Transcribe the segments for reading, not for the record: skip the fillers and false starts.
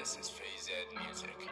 This is Phase Ed Music.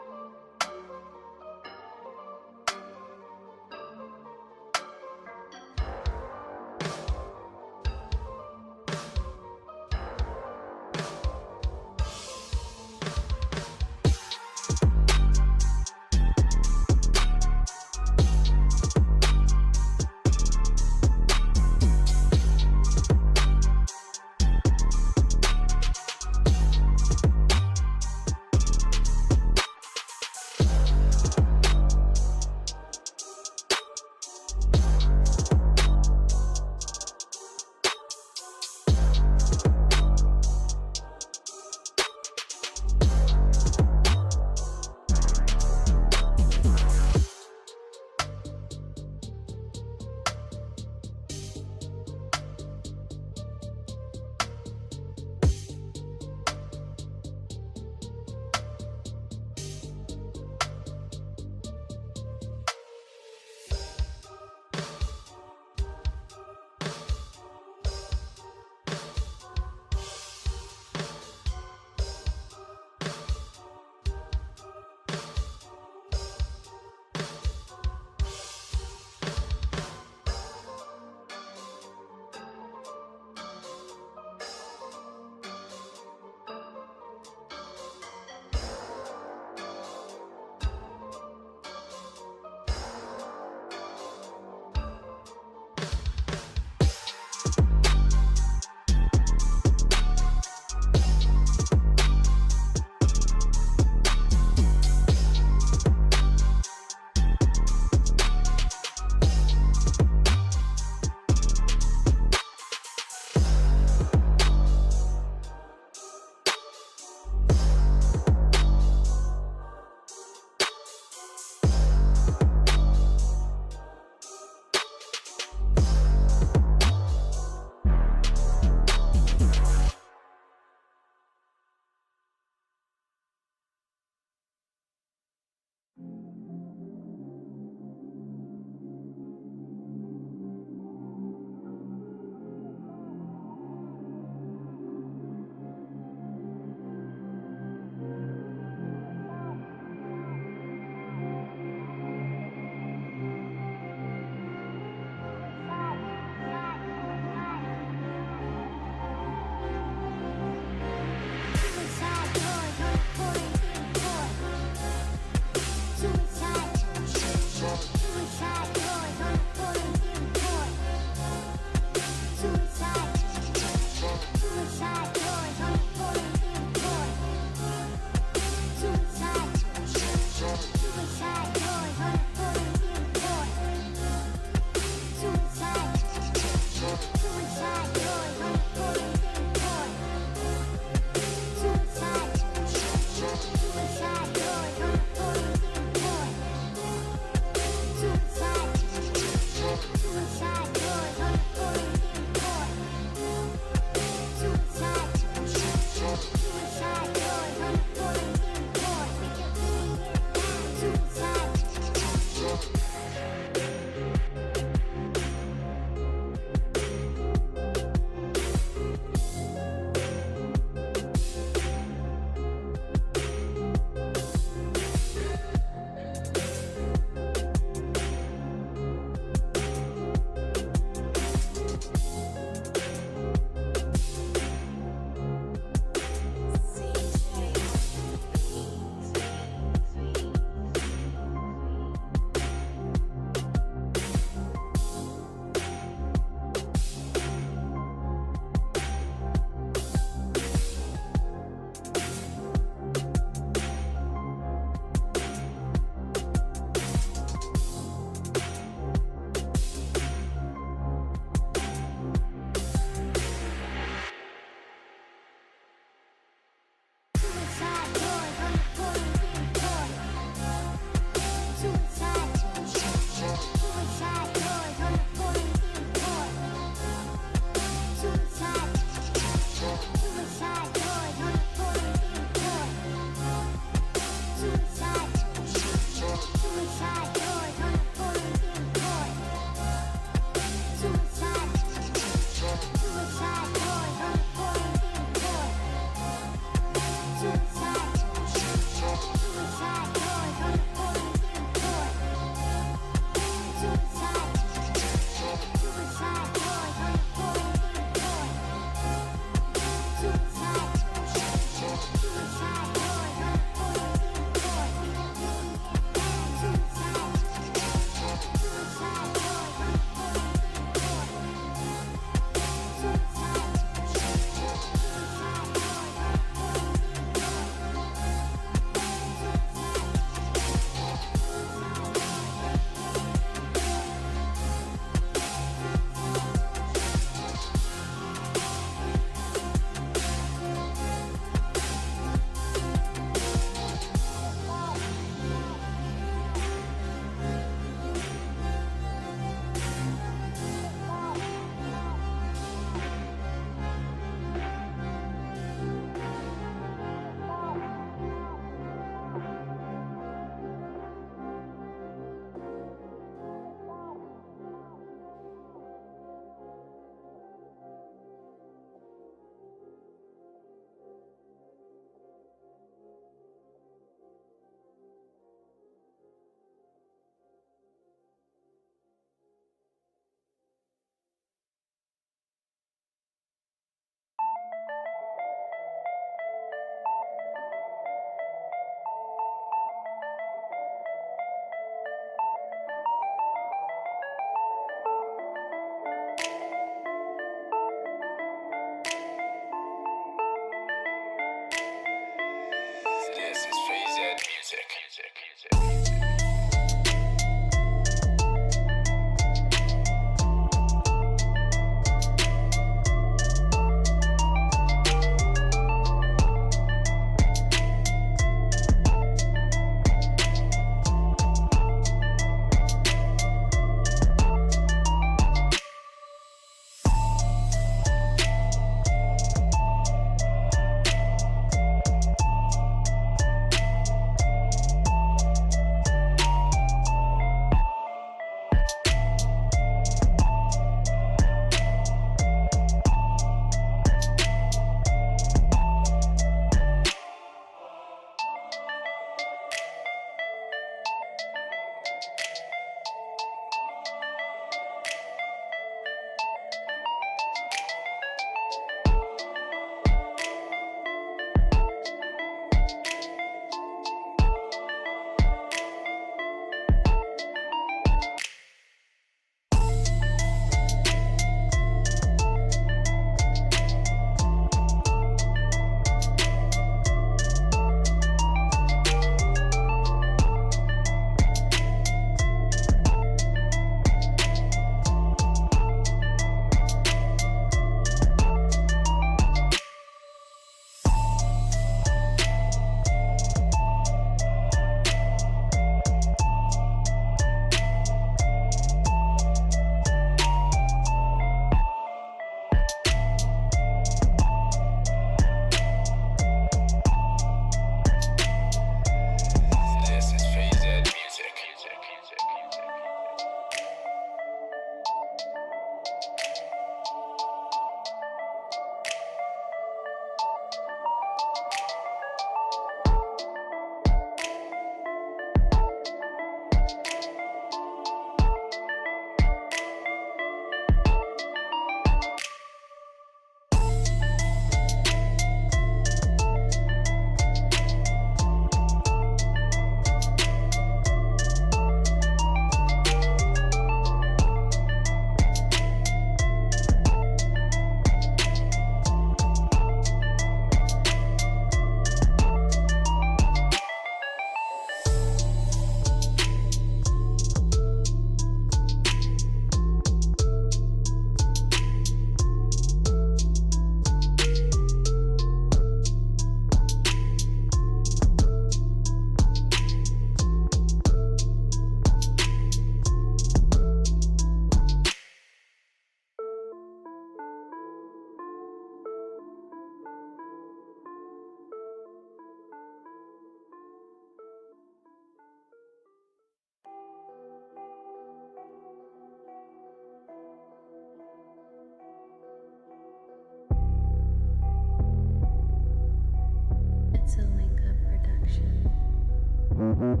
This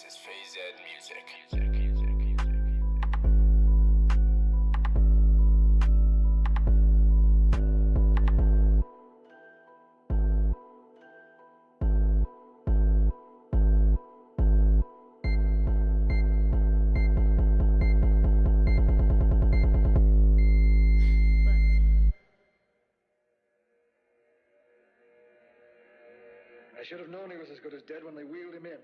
is Phase Ed Music. I should have known he was as good as dead when they wheeled him in.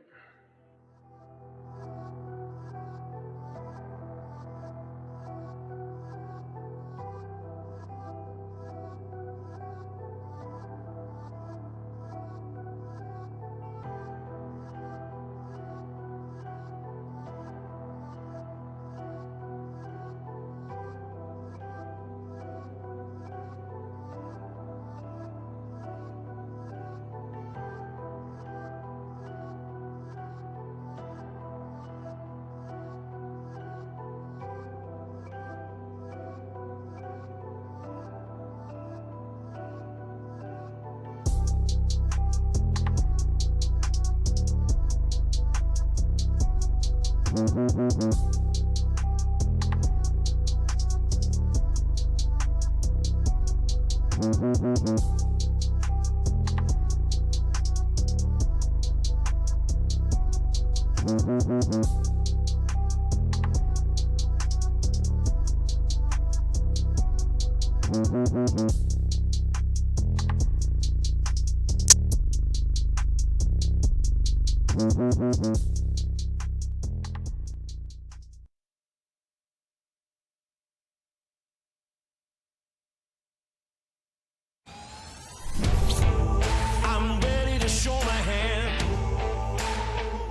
I'm ready to show my hand,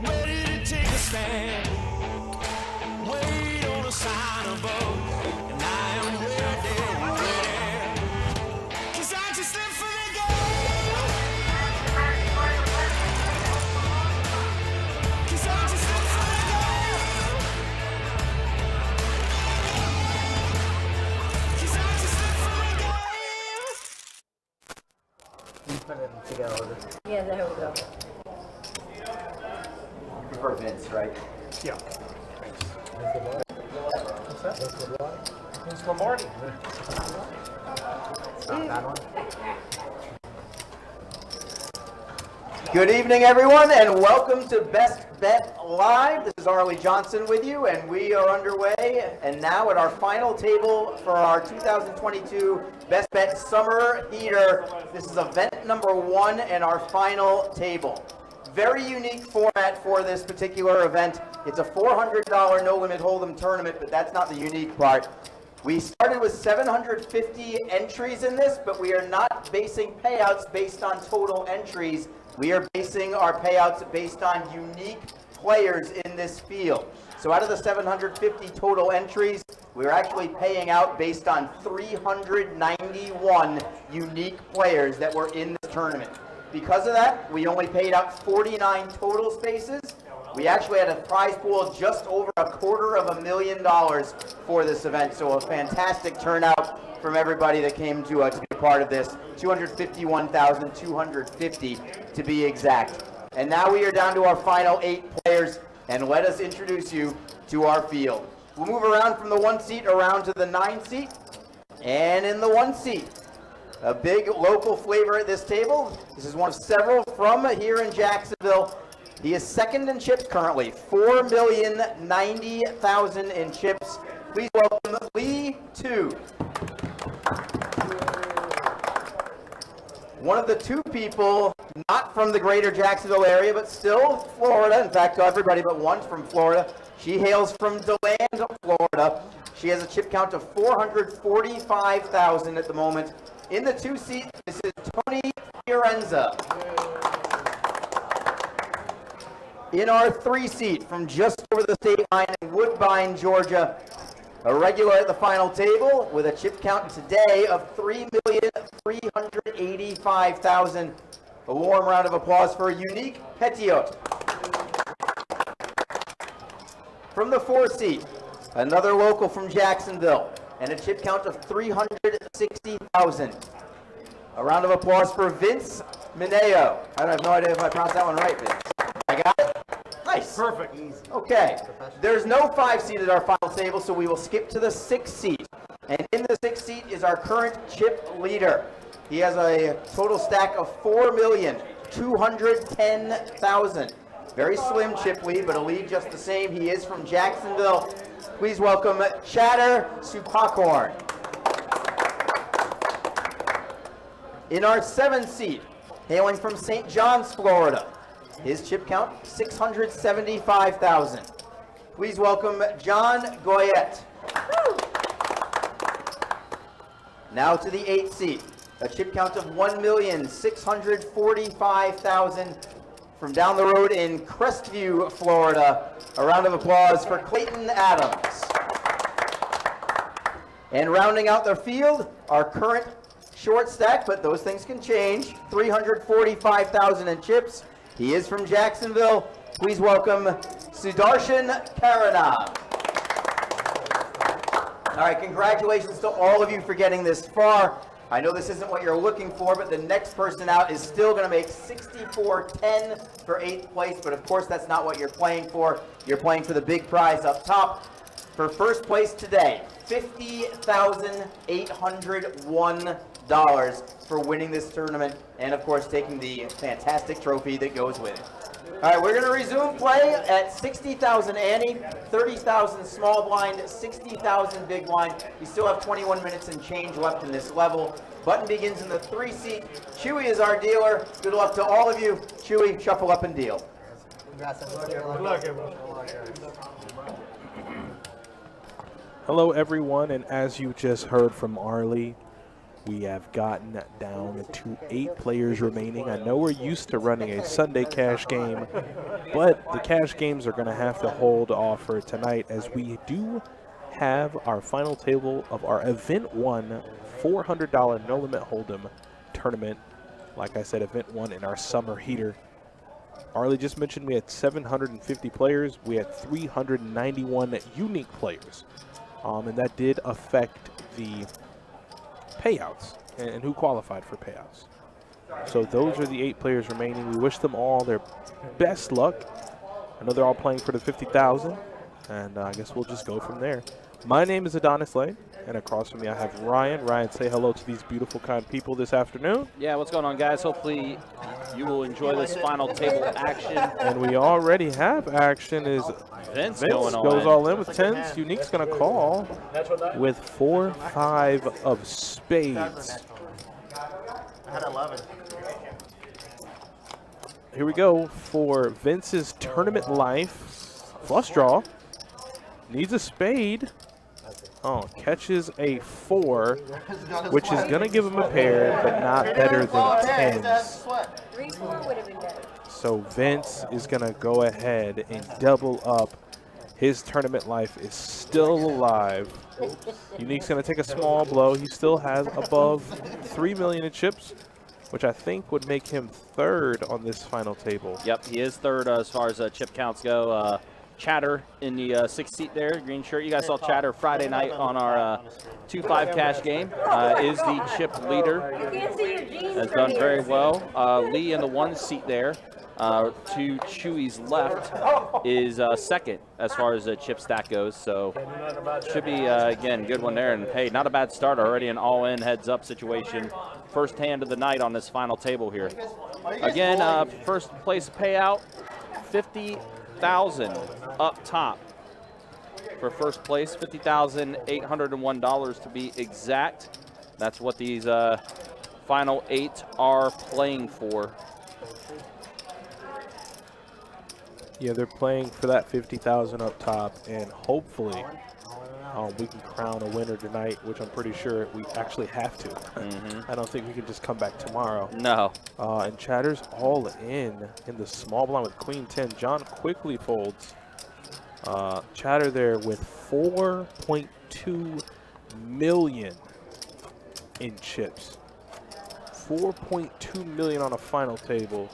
ready to take a stand. Wait on a sign above, and I am ready, ready. 'Cause I just live for the game. 'Cause I just live for the game. 'Cause I just live for the game. You put it together. Yeah, there we go. You prefer Vince, right? Yeah. What's that? It's for Marty. It's not that one. Good evening, everyone, and welcome to Best Bet Live. This is Arlie Johnson with you, and we are underway. And now at our final table for our 2022 Best Bet Summer Heater. This is event number 1 and our final table. Very unique format for this particular event. It's a $400 no-limit hold'em tournament, but that's not the unique part. We started with 750 entries in this, but we are not basing payouts based on total entries. We are basing our payouts based on unique players in this field. So out of the 750 total entries, we're actually paying out based on 391 unique players that were in this tournament. Because of that, we only paid out 49 total spaces. We actually had a prize pool just over $250,000 for this event, so a fantastic turnout from everybody that came to be a part of this. 251,250 to be exact. And now we are down to our final 8 players, and let us introduce you to our field. We'll move around from the 1 seat around to the 9 seat, and in the 1 seat, a big local flavor at this table. This is one of several from here in Jacksonville. He is second in chips currently, 4,090,000 in chips. Please welcome Lee 2. One of the 2 people not from the greater Jacksonville area, but still Florida. In fact, everybody but one's from Florida. She hails from DeLand, Florida. She has a chip count of 445,000 at the moment. In the 2 seat, this is Toni Fiorenza. In our 3 seat from just over the state line in Woodbine, Georgia, a regular at the final table with a chip count today of 3,385,000. A warm round of applause for Unique Petiot. From the 4 seat, another local from Jacksonville, and a chip count of 360,000. A round of applause for Vince Mineo. I have no idea if I pronounced that one right, Vince. I got it? Nice. Perfect. Easy. Okay. There's no 5 seat at our final table, so we will skip to the 6 seat. And in the 6 seat is our current chip leader. He has a total stack of 4,210,000. Very slim chip lead, but a lead just the same. He is from Jacksonville. Please welcome Chatter Supakorn. In our 7th seat, hailing from St. John's, Florida, his chip count, 675,000. Please welcome John Goyette. Now to the 8th seat, a chip count of 1,645,000 from down the road in Crestview, Florida. A round of applause for Clayton Adams. And rounding out the field, our current short stack, but those things can change, 345,000 in chips. He is from Jacksonville. Please welcome Sudarshan Karanam. All right, congratulations to all of you for getting this far. I know this isn't what you're looking for, but the next person out is still going to make 64.10 for 8th place, but of course that's not what you're playing for. You're playing for the big prize up top. For first place today, $50,801 for winning this tournament, and of course taking the fantastic trophy that goes with it. All right, we're going to resume play at 60,000 ante, 30,000 small blind, 60,000 big blind. We still have 21 minutes and change left in this level. Button begins in the 3 seat. Chewy is our dealer. Good luck to all of you. Chewy, shuffle up and deal. Good luck, everyone. Hello everyone, and as you just heard from Arlie, we have gotten down to 8 players remaining. I know we're used to running a Sunday cash game, but the cash games are going to have to hold off for tonight, as we do have our final table of our Event 1 $400 No Limit Hold'em tournament. Like I said, Event 1 in our summer heater. Arlie just mentioned we had 750 players. We had 391 unique players. And that did affect the payouts and who qualified for payouts. So those are the 8 players remaining. We wish them all their best luck. I know they're all playing for the 50,000, and I guess we'll just go from there. My name is Adonis Lane, and across from me I have Ryan. Ryan, say hello to these beautiful, kind people this afternoon. Yeah, what's going on, guys? Hopefully you will enjoy this final table action. And we already have action. Is Vince goes all in with 10s. Unique's going to call with 4-5 of spades. I had 11. Here we go for Vince's tournament life. Flush draw. Needs a spade. Oh, catches a 4, which is going to give him a pair, but not better than 10s. 3-4 would have been better. So Vince is going to go ahead and double up. His tournament life is still alive. Unique's going to take a small blow. He still has above 3 million in chips, which I think would make him 3rd on this final table. Yep, he is 3rd as far as chip counts go. Chatter in the 6th seat there, green shirt. You guys saw Chatter Friday night on our 2-5 cash game. Is the chip leader. Has done very well. Lee in the 1 seat there. To Chewy's left is 2nd as far as the chip stack goes. So should be, again, good one there. And, hey, not a bad start already, an all-in heads-up situation. First hand of the night on this final table here. Again, first place payout, $50,000 up top for first place, $50,801 to be exact. That's what these final 8 are playing for. Yeah, they're playing for that 50,000 up top, and hopefully we can crown a winner tonight, which I'm pretty sure we actually have to. I don't think we can just come back tomorrow. No. And Chatter's all in the small blind with Queen 10. John quickly folds. Chatter there with 4.2 million in chips. 4.2 million on a final table.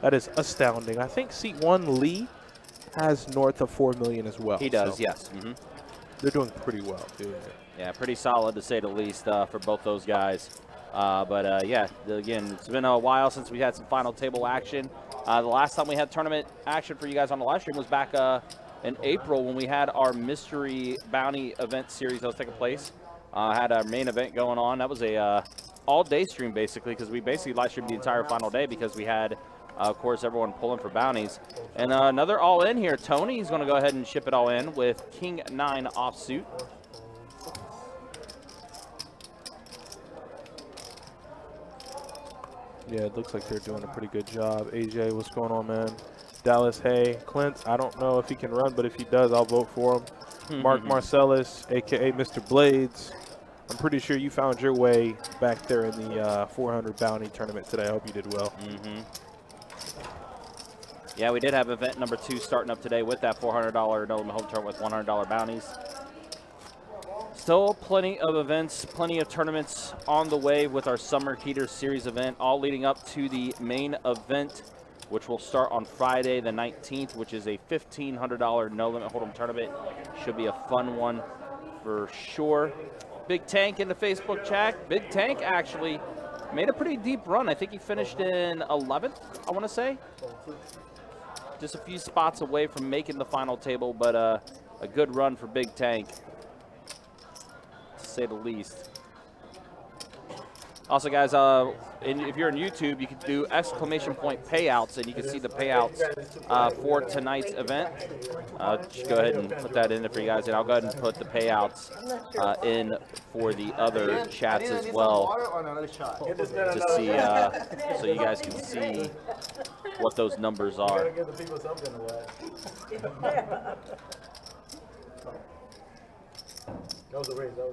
That is astounding. I think seat 1, Lee, has north of 4 million as well. He does, so yes. They're doing pretty well doing it. Yeah, pretty solid to say the least for both those guys. Yeah, again, it's been a while since we had some final table action. The last time we had tournament action for you guys on the live stream was back in April when we had our mystery bounty event series that was taking place. Had our main event going on. That was a all-day stream basically, because we basically live streamed the entire final day because we had, of course, everyone pulling for bounties. And another all-in here. Tony's going to go ahead and ship it all in with King 9 offsuit. Yeah, it looks like they're doing a pretty good job. AJ, what's going on, man? Dallas, hey. Clint, I don't know if he can run, but if he does, I'll vote for him. Mark Marcellus, a.k.a. Mr. Blades. I'm pretty sure you found your way back there in the 400 bounty tournament today. I hope you did well. Yeah, we did have event number 2 starting up today with that $400 no limit home tournament with $100 bounties. Still plenty of events, plenty of tournaments on the way with our Summer Heater Series event, all leading up to the main event, which will start on Friday the 19th, which is a $1,500 no limit hold'em tournament. Should be a fun one for sure. Big Tank in the Facebook chat. Big Tank actually made a pretty deep run. I think he finished in 11th, I want to say. Just a few spots away from making the final table, but a good run for Big Tank, to say the least. Also, guys, if you're on YouTube, you can do exclamation point payouts, and you can see the payouts for tonight's event. Just go ahead and put that in there for you guys, and I'll go ahead and put the payouts in for the other chats as well to see, so you guys can see what those numbers are. That was a raise. No?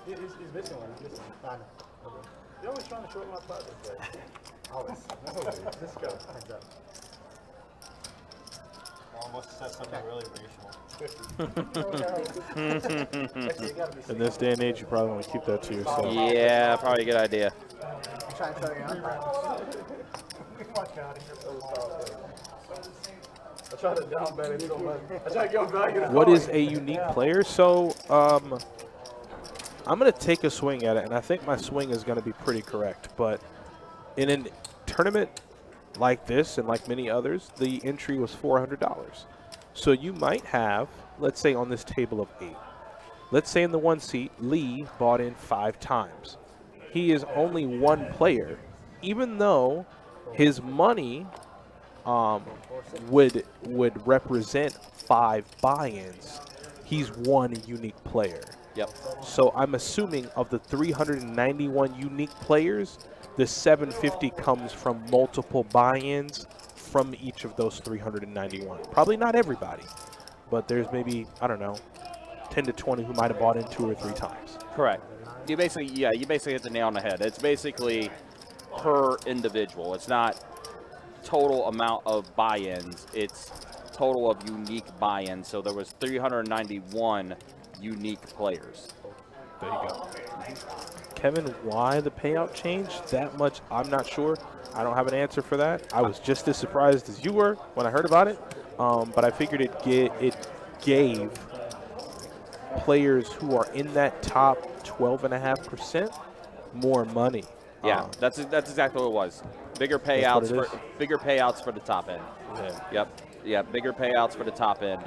He's missing one. He's missing one. You're always trying to shorten my project, right? Always. Let's go. Almost said something really racial. In this day and age, you probably want to keep that to yourself. Yeah, probably a good idea. You trying to tell you I try to down bet it so much. I try to get value. What is a unique player? So, I'm going to take a swing at it, and I think my swing is going to be pretty correct. But in a tournament like this and like many others, the entry was $400. So you might have, let's say on this table of 8, let's say in the 1 seat, Lee bought in 5 times. He is only one player, even though his money would represent 5 buy-ins. He's one unique player. Yep. So I'm assuming of the 391 unique players, the 750 comes from multiple buy-ins from each of those 391. Probably not everybody, but there's maybe, I don't know, 10 to 20 who might have bought in 2 or 3 times. Correct. You basically hit the nail on the head. It's basically per individual. It's not total amount of buy-ins. It's total of unique buy-ins. So there was 391 unique players. There you go. Kevin, why the payout changed that much? I'm not sure. I don't have an answer for that. I was just as surprised as you were when I heard about it, but I figured it gave players who are in that top 12.5% more money. Yeah, that's exactly what it was. Bigger payouts for the top end. Yeah. Yep. Bigger payouts for the top end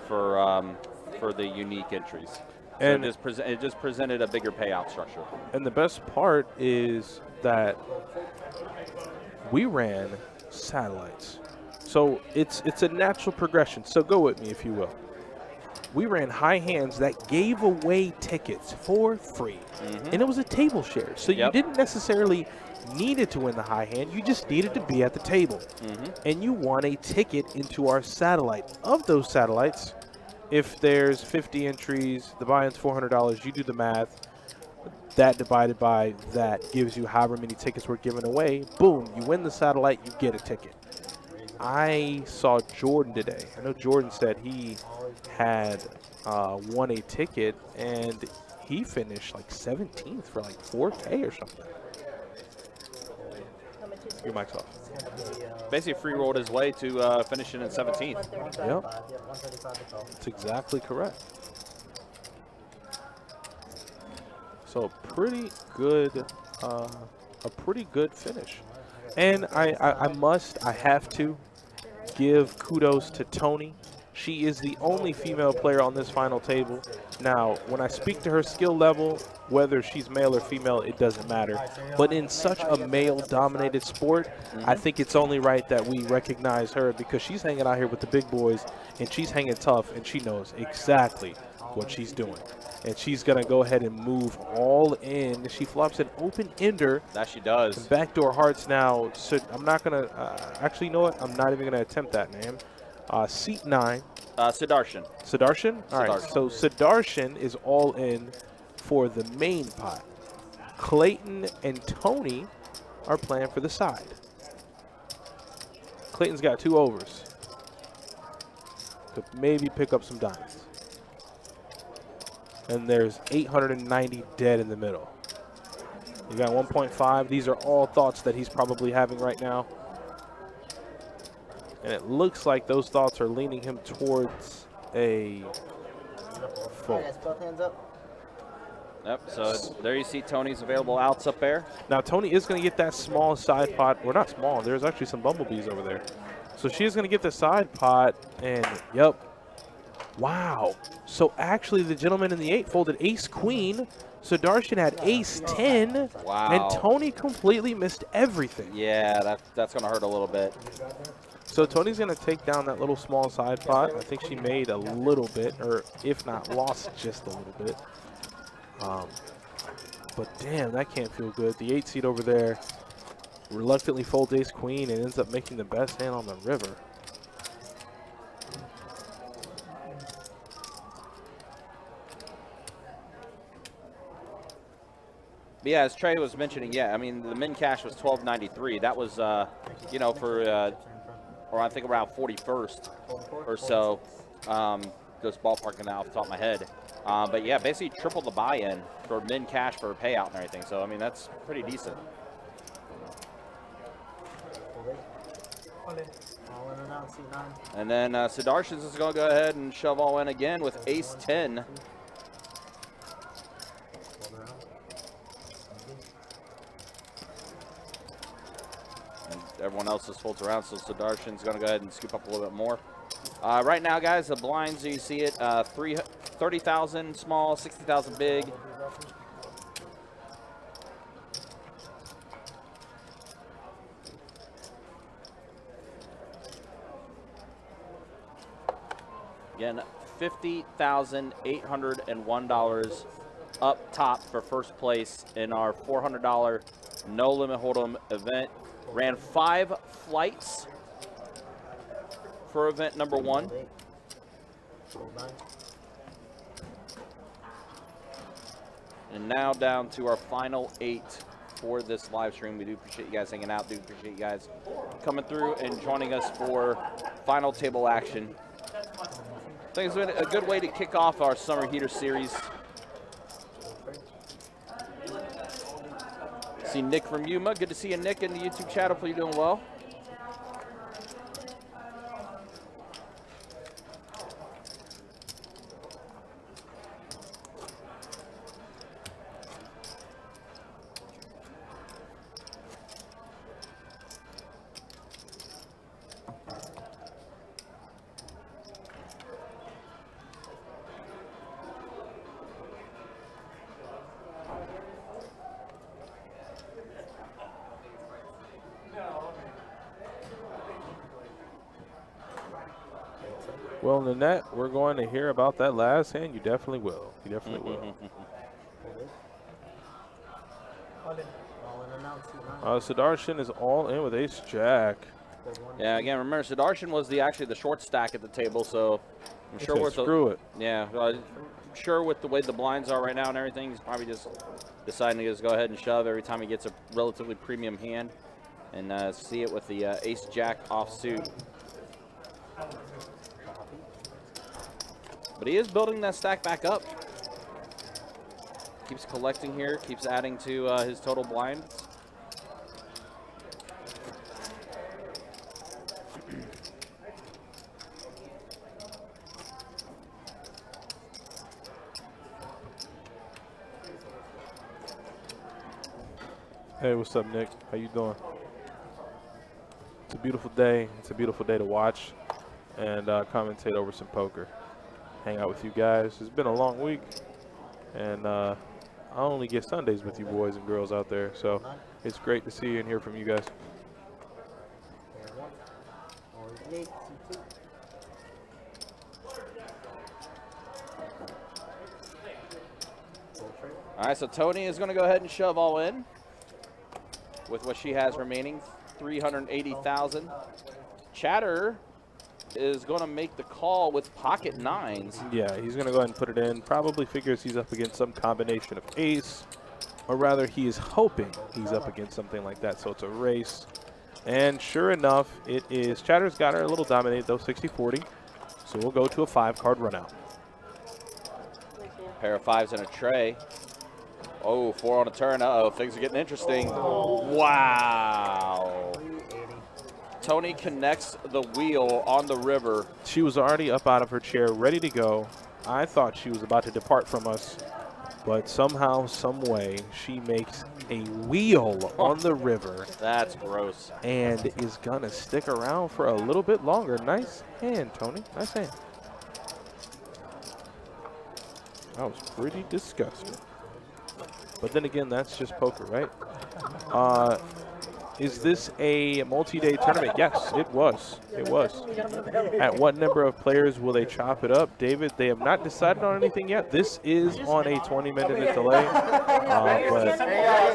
for the unique entries. So And it just presented a bigger payout structure. And the best part is that we ran satellites. So it's a natural progression. So go with me if you will. we ran high hands that gave away tickets for free. And it was a table share. So you didn't necessarily needed to win the high hand. You just needed to be at the table. And you won a ticket into our satellite. Of those satellites, if there's 50 entries, the buy-in's $400, you do the math. That divided by that gives you however many tickets we're giving away. Boom, you win the satellite, you get a ticket. I saw Jordan today. I know Jordan said he had won a ticket, and he finished like 17th for like 4K or something. Your mic's off. Basically free rolled his way to finishing in 17th. Yep. That's exactly correct. So pretty good, a pretty good finish. And I have to give kudos to Toni. She is the only female player on this final table. Now, when I speak to her skill level, whether she's male or female, it doesn't matter. But in such a male-dominated sport, I think it's only right that we recognize her because she's hanging out here with the big boys, and she's hanging tough, and she knows exactly what she's doing. And she's going to go ahead and move all in. She flops an open-ender. That she does. Backdoor hearts now. So I'm not going to actually, you know what? I'm not even going to attempt that name. Seat 9. Sidarshan. Sidarshan? All right, so Sidarshan is all in for the main pot. Clayton and Toni are playing for the side. Clayton's got 2 overs. Could maybe pick up some diamonds. And there's 890 dead in the middle. You got 1.5. These are all thoughts that he's probably having right now. And it looks like those thoughts are leaning him towards a fold. Both hands up. Yep, so there you see Toni's available outs up there. Now, Toni is going to get that small side pot. Well, not small. There's actually some bumblebees over there. So she is going to get the side pot, and, yep. Wow. So actually, the gentleman in the 8 folded ace-queen. So Darshan had ace-10. Wow. And Toni completely missed everything. Yeah, that's going to hurt a little bit. So Toni's going to take down that little small side pot. I think she made a little bit, or if not, lost just a little bit. But damn, that can't feel good. The 8 seed over there reluctantly folds ace-queen and ends up making the best hand on the river. But yeah, as Trey was mentioning, yeah, I mean, the min cash was $12.93. That was, you know, for, or I think around 41st or so, just ballparking that off the top of my head. But yeah, basically triple the buy-in for min cash for a payout and everything. So, I mean, that's pretty decent. And then Sidarshan is going to go ahead and shove all in again with ace-10. Everyone else just folds around, so Sidarshan's going to go ahead and scoop up a little bit more. Right now, guys, the blinds, you see it, 30,000 small, 60,000 big. Again, $50,801 up top for first place in our $400 no limit hold'em event. Ran 5 flights for event number 1. And now down to our final 8 for this live stream. We do appreciate you guys hanging out. Do appreciate you guys coming through and joining us for final table action. I think it's been a good way to kick off our Summer Heater Series. See Nick from Yuma. Good to see you, Nick, in the YouTube chat. Hopefully you're doing well. Well, Nanette, we're going to hear about that last hand. You definitely will. You definitely will. Sudarshan is all in with ace jack. Yeah, again, remember, Sudarshan was actually the short stack at the table, so I'm sure with screw it. Yeah, I'm sure with the way the blinds are right now and everything, he's probably just deciding to just go ahead and shove every time he gets a relatively premium hand, and see it with the ace jack offsuit. But he is building that stack back up. Keeps collecting here, keeps adding to his total blinds. Hey, what's up, Nick? How you doing? It's a beautiful day. It's a beautiful day to watch and commentate over some poker. Hang out with you guys. It's been a long week, and I only get Sundays with you boys and girls out there, so it's great to see you and hear from you guys. All right, so Toni is going to go ahead and shove all in with what she has remaining, 380,000. Chatter is going to make the call with pocket nines. Yeah, he's going to go ahead and put it in. Probably figures he's up against some combination of ace, or rather he is hoping he's up against something like that, so it's a race. And sure enough, it is. Chatter's got her a little dominated though, 60-40. So we'll go to a 5-card run out. Pair of fives in a tray. Oh, 4 on a turn. Uh-oh, things are getting interesting. Wow. Toni connects the wheel on the river. She was already up out of her chair, ready to go. I thought she was about to depart from us, but somehow, some way, she makes a wheel on the river. That's gross. And is going to stick around for a little bit longer. Nice hand, Toni. Nice hand. That was pretty disgusting. But then again, that's just poker, right? Is this a multi-day tournament? Yes, it was. It was. At what number of players will they chop it up? David, they have not decided on anything yet. This is on a 20-minute delay. But I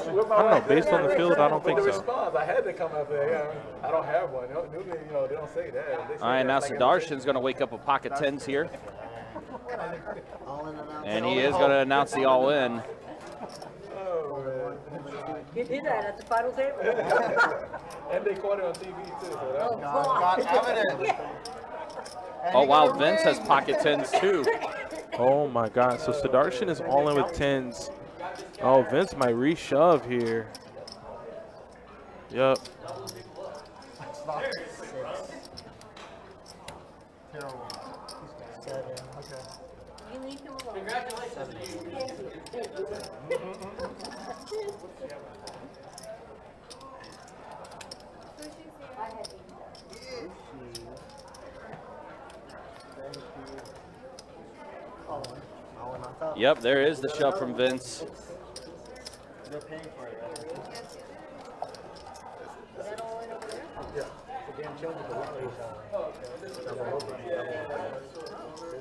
don't know. Based on the field, I don't think so. I had to come up there. Yeah. I don't have one. They don't say that. All right, now Sudarshan's going to wake up with pocket tens here. And he is going to announce the all-in. You did that at the final table. And they caught it on TV too. So Oh, wow, Vince has pocket tens too. Oh, my God. So Sudarshan is all in with tens. Oh, Vince might re-shove here. Yep. You leave him alone. Yep, there is the shove from Vince.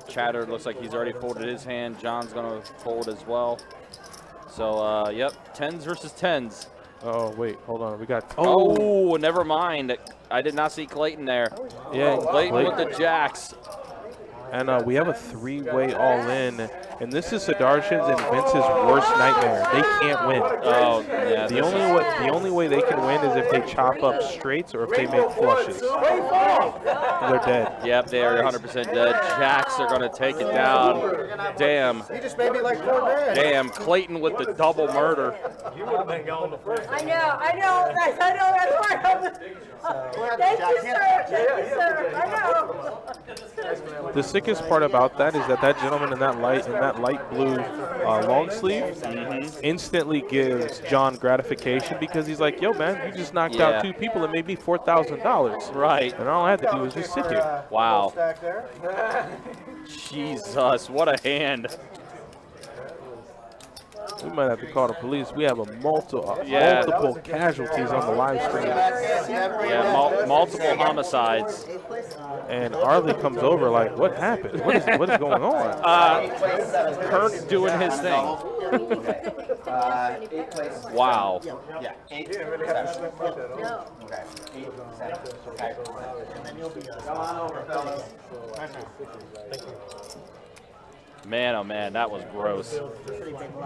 Chatter looks like he's already folded his hand. John's going to fold as well. So, yep, tens versus tens. Oh, wait, hold on. We got. Oh, never mind. I did not see Clayton there. Yeah, Clayton with the jacks. And we have a three-way all-in, and this is Sudarshan's and Vince's worst nightmare. They can't win. Oh, yeah. The only way they can win is if they chop up straights or if they make flushes. They're dead. Yep, they are 100% dead. Jacks are going to take it down. Damn. you just made me like 4 grand. Damn, Clayton with the double murder. You would have been gone the first. I know, that's why I'm. Thank you, sir. Thank you, sir. I know. The sickest part about that is that gentleman in that light blue long sleeve instantly gives John gratification because he's like, yo, man, you just knocked out 2 people and made me $4,000. Right. And all I had to do was just sit here. Wow. Stack there. Jesus, what a hand. We might have to call the police. We have a multiple casualties on the live stream. Yeah, multiple homicides. And Arlie comes over like, what happened? What is going on? Kirk doing his thing. Wow. Yeah, 8, 7. No. Okay, 8, 7. Okay. And then you'll be come on over, fellas. Man, oh man, that was gross.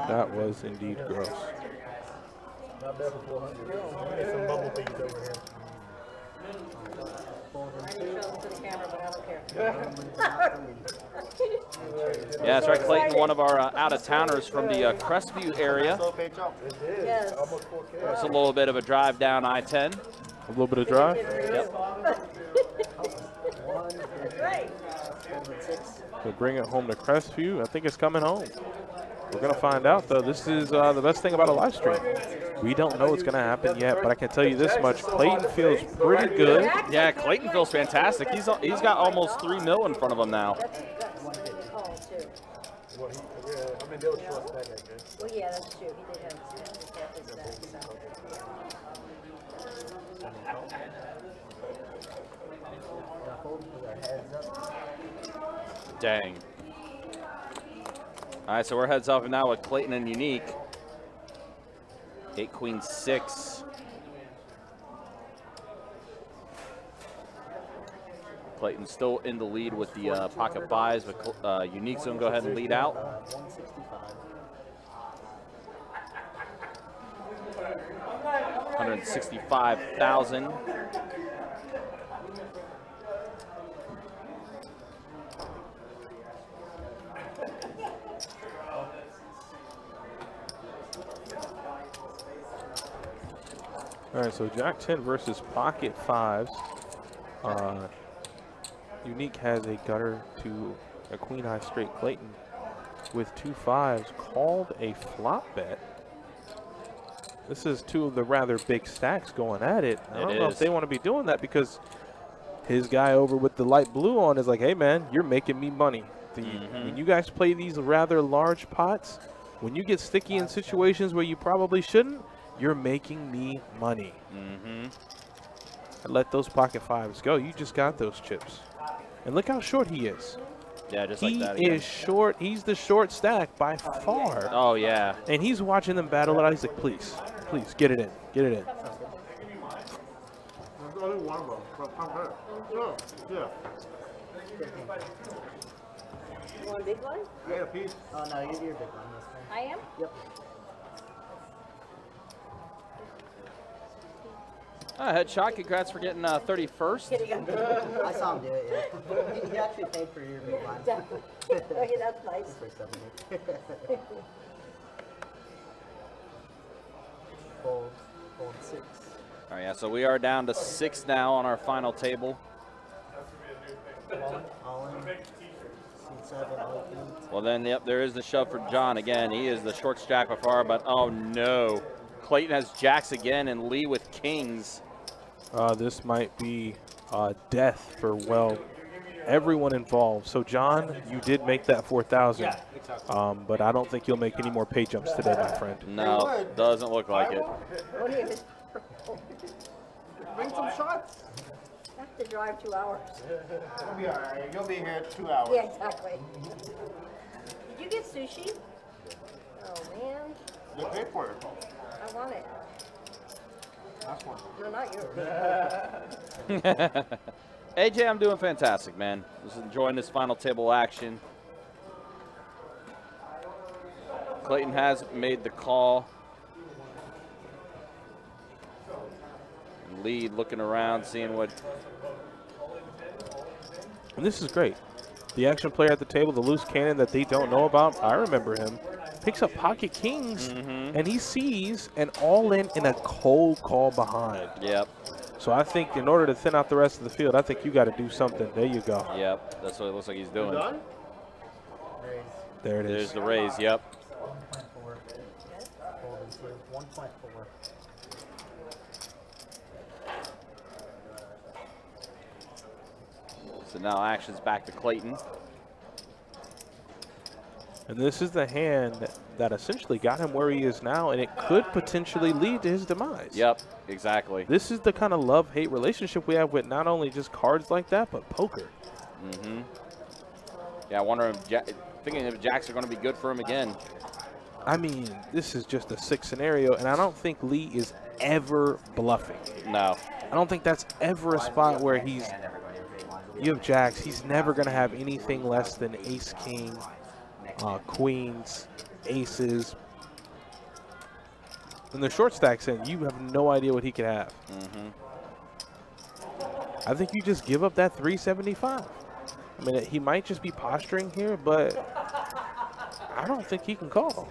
That was indeed gross. Not bad for 400. There's some bubble things over here. I show them to the camera, but I don't care. Yeah, that's right. Clayton, one of our out-of-towners from the Crestview area. Yes. It's a little bit of a drive down I-10. A little bit of drive. Yep. Right. So bring it home to Crestview. I think it's coming home. We're going to find out, though. This is the best thing about a live stream. We don't know what's going to happen yet, but I can tell you this much. Clayton feels pretty good. Yeah, Clayton feels fantastic. He's got almost $3 million in front of him now. That's what he called, too. I mean, they were short stack, I guess. Well, yeah, that's true. He did have his stack, so. Dang. All right, so we're heads up now with Clayton and Unique. 8 queen 6. Clayton's still in the lead with the pocket buys, but Unique's going to go ahead and lead out. 165,000. All right, so Jack 10 versus Pocket 5s. Unique has a gutter to a queen high straight Clayton with 2 5s, called a flop bet. This is 2 of the rather big stacks going at it. I don't know if they want to be doing that because his guy over with the light blue on is like, hey man, you're making me money. When you guys play these rather large pots, when you get sticky in situations where you probably shouldn't, you're making me money. Let those pocket 5s go. You just got those chips. And look how short he is. Yeah, just like that He again. is short. He's the short stack by far. Oh, yeah. And he's watching them battle it out. He's like, please, please, get it in. Get it in. There's only one of them. Yeah. You want a big one? Yeah, a piece. Oh, no, you're big one. I am? Yep. Headshot, congrats for getting 31st. I saw him do it, yeah. He actually paid for your big line. Okay, that's nice. Fold 6. All right, yeah, so we are down to 6 now on our final table. All in. Seat 7, Well, then, yep, there is the shove for John again. He is the short stack by far, but oh no. Clayton has jacks again and Lee with kings. This might be death for, well, everyone involved. So, John, you did make that 4,000. Yeah, exactly. But I don't think you'll make any more pay jumps today, my friend. No, doesn't look like it. Bring some shots. I have to drive 2 hours. You'll be all right. You'll be here 2 hours. Yeah, exactly. Did you get sushi? Oh, man. You paid for it. I want it. That's one. No, not yours. AJ, I'm doing fantastic, man. Just enjoying this final table action. Clayton has made the call. Lead looking around, seeing what. And this is great. The action player at the table, the loose cannon that they don't know about, I remember him, picks up pocket kings, and he sees an all-in and a cold call behind. Yep. So I think in order to thin out the rest of the field, I think you got to do something. There you go. Yep, that's what it looks like he's doing. Done? There it is. There's the raise, yep. 1.4. So now action's back to Clayton. And this is the hand that essentially got him where he is now, and it could potentially lead to his demise. Yep, exactly. This is the kind of love-hate relationship we have with not only just cards like that, but poker. Mm-hmm. Yeah, I wonder if thinking if jacks are going to be good for him again. I mean, this is just a sick scenario, and I don't think Lee is ever bluffing. No. I don't think that's ever a spot where he's – you have jacks. He's never going to have anything less than ace, king, queens, aces. When the short stack's in, you have no idea what he could have. Mm-hmm. I think you just give up that 375. I mean, he might just be posturing here, but I don't think he can call.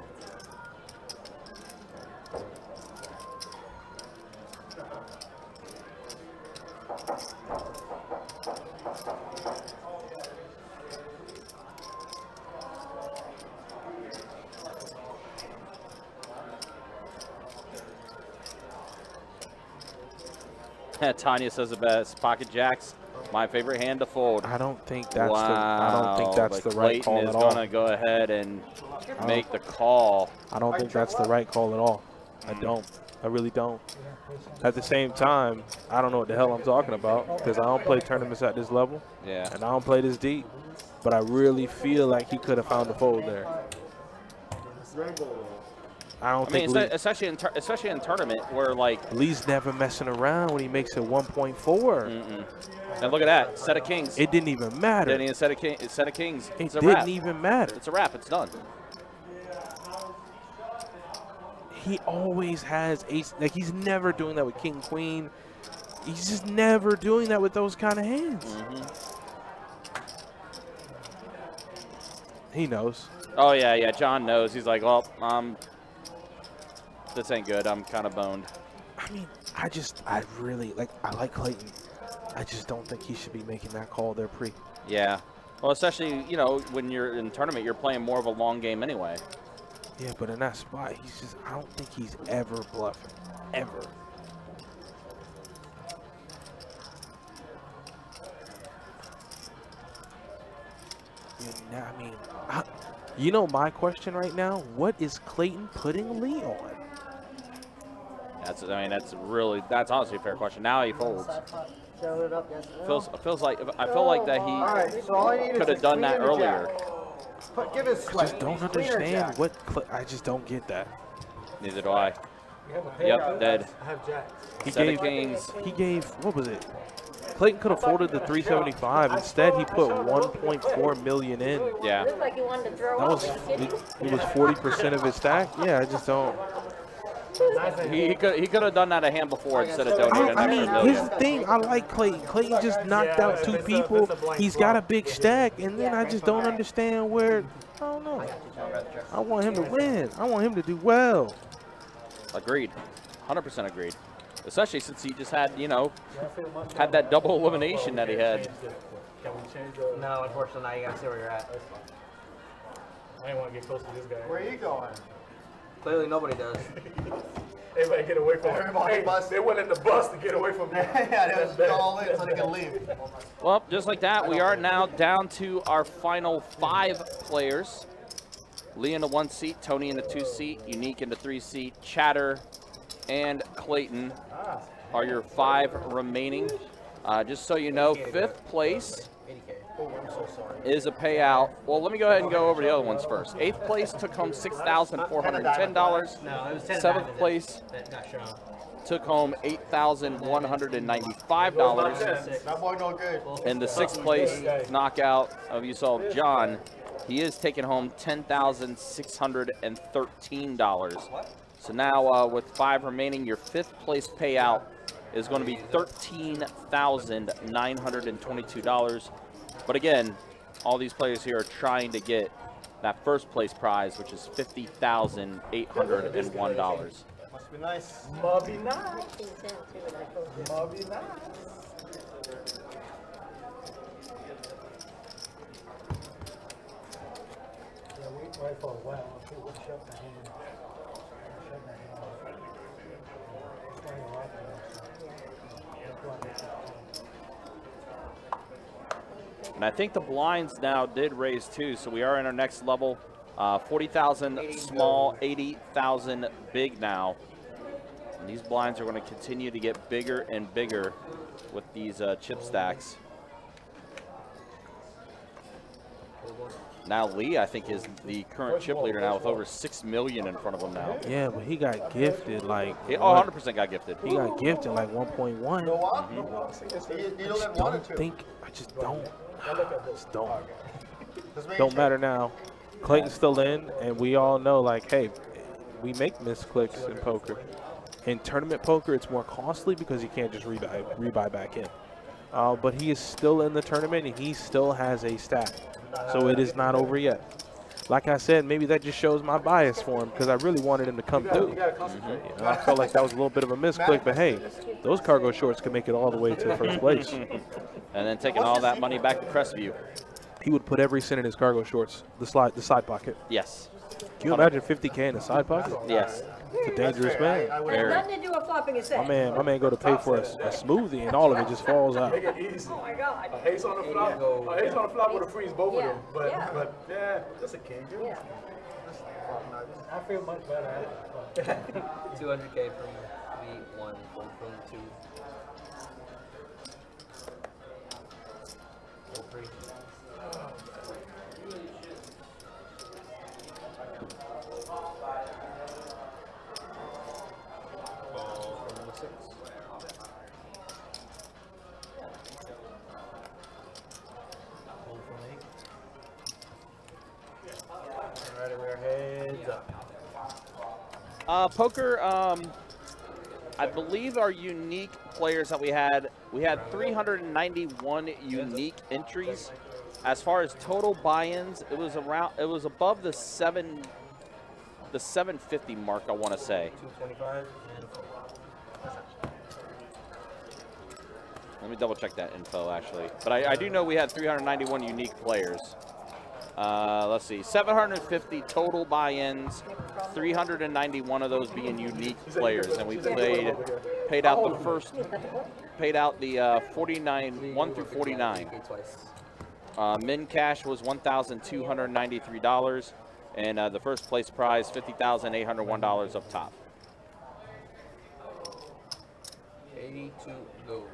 Tanya says the best. Pocket jacks, my favorite hand to fold. I don't think that's But the right call Clayton at is all. going to go ahead and make the call. I don't think that's the right call at all. I don't. I really don't. At the same time, I don't know what the hell I'm talking about because I don't play tournaments at this level. Yeah. And I don't play this deep. But I really feel like he could have found a fold there. I mean, Lee, especially in tournament where like Lee's never messing around when he makes it 1.4. And look at that set of kings. It didn't even matter. Didn't even set of kings. It It's a didn't wrap. even matter. It's a wrap. It's done. He always has ace. Like, he's never doing that with king, queen. He's just never doing that with those kind of hands. He knows. Oh, yeah. John knows. He's like, well, this ain't good. I'm kind of boned. I mean, I like Clayton. I just don't think he should be making that call there pre. Yeah. Well, especially, when you're in tournament, you're playing more of a long game anyway. Yeah, but in that spot, I don't think he's ever bluffing. Ever. I mean, my question right now, what is Clayton putting Lee on? That's honestly a fair question. Now he folds. I feel like that he could have done that earlier. Give us I just don't understand I just don't get that. Neither do I. Yep, dead. I have jacks. He gave, what was it? Clayton could have folded the 375. Instead, he put 1.4 million in. Yeah. Looks like you wanted to throw That was, it was 40% of his stack. Yeah, I just don't. He could have done that a hand before instead of donating I an mean, extra here's million. the thing. I like Clayton. Clayton just knocked out two people. He's got a big stack, and then I just don't understand where. I don't know. I want him to win. I want him to do well. Agreed. 100% agreed. Especially since he just had, had that double elimination that he had. No, unfortunately, now you gotta see where you're at. I didn't want to get close to this guy. Where are you going? Clearly nobody does. Everybody get away from him. Everybody bust. They went in the bus to get away from me. Yeah, they was all in so they could leave. Well, just like that, we are now down to our final 5 players. Lee in the 1 seat, Toni in the 2 seat, Unique in the 3 seat, Chatter and Clayton are your 5 remaining. Just so you know, 5th place is a payout. Well, let me go ahead and go over the other ones first. 8th place took home $6,410. 7th place took home $8,195. That boy no good. And the 6th place knockout of you saw John, he is taking home $10,613. So now with 5 remaining, your 5th place payout is going to be $13,922. But again, all these players here are trying to get that 1st place prize, which is $50,801. Must be nice. Must be nice. Must be nice. Yeah, we wait for a while. We'll shut the hand. Shut the hand. And I think the blinds now did raise too, so we are in our next level 40,000 small, 80,000 big now. And these blinds are going to continue to get bigger and bigger with these chip stacks. Now Lee, I think, is the current chip leader now with over 6 million in front of him now. Yeah, but he got gifted like. He 100% got gifted. He got gifted like 1.1. I just don't. Don't matter now. Clayton's still in, and we all know, like, hey, we make misclicks in poker. In tournament poker, it's more costly because you can't just rebuy back in. But he is still in the tournament, and he still has a stack. So it is not over yet. Like I said, maybe that just shows my bias for him because I really wanted him to come through. You know, I felt like that was a little bit of a misclick, but hey, those cargo shorts could make it all the way to first place. And then taking all that money back to Crestview. He would put every cent in his cargo shorts, the side pocket. Yes. Can you imagine 50K in the side pocket? Yes. It's a dangerous man. Very. Nothing to do with flopping his head. My man go to pay for a smoothie and all of it just falls out. Oh my God. Ace on the flop. Ace on the flop would have freeze both of them. But yeah, that's a king. Yeah. I feel much better at it. 200K from V1 from 2. Poker, I believe our unique players that we had 391 unique entries. As far as total buy-ins, it was above the 750 mark, I want to say. 225. Let me double check that info actually. But I do know we had 391 unique players. Let's see, 750 total buy-ins, 391 of those being unique players, and we paid out the 49 1 through 49. Min cash was $1,293, and the first place prize $50,801 up top. 82 go.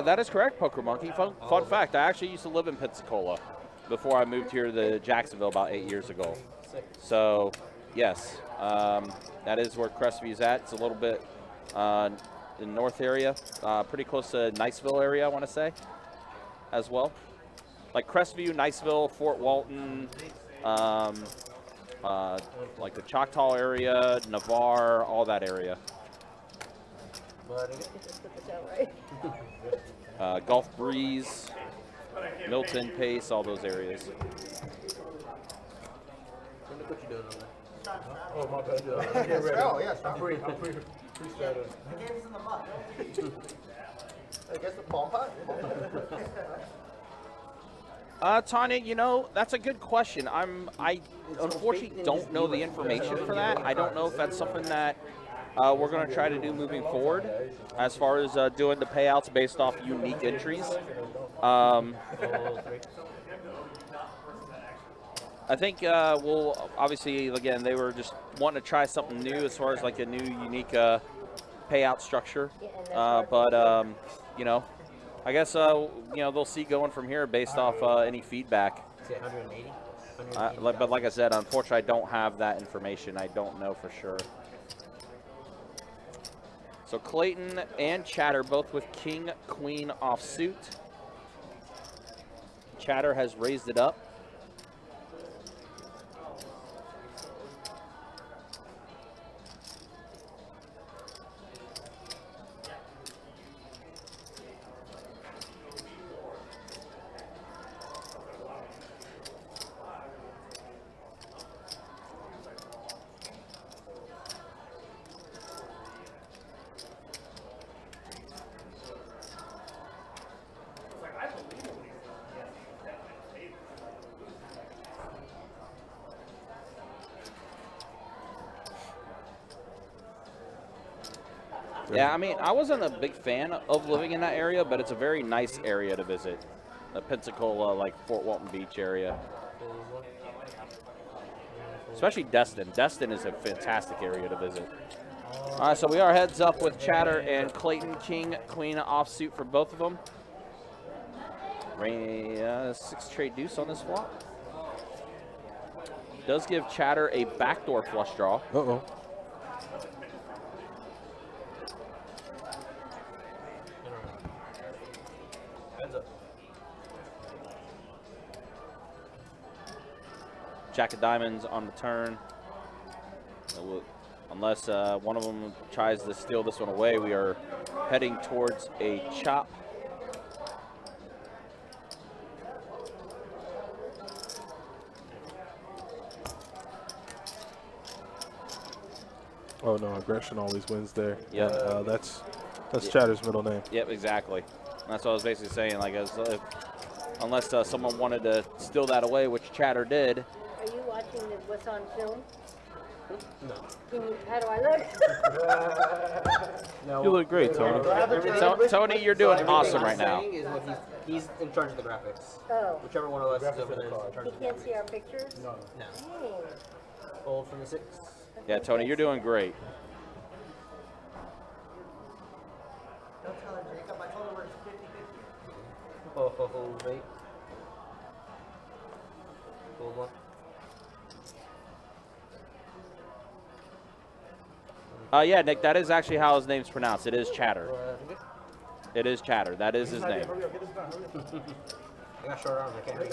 That is correct, Poker Monkey. Fun fact: I actually used to live in Pensacola before I moved here to Jacksonville about 8 years ago. So, yes, that is where Crestview's at. It's a little bit in the north area, pretty close to Niceville area, I want to say, as well. Like Crestview, Niceville, Fort Walton, like the Choctaw area, Navarre, all that area. Gulf Breeze, Milton, Pace, all those areas. What you doing over there? Oh, my bad. Yes, I'm free. The game's in the mud. I guess the palm pot. Tanya, you know, that's a good question. I unfortunately don't know the information for that. I don't know if that's something that we're going to try to do moving forward as far as doing the payouts based off unique entries. I think we'll obviously, again, they were just wanting to try something new as far as like a new unique payout structure. You know, I guess, you know, they'll see going from here based off any feedback. 180? But like I said, unfortunately, I don't have that information. I don't know for sure. So Clayton and Chatter both with King, Queen offsuit. Chatter has raised it up. Yeah, I mean, I wasn't a big fan of living in that area, but it's a very nice area to visit. The Pensacola, like Fort Walton Beach area. especially Destin. Destin is a fantastic area to visit. All right, so we are heads up with Chatter and Clayton. King, Queen offsuit for both of them. 6 trade deuce on this flop. Does give Chatter a backdoor flush draw. Uh-oh. Heads up. Jack of diamonds on the turn. Unless one of them tries to steal this one away, we are heading towards a chop. Oh no, aggression always wins there. Yeah. That's Chatter's middle name. Yep, exactly. That's what I was basically saying. Like, unless someone wanted to steal that away, which Chatter did. Are you watching what's on film? No. How do I look? No. You look great, Tony. Tony, you're doing awesome Everything right I'm now. saying is what he's in charge of the graphics. Oh, Whichever one of us is over there is in charge he of the can't graphics. see our pictures? No. Dang. Old from the 6. Yeah, Tony, you're doing great. Don't tell her, Jacob. I told her we're 50-50. Oh, wait. Gold one. Yeah, Nick, that is actually how his name's pronounced. It is Chatter. It is Chatter. That is his name. I got short arms. I can't reach.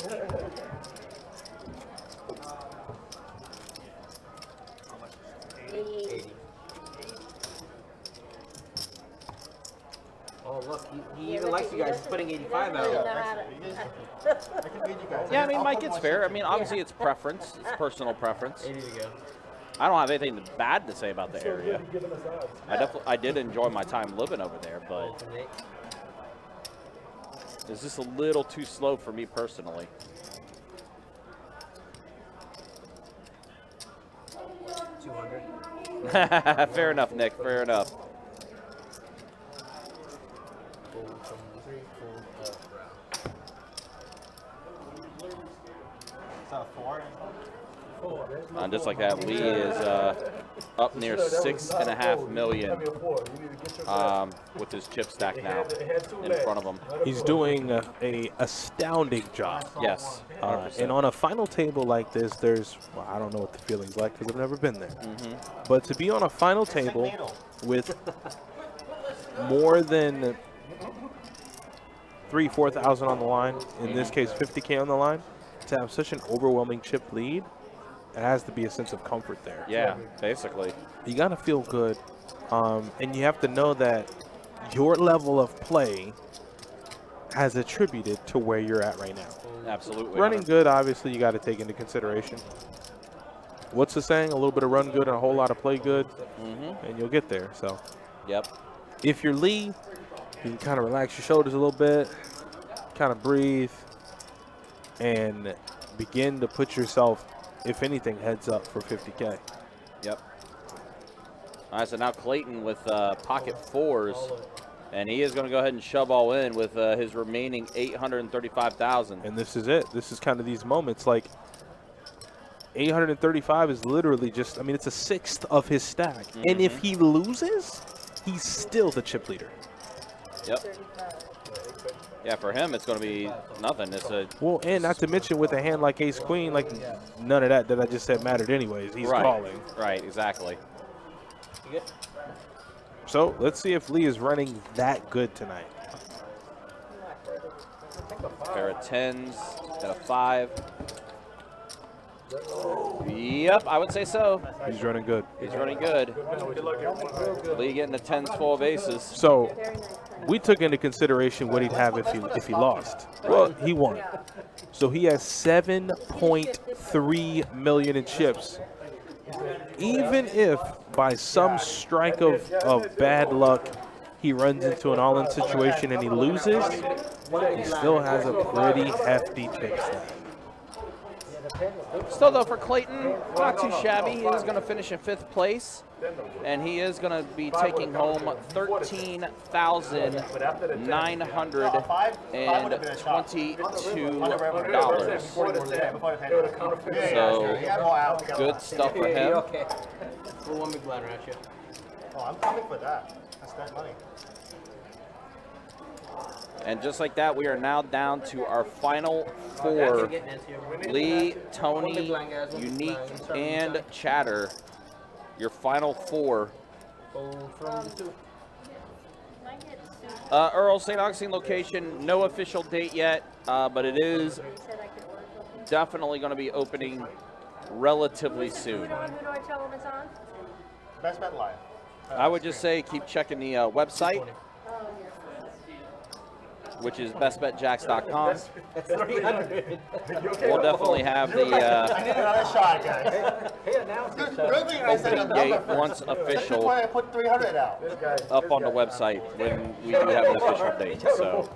Oh, look. He even likes you guys putting 85 out. Yeah, I mean, Mike, it's fair. I mean, obviously, it's preference. It's personal preference. 80 to go. I don't have anything bad to say about the area. I did enjoy my time living over there, but it's just a little too slow for me personally. $200. Fair enough, Nick. Fair enough. And just like that, Lee is up near $6.5 million with his chip stack now in front of him. He's doing a astounding job. Yes, 100%. And on a final table like this, well, I don't know what the feeling's like because I've never been there. But to be on a final table with more than 4,000 on the line, in this case 50K on the line, to have such an overwhelming chip lead, it has to be a sense of comfort there. Yeah, basically. You got to feel good, and you have to know that your level of play has attributed to where you're at right now. Absolutely. Running good, obviously, you got to take into consideration. What's the saying? A little bit of run good and a whole lot of play good, and you'll get there. So, yep. If you're Lee, you can kind of relax your shoulders a little bit, kind of breathe, and begin to put yourself, if anything, heads up for 50K. Yep. All right, so now Clayton with pocket 4s, and he is going to go ahead and shove all in with his remaining 835,000. And this is it. This is kind of these moments. Like, 835 is literally just, I mean, it's a sixth of his stack. And if he loses, he's still the chip leader. Yep. Yeah, for him, it's going to be nothing. It's a well, and not to mention with a hand like Ace Queen, like none of that I just said mattered anyways. He's calling. Right, exactly. So let's see if Lee is running that good tonight. Pair of 10s and a 5. Yep, I would say so. He's running good. He's running good. Lee getting the 10s full of aces. So we took into consideration what he'd have if he lost. Well, he won. So he has 7.3 million in chips. Even if by some strike of bad luck he runs into an all-in situation and he loses, he still has a pretty hefty chip stack. Still, though, for Clayton, not too shabby. He is going to finish in 5th place, and he is going to be taking home $13,922. So, good stuff for him. We'll one big bladder at you. Oh, I'm coming for that. That's that money. And just like that, we are now down to our final 4. Lee, Tony, Unique, and Chatter. Your final 4. Earl, St. Augustine location, no official date yet, but it is definitely going to be opening relatively soon. Best Bet Live. I would just say keep checking the website, which is bestbetjacks.com. We'll definitely have the I need another shot, guys. opening date once official I put 300 out. up on the website when we do have an official date. So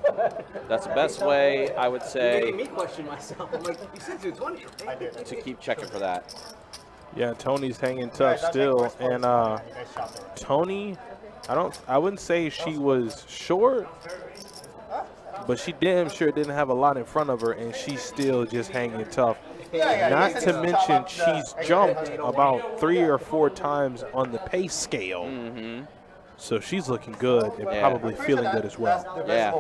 that's the best way, I would You're say, making me question myself. I'm like, you said 220. I did. to keep checking for that. Yeah, Tony's hanging tough still, and Toni, I wouldn't say she was short, but she damn sure didn't have a lot in front of her, and she's still just hanging tough. Not to mention she's jumped about 3 or 4 times on the pace scale, so she's looking good and probably feeling good as well. Yeah.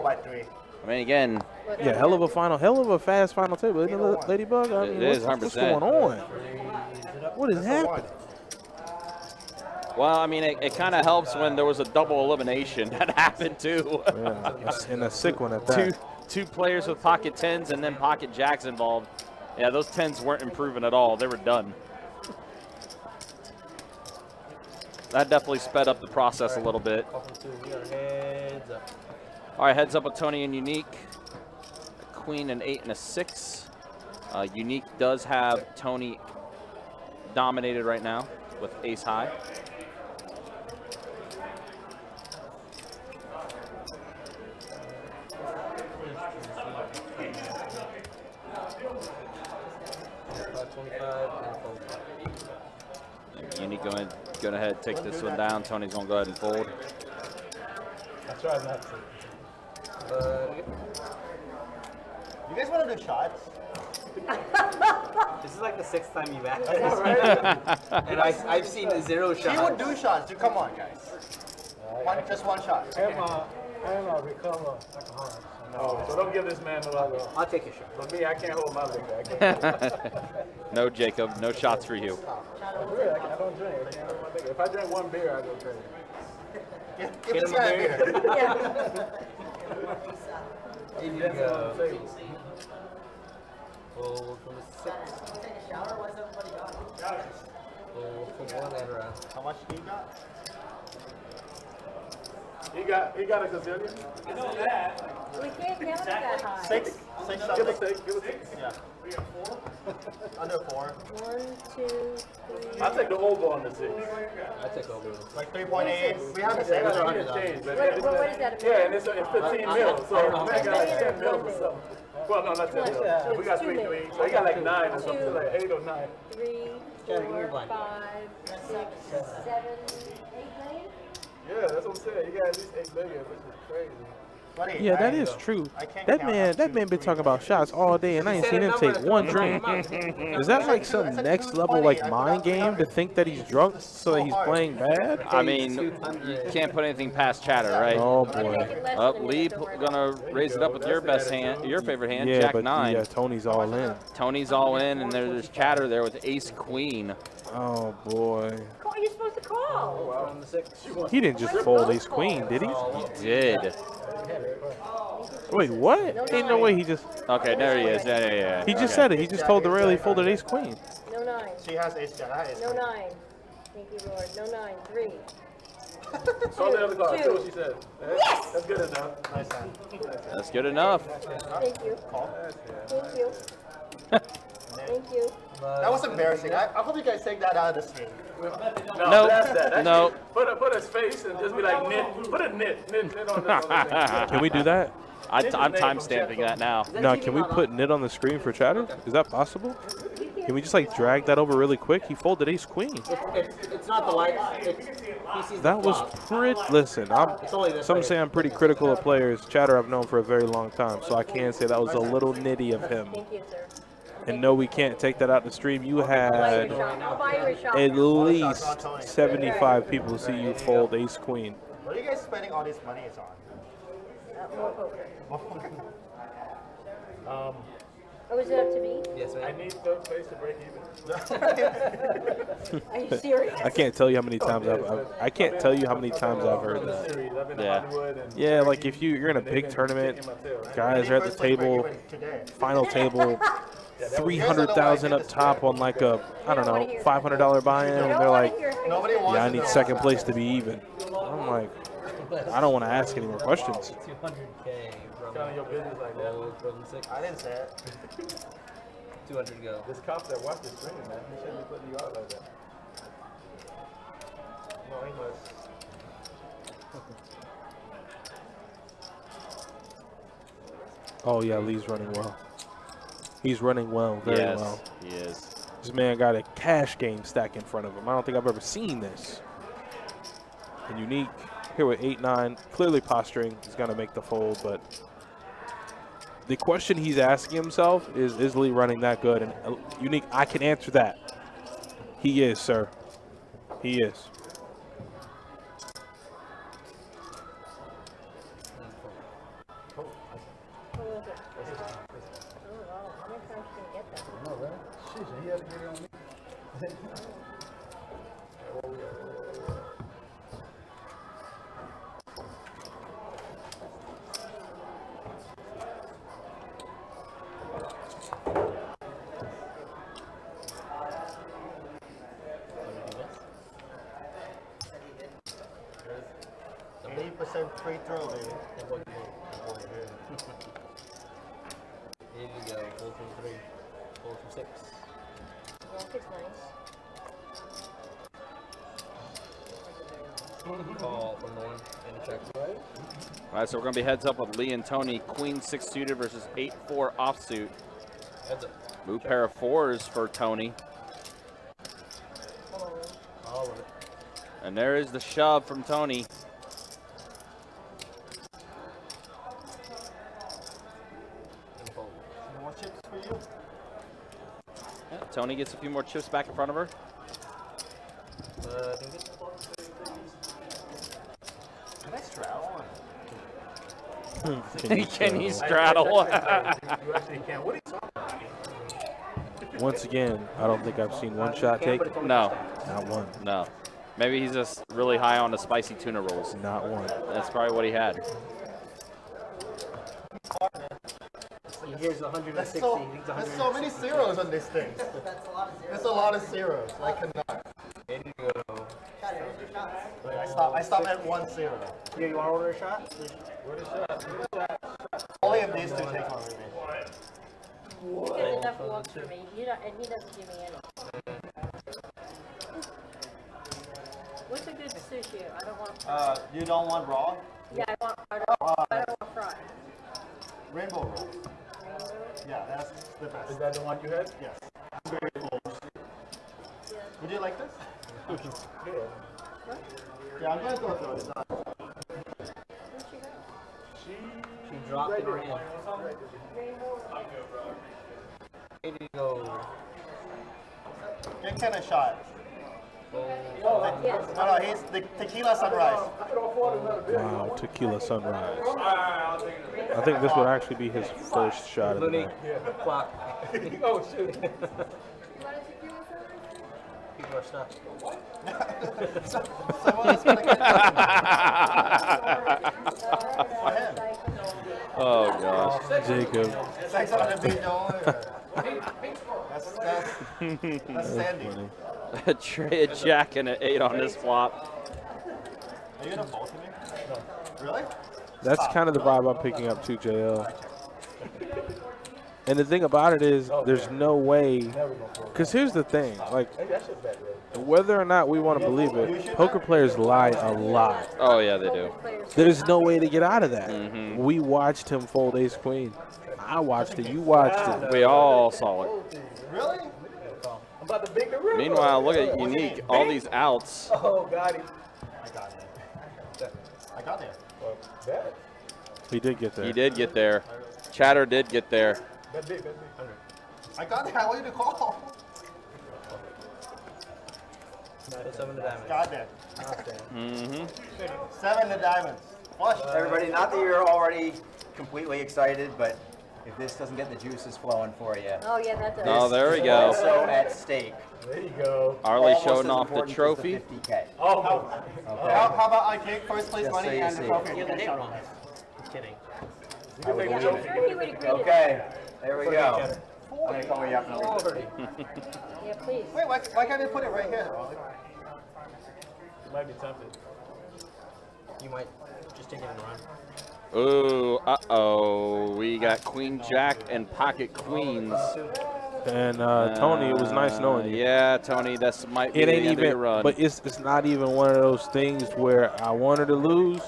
I mean, again, Yeah, hell of a fast final table, isn't it, Ladybug? I mean, it is what's 100%. going on? What is happening? well, I mean, it kind of helps when there was a double elimination that happened too. Yeah, and a sick one at that. Two players with pocket 10s and then pocket jacks involved. Yeah, those 10s weren't improving at all. They were done. That definitely sped up the process a little bit. All right, heads up with Tony and Unique. A queen, an 8, and a 6. Unique does have Tony dominated right now with ace high. Unique going ahead, take this one down. Tony's gonna go ahead and fold. I tried not to. You guys want to do shots? This is like the 6th time you've asked. Right? And I've seen 0 shots. She would do shots. Dude, come on, guys. Just one shot. I am a recover alcoholic. No, so don't give this man no other. I'll take a shot. For me, I can't hold my leg back. No, Jacob, no shots for you. Really, I don't drink. I can't hold my leg. If I drink one beer, I go crazy. Give this guy a beer. Here you go. Fold from the 6. Fold from 1 and around. How much do you got? He got a gazillion. We can't count it that high. 6 shots. Give us 6. Yeah. Under 4. 1, 2, 3. I'll take the over on the 6. I take over. Like 3.8. We have the same. That's what changed, but What is that? yeah, and it's 15 mils, so man got like 10 mils or something. Well, no, not 10 mils. We got 3, 3. So he got like 9 or something, like 8 or 9. 3, 4, 5, 6, 7, 8 million? Yeah, that's what I'm saying. You got at least 8 million, which is crazy. Buddy, Yeah, that is true. That man been talking about shots all day, and I ain't seen him take one drink. Is that like some next level like mind game to think that he's drunk so that he's playing bad? I mean, you can't put anything past Chatter, right? Oh boy. Lee gonna raise it up with your best hand, your favorite hand, Yeah, Jack but 9. yeah, Tony's all in. Tony's all in, and there's Chatter there with Ace Queen. Oh boy. You're supposed to call. He didn't just fold ace queen, did he? He did. Wait, what? Ain't no way he just. Okay, there he is. Yeah. He just said it. He just told the rail he folded ace queen. No 9. She has ace jack. I have ace No jack. 9. Thank you, Lord. No 9. 3. Call the other card. See 2. what she said. Yes! That's good enough. Nice hand. That's good enough. Thank you. Thank you. Thank you. That was embarrassing. I hope you guys take that out of the stream. No, That's that. no. Put his face and just be like, Nit. Put a Nit on this. Can we do that? I'm time stamping that now. No, can we put Nit on the screen for Chatter? Is that possible? Can we just like drag that over really quick? He folded ace queen. It's not the light. He sees the That was flop. pretty. Listen, only this some right say here. I'm pretty critical of players. Chatter I've known for a very long time, so I can say that was a little nitty of him. Thank you, sir. And no, we can't take that out the stream. You had I'll buy you a shot. at least 75 people see you fold ace queen. What are you guys spending all this money on? More poker. Um, Oh, is it up to me? Yes, I ma'am. need third place to break even. Are you serious? I can't tell you how many times I can't tell you how many times I've heard that. Series. I've been to Yeah. Hollywood and Yeah, like if you're in a big tournament, guys are at the table, final table, 300,000 up top on like a, I don't know, $500 buy-in, and they're like, Nobody wants yeah, I to need know. second place to be even. I'm like, I don't want to ask any more questions. 200K from kind of your business like that. from 6. I didn't say it. 200 to go. This cop that watched the stream, man, he shouldn't be putting you out like that. No, he must. Oh yeah, Lee's running well. He's running well, very Yes, well. he is. This man got a cash game stack in front of him. I don't think I've ever seen this. And Unique here with 8-9, clearly posturing. He's gonna make the fold, but the question he's asking himself is Lee running that good? And Unique, I can answer that. He is, sir. He is. Free throw, baby. Here you go. 4 from 3. 4 from 6. Rocket's nice. Call from the 1 and a check. All right, so we're going to be heads up with Lee and Toni. Queen 6 suited versus 8-4 offsuit. Heads up. Move pair of 4s for Toni. All of it. And there is the shove from Toni. And fold. More chips for you? Yeah, Toni gets a few more chips back in front of her. Can get Can I straddle? Can he straddle? You actually can. What are you talking about? Once again, I don't think I've seen one shot take. No, Not one. no. Maybe he's just really high on the spicy tuna rolls. Not one. That's probably what he had. Here's 160. There's so many zeros on this thing. There's a lot of zeros. I cannot. Here you go. Wait, I stop at 1 0. Here, you want to order a shot? Only if these two take one with me. You get enough walks for me. You don't, and he doesn't give me any. What's a good sushi? I don't want. You don't want raw? Yeah, I don't want fried. Rainbow roll. Yeah, that's the best. Is that the one you had? Yes. Very close. Would you like this? Yeah, I'm gonna go through it. It's not. Where'd she go? She dropped in her hand. Here you go. Get Ken a shot. Yes. No, he's the tequila sunrise. Wow, tequila sunrise. I think this would actually be his first shot of the Looney. night. Clock. Oh, shoot. People are stuck. Someone is gonna get for him. Oh, gosh. Jacob. Sex on the beat, that's Sandy. Funny. A tray of jack and an 8 on this flop. Are you gonna bolt me? No. Really? That's kind of the vibe I'm picking up too, JL. And the thing about it is, there's no way. Because here's the thing, like, whether or not we want to believe it, poker players lie a lot. Oh, yeah, they do. There's no way to get out of that. We watched him fold ace queen. I watched it. You watched it. We all saw it. Really? I'm about to beat the river. Meanwhile, look at Unique. All these outs. Oh, got it. I got there. I got there. Well, that. He did get there. He did get there. Chatter did get there. That's big. I got there. I wanted to call. 7 to diamonds. Got there. Mm-hmm. 7 to diamonds. Flush. Everybody, not that you're already completely excited, but if this doesn't get the juices flowing for you. Oh, yeah, that does. Oh, there we is go. Also at stake. There you go. Arlie Almost showing as off the important as trophy. 50K. Oh, Okay. How about I take first place Just money so you and the see. trophy? Yeah, the date wrong. Just kidding. you can take the believe trophy. Sure, he would agree to Okay, there we go. Cheddar. I'm going to call you up and I'll leave. that. Yeah, please. Wait, why can't they put it right here? You might be tempted. You might just take it and run. Ooh, uh-oh. We got Queen Jack and Pocket Queens. And Tony, it was nice knowing you. Yeah, Tony, this might be It the ain't end of your even, run. but it's not even one of those things where I want her to lose.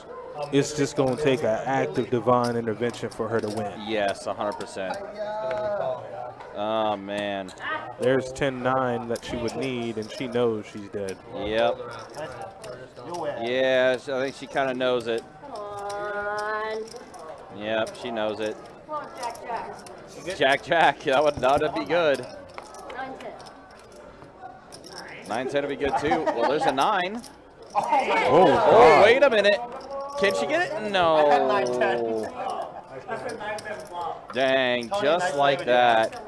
It's just going to take an act of divine intervention for her to win. Yes, 100%. Oh, man. There's 10-9 that she would need, and she knows she's dead. Yep. You win. Yeah, I think she kind of knows it. Come on. Yep, she knows it. Come on, Jack, Jack. Jack, that'd be good. 9-10. 9-10 would be good, too. Well, there's a 9. Oh, Wait a minute. Can she get it? No. I had 9-10. Dang, Tony, just nice like play with that.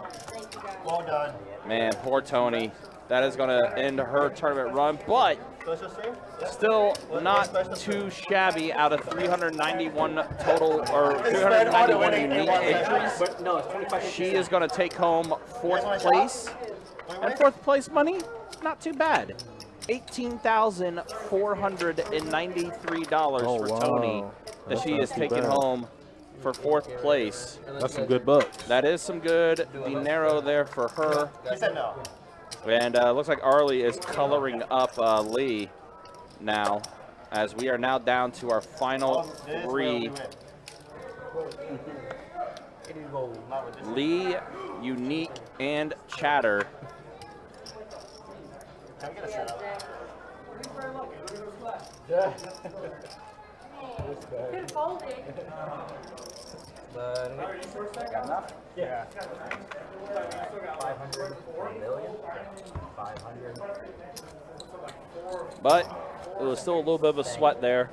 Well done. Man, poor Tony. That is going to end her tournament run, but Special stream? still not too shabby out of 391 total, or 391 unique entries. But no, it's 25. She is going to take home 4th place. And 4th place money, not too bad. $18,493 Oh, for wow. Tony that That's she not is too taking bad. home for 4th place. That's some good bucks. That is some good dinero there for her. He said no. And looks like Arlie is coloring up Lee now, as we are now down to our final This is where 3. we win. Not with this. Lee, Unique, and Chatter. Can we get a setup? Yeah. Good folding. But Got enough? Yeah. 500, a million, 500. But it was still a little bit of a sweat there.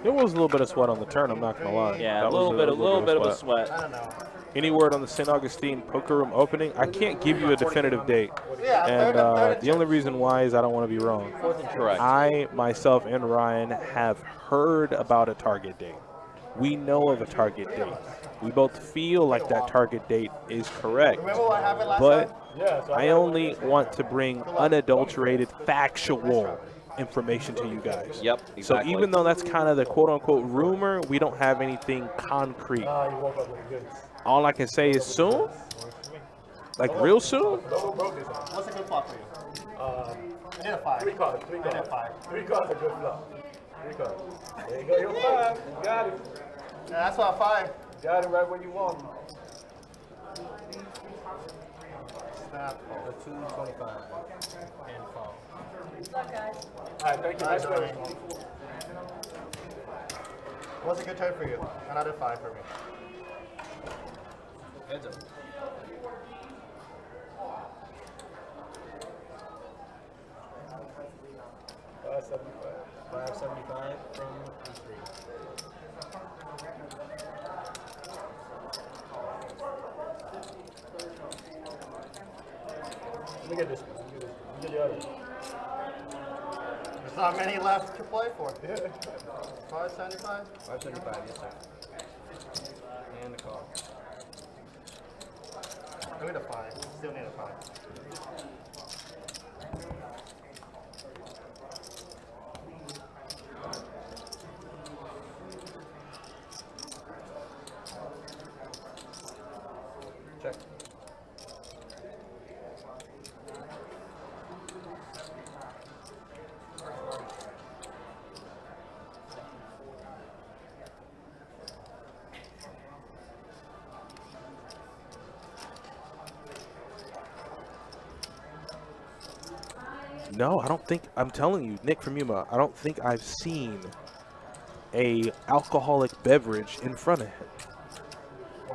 There was a little bit of sweat on the turn, I'm not going to lie. Yeah, That a little was bit of a sweat. I don't know. Any word on the St. Augustine poker room opening? I can't give you a definitive date. Yeah, And third the only reason why is I don't want to be wrong. Correct. I, myself, and Ryan have heard about a target date. We know of a target date. We both feel like that target date is correct. Remember what happened last But time? Yeah. So I only want to bring unadulterated, factual information to you guys. Yep, exactly. So even though that's kind of the quote-unquote rumor, we don't have anything concrete. you woke up with the goods. All I can say is soon, like real soon. Who broke this one? What's a good flop for you? I did a 5. 3 cards. I did a 5. 3 cards are good flop. 3 cards. There you go. Your 5. You got it. Yeah, that's what 5. Got it right where you want. Snap. The 225 and fall. Good luck, guys. All right. Thank you. Nice play. What's a good turn for you? Another 5 for me. Heads up. 575 from E3. Let me get this one. Let me get the other one. There's not many left to play for. Yeah. 575? 575, yes, sir. And the call. I need a 5. Still need a 5. Check. No, I don't think. I'm telling you, Nick from Yuma. I don't think I've seen a alcoholic beverage in front of him.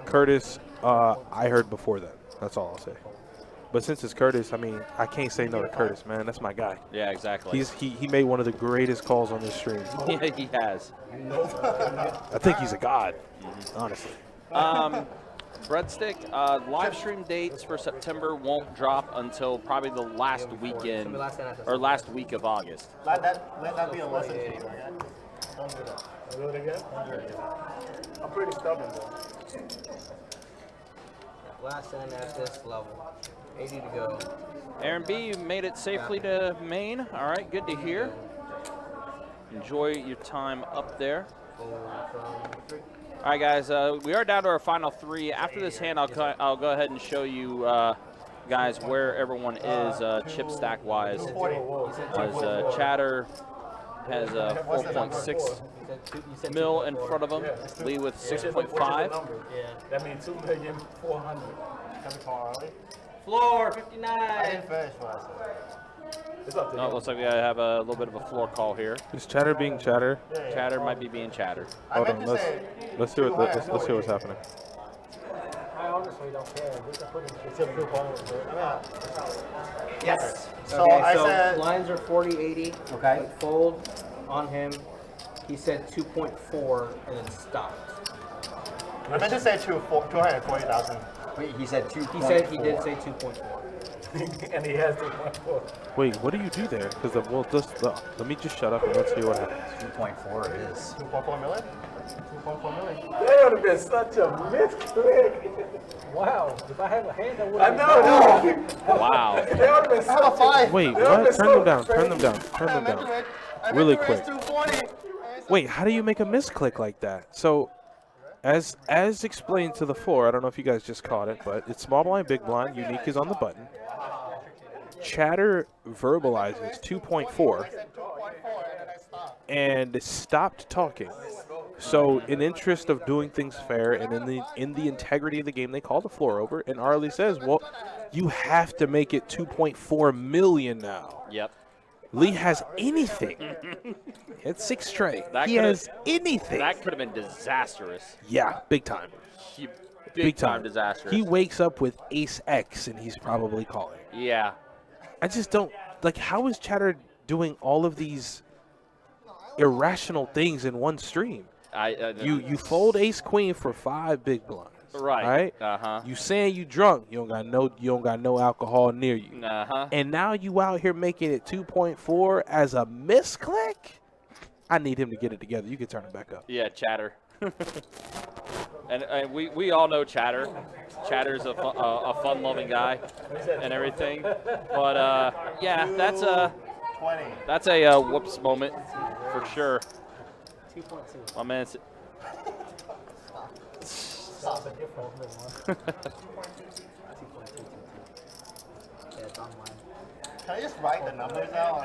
Curtis, I heard before that. That's all I'll say. But since it's Curtis, I mean, I can't say no to Curtis, man. That's my guy. Yeah, exactly. He made one of the greatest calls on this stream. Yeah, he has. I think he's a god, honestly. Breadstick, live stream dates for September won't drop until probably the last weekend or last week of August. Let that be a lesson to you, okay? Don't do that. Do it again? I'm pretty stubborn though. Last end at this level. 80 to go. Aaron B, you made it safely to Maine. All right, good to hear. Enjoy your time up there. All right, guys, we are down to our final 3. After this hand, I'll go ahead and show you guys where everyone is chip stack wise. As Chatter has 4.6 mil in front of him, lead with 6.5. That means 2,400,000. Floor, I 59. didn't finish what I said. It's up to No, it you. looks like we have a little bit of a floor call here. Is Chatter being Chatter? Chatter might be being Chatter. Hold on, let's see let's see what's happening. I honestly don't care. We can put it's a blue ball. Yes. So Okay, I so said lines are 40, 80. Okay. But fold on him. He said 2.4 and then stopped. I meant to say 240,000. Wait, he said 2. He said he did say 2.4. And he has 2.4. Wait, what do you do there? Because let me just shut up and let's see what happens. 2.4 it is. 2.4 million? 2.4 million. That would have been such a misclick. Wow. If I have a hand, I would I know. Wow. That would have been I have a 5. Wait, what? Turn them down. Turn them down. Turn them down. Really quick. 240. Wait, how do you make a misclick like that? So, as explained to the floor, I don't know if you guys just caught it, but it's small blind, big blind. Unique is on the button. Chatter verbalizes 2.4 and stopped talking. So, in interest of doing things fair and in the integrity of the game, they call the floor over, and Arlie says, "Well, you have to make it 2.4 million now." Yep. Lee has anything. It's 6 straight. That He could've- has anything. That could have been disastrous. Yeah, big time. Big time disastrous. He wakes up with Ace X, and he's probably calling. Yeah. I just don't like. How is Chatter doing all of these irrational things in one stream? You fold Ace Queen for 5 big blinds. Right. Right. You saying you drunk? You don't got no alcohol near you. And now you out here making it 2.4 as a misclick. I need him to get it together. You can turn it back up. Yeah, Chatter. and we all know Chatter. Chatter's a fun-loving guy and everything. But yeah, that's a 20. That's a whoops moment for sure. 2.2. My man. Stop it. Your fault. Yeah, it's on mine. Can I just write the numbers out?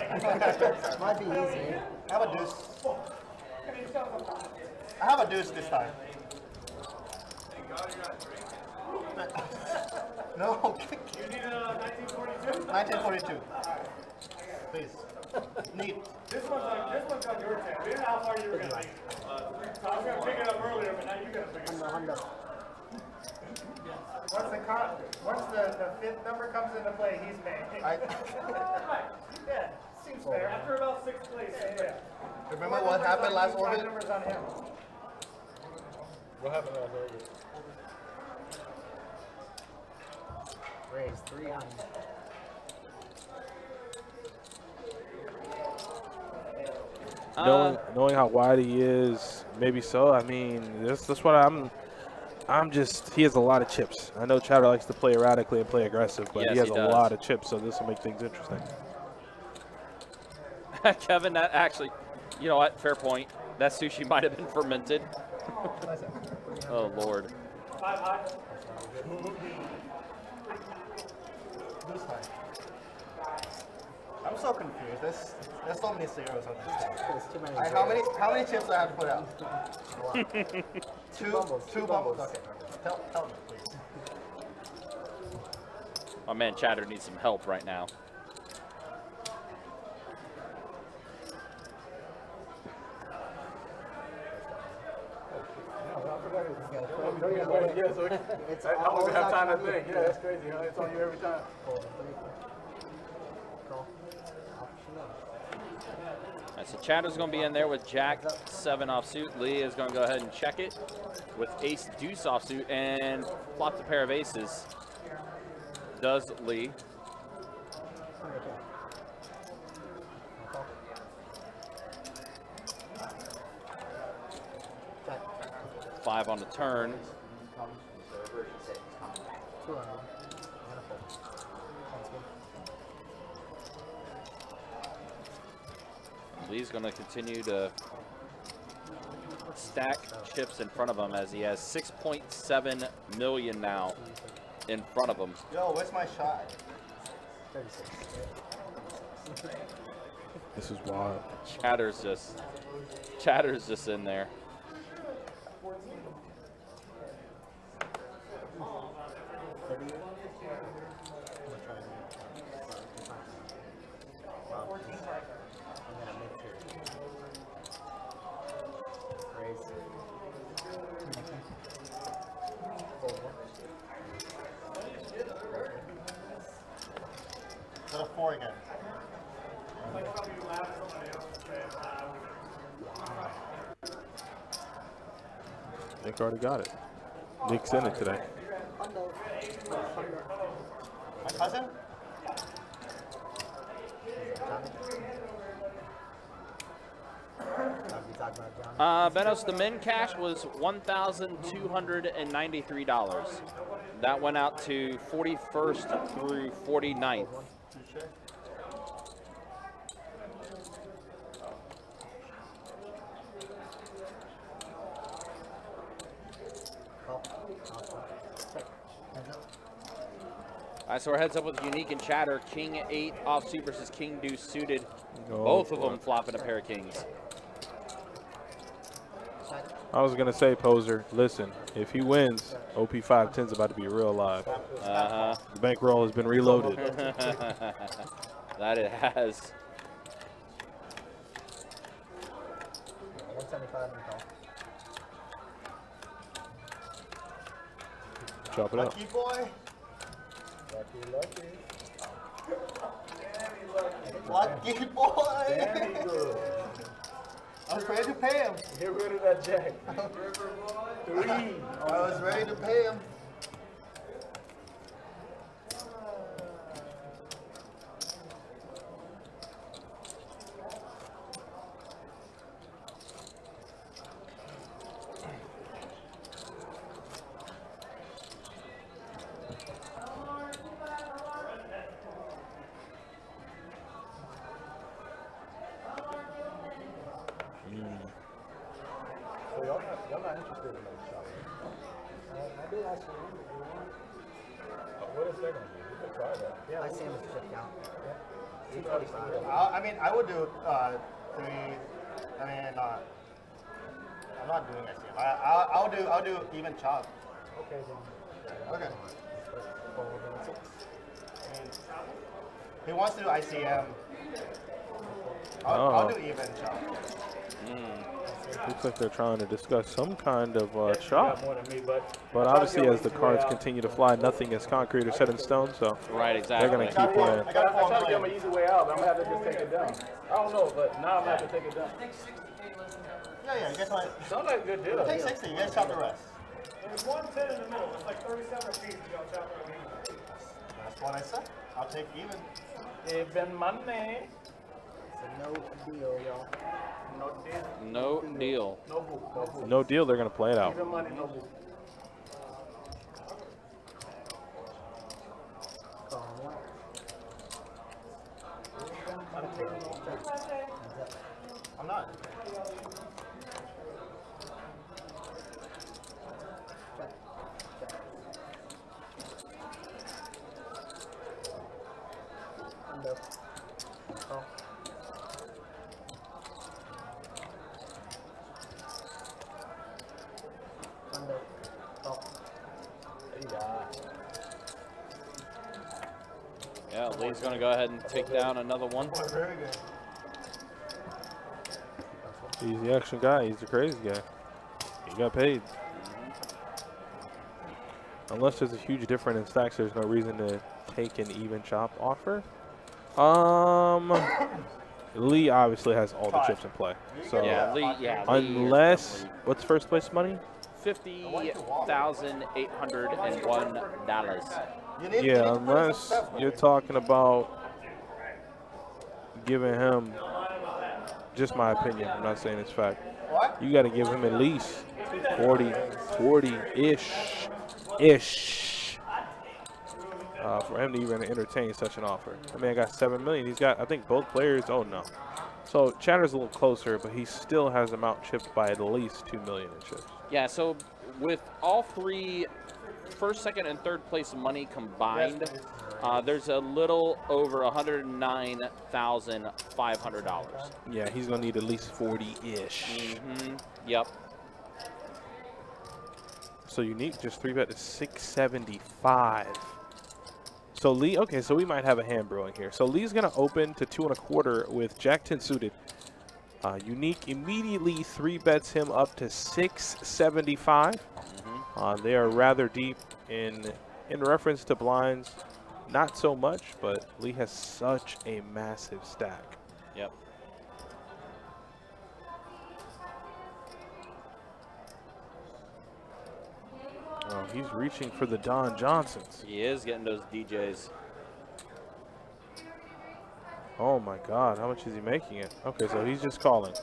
Might be easy. I have a deuce. I have a deuce this time. No. You need a 1942? 1942. Please. Neat. This one's on your tab. We didn't know how far you were going to make. So I was going to pick it up earlier, but now you got to pick it up. Once the fifth number comes into play, he's made. Yeah, seems fair. After about 6th place. Yeah. Remember what happened last orbit? Numbers on him. What happened last orbit? Raise 300. Knowing how wide he is, maybe so. I mean, that's what I'm just. He has a lot of chips. I know Chatter likes to play erratically and play aggressive, but Yes, he has he a does. lot of chips, so this will make things interesting. Kevin, that actually, you know what? Fair point. That sushi might have been fermented. Oh Lord. This time. I'm so confused. There's so many zeros on this. There's too many. How many chips do I have to put out? Two bubbles. Okay. Tell me, please. My man Chatter needs some help right now. It's I don't always even have time to on you. think. Yeah, that's crazy, huh? It's on you every time. Fold 3. Call. Option All right, so Chatter's going to be in there with Jack 7 offsuit. Lee is going to go ahead and check it with Ace Deuce offsuit and flop the pair of aces. Does Lee. Check. 5 on the turn. 2 on. And a fold. Sounds good. Lee's going to continue to stack chips in front of him as he has 6.7 million now in front of him. Yo, where's my shot? 36. This is wild. Chatter's just in there. Go to 4 again. Nick already got it. Nick's in it today. My cousin? Benos, the min cash was $1,293. That went out to 41st through 49th. All right, so our heads up with Unique and Chatter. King 8 offsuit versus King Deuce suited. Oh, Both of boy. them flopping a pair of kings. I was going to say, Poser, listen, if he wins, OP 510's about to be real live. Uh-huh. The bankroll has been reloaded. That it has. 175 and call. Chop it up. Lucky boy. Lucky boy. Damn, he good. I was ready to pay him. Get rid of that jack. 3. I was ready to pay him. So y'all not interested in that shot. Maybe I should. What is that gonna be? You can try that. Yeah, I see him as a chip count. I mean, I would do 3. I mean, I'm not doing ICM. I'll do even chop. Okay, then. Okay. He wants to do ICM. I'll do even chop. Looks like they're trying to discuss some kind of You chop. got more than me, but But obviously, as the cards continue to fly, nothing is concrete or set in stone, so Right, exactly. they're going to keep playing. I try to give him an easy way out, but I'm gonna have to just take it down. I don't know, but now I'm gonna have to take it down. Yeah, you guys want Sounds like a good deal. take 60, you guys chop the rest. There's 110 in the middle. It's like 37 feet. Y'all chop it. That's what I said. I'll take even. Even money. It's a no deal, y'all. No deal. No deal. No boo. No boo. No deal, they're going to play it out. Even money. No boo. Call him one. I'm not. Undo. Call. Undo. Call. Yeah, Lee's going to go ahead and take down another one. Very good. He's the action guy. He's the crazy guy. He got paid. Unless there's a huge difference in stacks, there's no reason to take an even chop offer. Lee obviously has all the chips in play. So Yeah, Lee unless, what's first place money? $50,801. Yeah, unless you're talking about giving him, just my opinion, I'm not saying it's fact. You got to give him at least 40-ish for him to even entertain such an offer. I mean, I got $7 million. He's got, I think, both players. Oh no. So Chatter's a little closer, but he still has them out chipped by at least $2 million in chips. Yeah. So with all three, first, second, and third place money combined, there's a little over $109,500. Yeah, he's gonna need at least 40-ish. Yep. So Unique just 3-bet to 675. So Lee, okay, so we might have a hand brewing here. So Lee's gonna open to 2 1/4 with Jack 10 suited. Unique immediately 3-bets him up to 675. They are rather deep in reference to blinds. Not so much, but Lee has such a massive stack. Yep. Oh, he's reaching for the Don Johnsons. He is getting those DJs. Oh my God, how much is he making it? Okay, so he's just calling.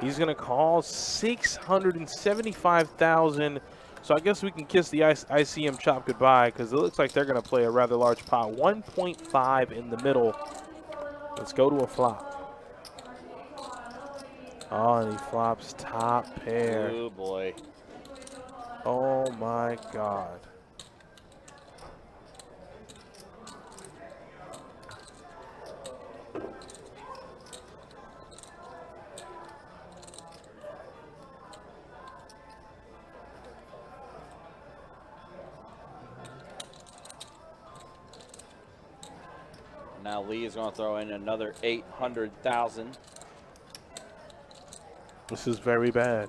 He's gonna call 675,000. So I guess we can kiss the ICM chop goodbye because it looks like they're gonna play a rather large pot. 1.5 in the middle. Let's go to a flop. Oh, and he flops top pair. Oh boy. Oh my God. Now Lee is going to throw in another 800,000. This is very bad.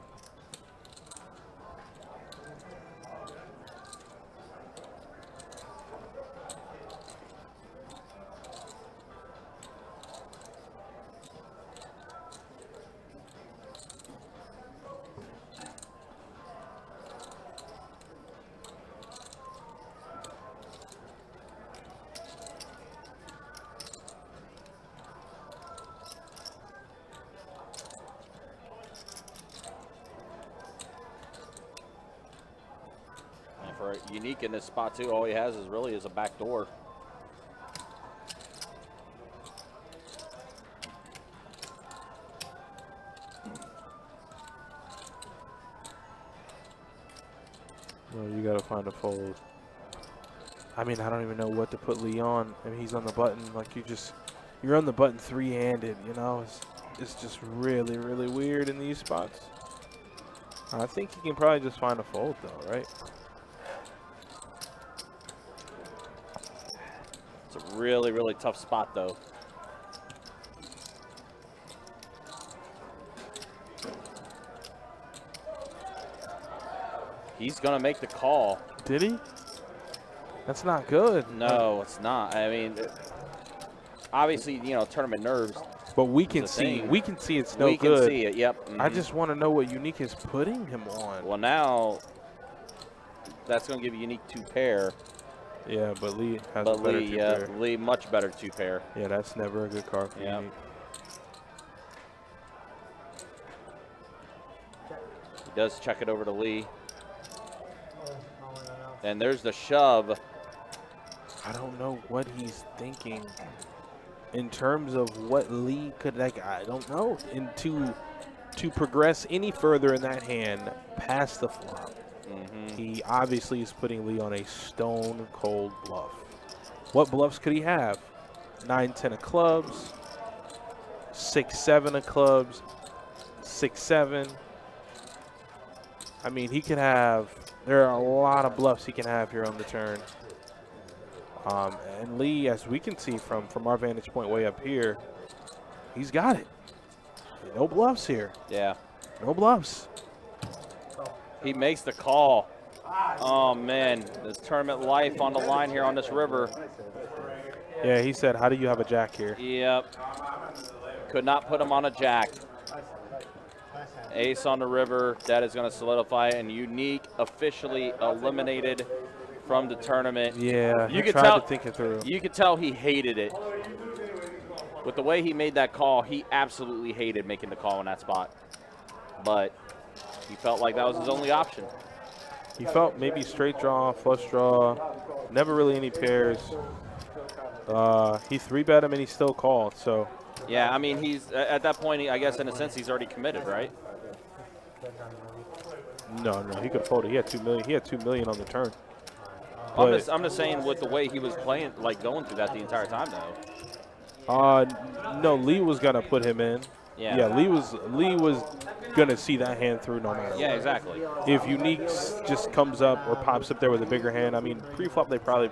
Unique in this spot too. All he has is really a back door. Well, you gotta find a fold. I mean, I don't even know what to put Lee on. I mean, he's on the button. Like you're on the button three-handed. You know, it's just really, really weird in these spots. I think he can probably just find a fold though, right? It's a really, really tough spot though. He's gonna make the call. Did he? That's not good. No, it's not. I mean, obviously, you know, tournament nerves. But we can see. We can see it's no good. We can see it. Yep. I just want to know what Unique is putting him on. Well, now that's going to give Unique 2 pair. Yeah, but Lee has a better 2 pair. Lee much better 2 pair. Yeah, that's never a good card for Unique. He does check it over to Lee. And there's the shove. I don't know what he's thinking in terms of what Lee could, like, I don't know, and to progress any further in that hand past the flop. He obviously is putting Lee on a stone cold bluff. What bluffs could he have? 9-10 of clubs, 6-7 of clubs, 6-7. I mean, he could have, there are a lot of bluffs he can have here on the turn. And Lee, as we can see from our vantage point way up here, he's got it. No bluffs here. Yeah. No bluffs. He makes the call. Oh, man. This tournament life on the line here on this river. Yeah, he said, how do you have a jack here? Yep. Could not put him on a jack. Ace on the river. That is going to solidify, and Unique officially eliminated from the tournament. Yeah, you he could tried to think it through. You could tell he hated it. With the way he made that call, he absolutely hated making the call in that spot. But he felt like that was his only option. He felt maybe straight draw, flush draw, never really any pairs. He 3-bet him and he still called, so. Yeah, I mean, he's at that point, I guess in a sense, he's already committed, right? No, he could have folded. He had $2 million. He had $2 million on the turn. I'm just saying with the way he was playing, like going through that the entire time, though. No, Lee was gonna put him in. Yeah. Lee was gonna see that hand through no matter. Yeah, what. exactly. If Unique just comes up or pops up there with a bigger hand, I mean, pre-flop they probably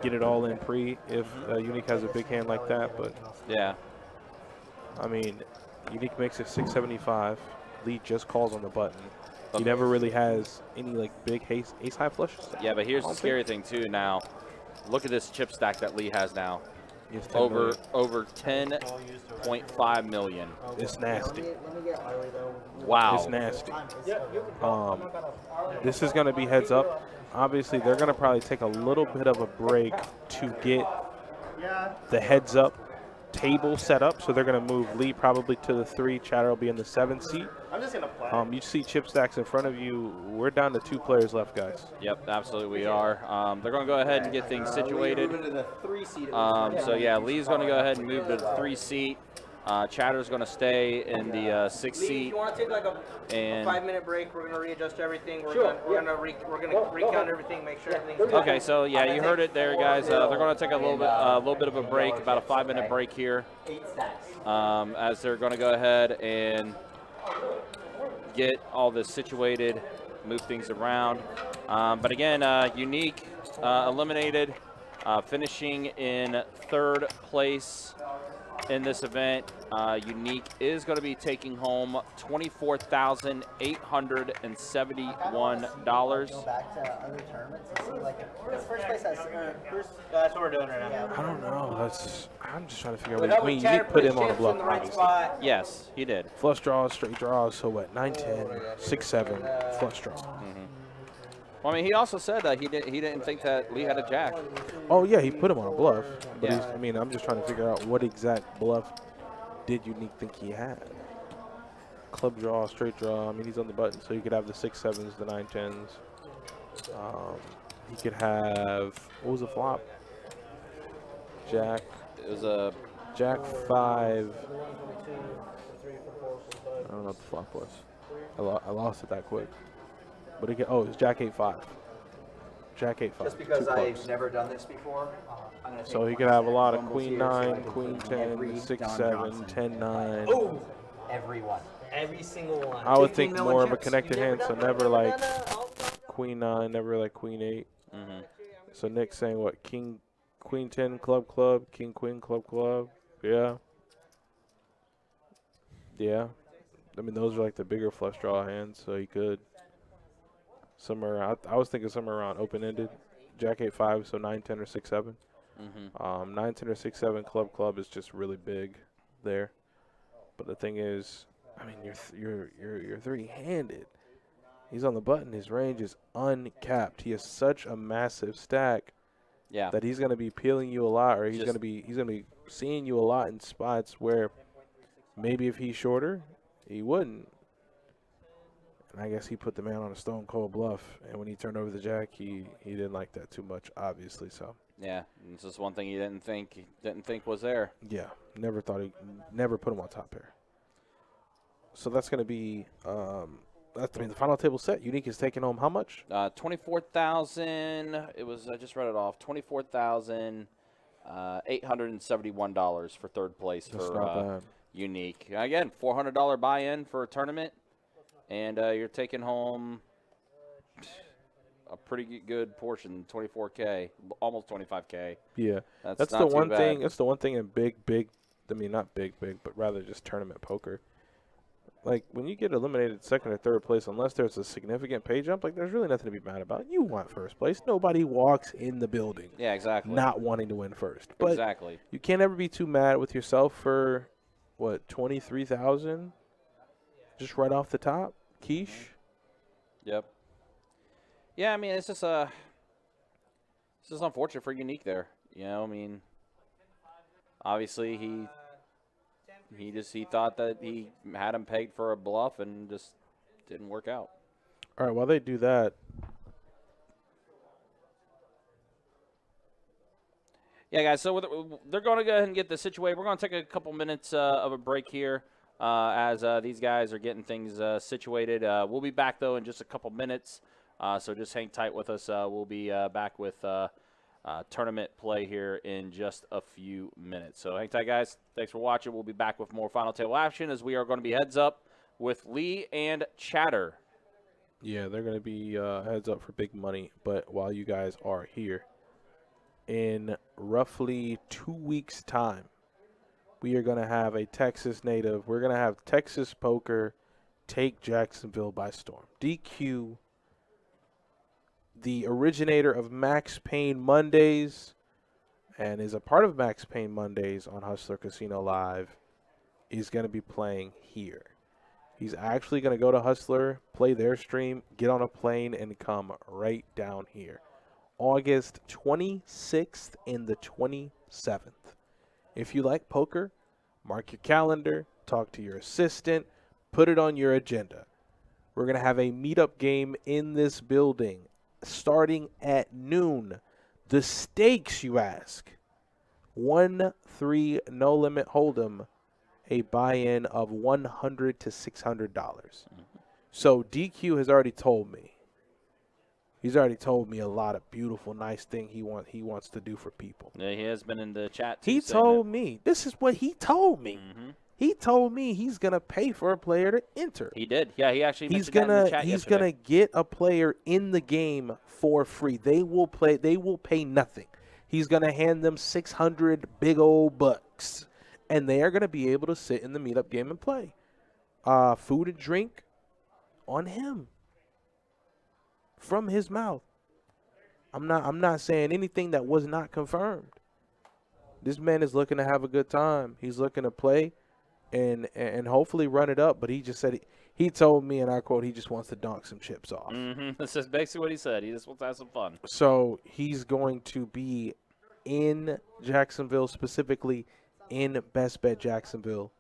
get it all in pre if Unique has a big hand like that. But yeah, I mean, Unique makes it 675. Lee just calls on the button. He never really has any like big ace high flushes. Yeah, but here's the scary thing too. Now, look at this chip stack that Lee has now. Yes, over 10.5 million. It's nasty. Wow. It's nasty. This is going to be heads up. Obviously, they're going to probably take a little bit of a break to get the heads up table set up. So they're going to move Lee probably to the 3. Chatter will be in the 7 seat. I'm just gonna play. You see chip stacks in front of you. We're down to 2 players left, guys. Yep, absolutely we are. They're going to go ahead and get things situated. So yeah, Lee's going to go ahead and move to the 3 seat. Chatter's going to stay in the 6 seat. Lee, if you want to take like a and 5-minute break, we're going to readjust everything. We're going to recount everything, make sure everything's good. Okay, so yeah, you heard it there, guys. They're going to take a little bit of a break, about a 5-minute break here, as they're going to go ahead and get all this situated, move things around. But again, Unique eliminated, finishing in 3rd place in this event. Unique is going to be taking home $24,871. Go back to other tournaments and see, like, because first place has That's what we're doing right now. I don't know. I'm just trying to figure out. I mean, Unique put him on a bluff, obviously. Yes, he did. Flush draws, straight draws. So what? 9-10, 6-7, flush draw. Well, I mean, he also said that he didn't think that Lee had a jack. Oh yeah, he put him on a bluff. But Yeah. I mean, I'm just trying to figure out what exact bluff did Unique think he had. Club draw, straight draw. I mean, he's on the button, so he could have the 6-7s, the 9-10s. He could have, what was the flop? Jack. It was a Jack 5. I don't know what the flop was. I lost it that quick. But it was Jack 8-5. Jack 8-5. just because 2 clubs. I've never done this before. I'm gonna So take he could one have a lot of fumbles Queen here so I 9, can Queen put 10, every 6-7, Don Johnson 10-9. Oh, Everyone. every single one. I would 15 think million more of a chips. connected You hand, so done that? never You like done that? Oh, Queen 9, never like Queen 8. So Nick's saying what? King, Queen 10, club, King, Queen, club. Yeah. Yeah. I mean, those are like the bigger flush draw hands, so he could. Somewhere, I was thinking somewhere around open-ended. Jack 8-5, so 9-10 or 6-7. 9-10 or 6-7 club is just really big there. But the thing is, I mean, you're 3-handed. He's on the button. His range is uncapped. He has such a massive stack that he's going to be peeling you a lot, or he's going to be seeing you a lot in spots where maybe if he's shorter, he wouldn't. And I guess he put the man on a stone cold bluff, and when he turned over the jack, he didn't like that too much, obviously. So yeah, it's just one thing he didn't think was there. yeah, never put him on top pair. So that's going to be the final table set. Unique is taking home how much? 24,000. It was I just read it off. $24,871 for 3rd place That's for not bad. Unique. Again, $400 buy-in for a tournament, and you're taking home a pretty good portion, 24K, almost 25K. Yeah, that's the not too one bad. thing. That's the one thing in big. I mean, not big, but rather just tournament poker. like, when you get eliminated second or third place, unless there's a significant pay jump, like, there's really nothing to be mad about. You want first place. Nobody walks in the building Yeah, exactly. not wanting to win first. But exactly. you can't ever be too mad with yourself for, what, 23,000 just right off the top? Quiche? Yep. Yeah, I mean, it's just unfortunate for Unique there. You know, I mean, obviously he thought that he had him pegged for a bluff and just didn't work out. All right, while they do that. Yeah, guys, so they're going to go ahead and get this situated. We're going to take a couple minutes of a break here as these guys are getting things situated. We'll be back, though, in just a couple minutes, so just hang tight with us. We'll be back with tournament play here in just a few minutes. So hang tight, guys. Thanks for watching. We'll be back with more Final Table action as we are going to be heads up with Lee and Chatter. Yeah, they're going to be heads up for big money. But while you guys are here, in roughly 2 weeks' time, we are going to have a Texas native. We're going to have Texas Poker take Jacksonville by storm. DQ, the originator of Max Payne Mondays and is a part of Max Payne Mondays on Hustler Casino Live, is going to be playing here. He's actually going to go to Hustler, play their stream, get on a plane, and come right down here. August 26th and the 27th. If you like poker, mark your calendar, talk to your assistant, put it on your agenda. We're going to have a meetup game in this building starting at noon. The stakes, you ask? 1-3 no limit hold'em, a buy-in of $100 to $600. So DQ has already told me. He's already told me a lot of beautiful, nice things he wants to do for people. Yeah, he has been in the chat. He told me. This is what he told me. Mm-hmm. He told me he's gonna pay for a player to enter. He did. Yeah, he actually mentioned that in the chat He's yesterday. gonna get a player in the game for free. They will play. They will pay nothing. He's gonna hand them 600 big old bucks, and they are gonna be able to sit in the meetup game and play. Food and drink on him. From his mouth. I'm not saying anything that was not confirmed. This man is looking to have a good time. He's looking to play and hopefully run it up, but he just said he told me, and I quote, he just wants to donk some chips off. Mm-hmm. This is basically what he said. He just wants to have some fun. So he's going to be in Jacksonville, specifically in Best Bet Jacksonville,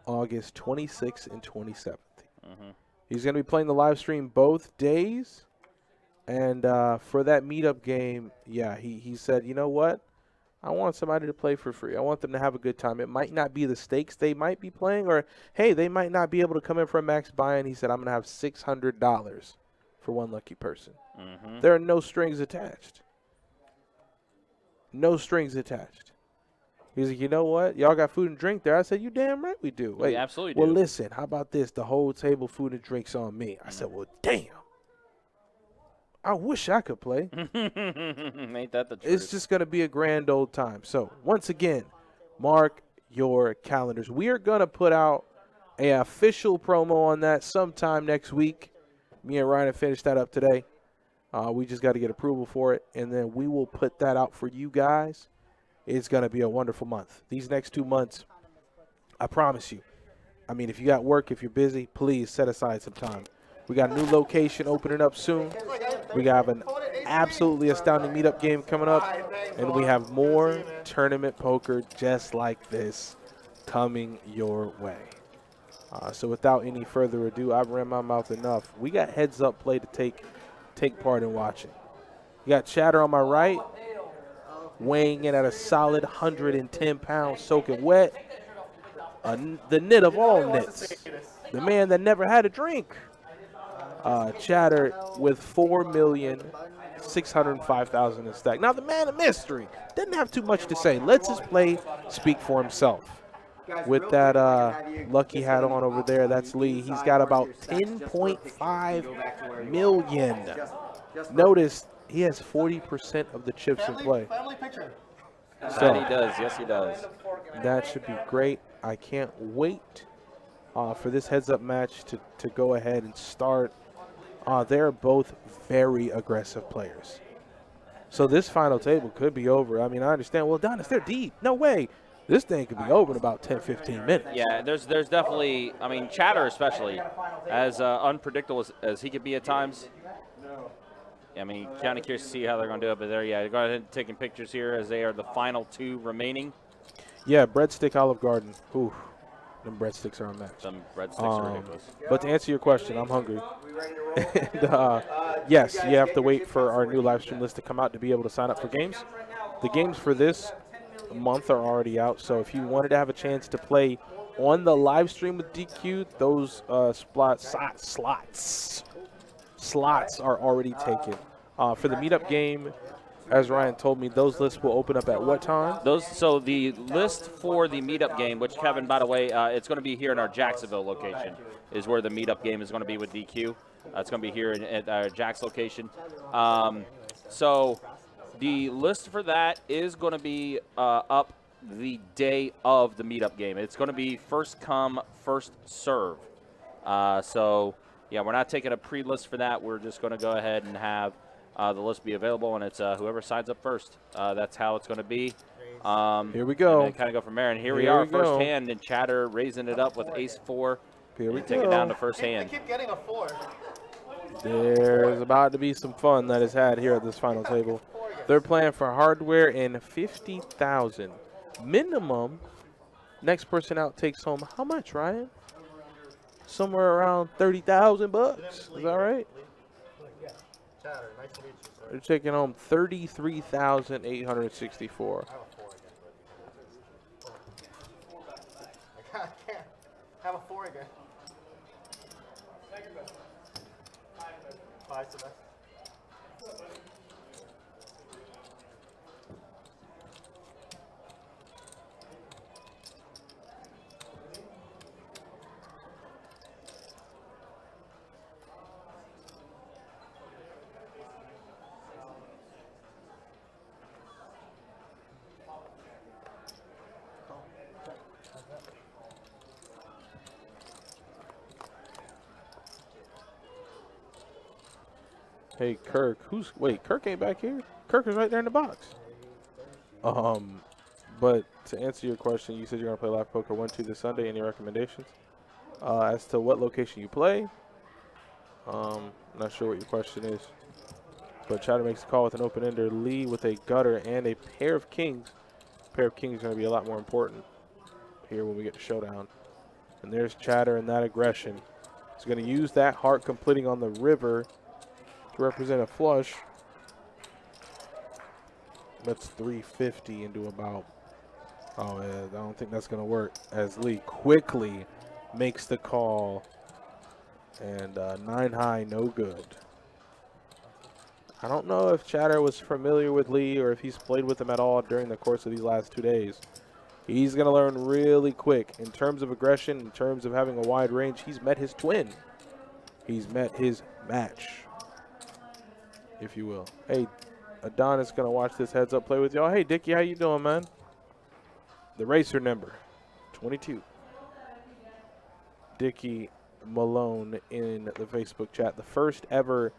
August 26th and 27th. Mm-hmm. He's going to be playing the live stream both days. And for that meetup game, yeah, he said, you know what? I want somebody to play for free. I want them to have a good time. It might not be the stakes they might be playing, or, hey, they might not be able to come in for a max buy-in. He said, I'm going to have $600 for one lucky person. Mm-hmm. There are no strings attached. No strings attached. He's like, you know what? Y'all got food and drink there. I said, you damn right we do. We absolutely do. Well, listen, how about this? The whole table, food and drinks on me. I said, well, damn. I wish I could play. Ain't that the truth? It's just going to be a grand old time. So, once again, mark your calendars. We are going to put out an official promo on that sometime next week. Me and Ryan have finished that up today. We just got to get approval for it, and then we will put that out for you guys. It's going to be a wonderful month. These next 2 months, I promise you. I mean, if you got work, if you're busy, please set aside some time. We got a new location opening up soon. We have an absolutely astounding meetup game coming up. And we have more tournament poker just like this coming your way. So without any further ado, I've ran my mouth enough. We got heads up play to take part in watching. You got Chatter on my right, weighing in at a solid 110 pounds soaking wet. The nit of all nits. The man that never had a drink. Chatter with 4,605,000 in stack. Now the man of mystery doesn't have too much to say. Let's his play speak for himself. With that lucky hat on over there, that's Lee. He's got about 10.5 million. Notice he has 40% of the chips in play. So he does. Yes, he does. That should be great. I can't wait for this heads-up match to go ahead and start. They're both very aggressive players. So this final table could be over. I mean, I understand. Well, Adonis, they're deep. No way. This thing could be over in about 10, 15 minutes. Yeah, there's definitely, I mean, Chatter especially, as unpredictable as he could be at times. I mean, kind of curious to see how they're going to do it, but there, yeah, go ahead and taking pictures here as they are the final 2 remaining. Yeah, breadstick Olive Garden. Ooh, them breadsticks are unmatched. Some breadsticks are ridiculous. But to answer your question, I'm hungry. And, yes, you have to wait for our new live stream list to come out to be able to sign up for games. The games for this month are already out, so if you wanted to have a chance to play on the live stream with DQ, those slots are already taken. For the meetup game, as Ryan told me, those lists will open up at what time? So the list for the meetup game, which Kevin, by the way, it's going to be here in our Jacksonville location, is where the meetup game is going to be with DQ. It's going to be here at our Jack's location. So the list for that is going to be up the day of the meetup game. It's going to be first come, first serve. So, yeah, we're not taking a pre-list for that. We're just going to go ahead and have the list be available, and it's whoever signs up first. That's how it's going to be. Here we go. And kind of go from there. And here we are, first hand, and Chatter raising it up with ace-4. Here we take it down to first hand. I keep getting a 4. There's about to be some fun that is had here at this final table. They're playing for hardware and $50,000 minimum. Next person out takes home how much, Ryan? Somewhere around $30,000. Is that right? Chatter, nice to meet you, sir. They're taking home $33,864. I can't have a 4 again. 5 to that. Hey, Kirk. Wait, Kirk ain't back here? Kirk is right there in the box. But to answer your question, you said you're going to play live poker 1-2 this Sunday. Any recommendations? As to what location you play, not sure what your question is. But Chatter makes a call with an open-ender. Lee with a gutter and a pair of kings. A pair of kings is going to be a lot more important here when we get to showdown. And there's Chatter and that aggression. He's going to use that heart completing on the river to represent a flush. That's 350 into about, oh yeah, I don't think that's going to work, as Lee quickly makes the call. And 9 high, no good. I don't know if Chatter was familiar with Lee or if he's played with him at all during the course of these last 2 days. He's going to learn really quick. In terms of aggression, in terms of having a wide range, he's met his twin. He's met his match, if you will. Hey, Adonis going to watch this heads-up play with y'all. Hey, Dickie, how you doing, man? The racer number, 22. Dickie Malone in the Facebook chat. The first ever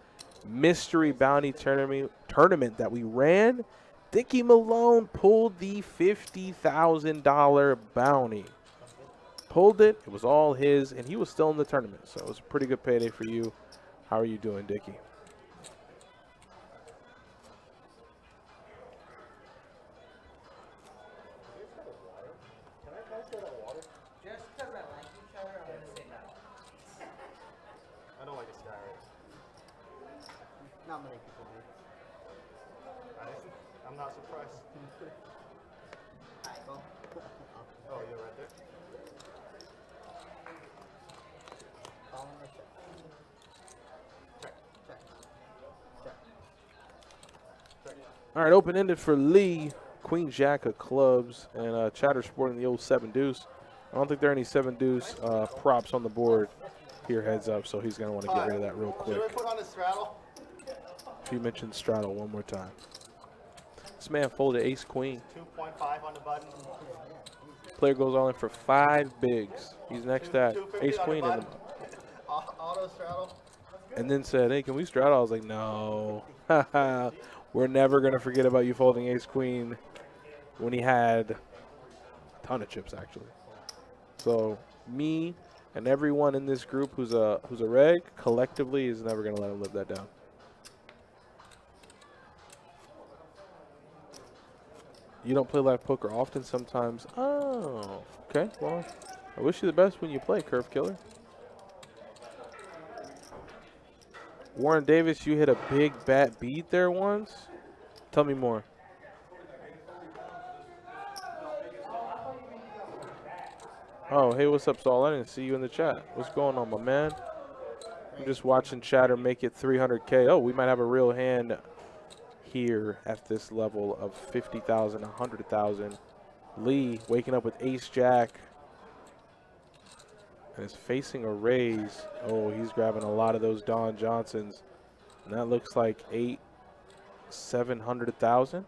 mystery bounty tournament that we ran. Dickie Malone pulled the $50,000 bounty. Pulled it. It was all his, and he was still in the tournament. So it was a pretty good payday for you. How are you doing, Dickie? I don't like a sky race. Not many people do. I'm not surprised. Oh, you're right there. All right, open-ended for Lee. Queen Jack of clubs, and Chatter sporting the old 7 deuce. I don't think there are any 7 deuce props on the board here, heads up, so he's going to want to get rid of that real quick. Should I put on a straddle? If you mentioned straddle one more time. This man folded ace queen. 2.5 on the button. Player goes all in for 5 bigs. He's next at 250 ace on queen the in the, button. Auto straddle. and then said, hey, can we straddle? I was like, no. We're never going to forget about you folding ace queen when he had a ton of chips, actually. So me and everyone in this group who's a reg collectively is never going to let him live that down. You don't play live poker often sometimes. Oh, okay. Well, I wish you the best when you play, Curve Killer. Warren Davis, you hit a big bat beat there once. Tell me more. Oh, hey, what's up, Saul? I didn't see you in the chat. What's going on, my man? I'm just watching Chatter make it 300K. Oh, we might have a real hand here at this level of 50,000, 100,000. Lee waking up with ace jack and is facing a raise. Oh, he's grabbing a lot of those Don Johnsons. And that looks like 700,000.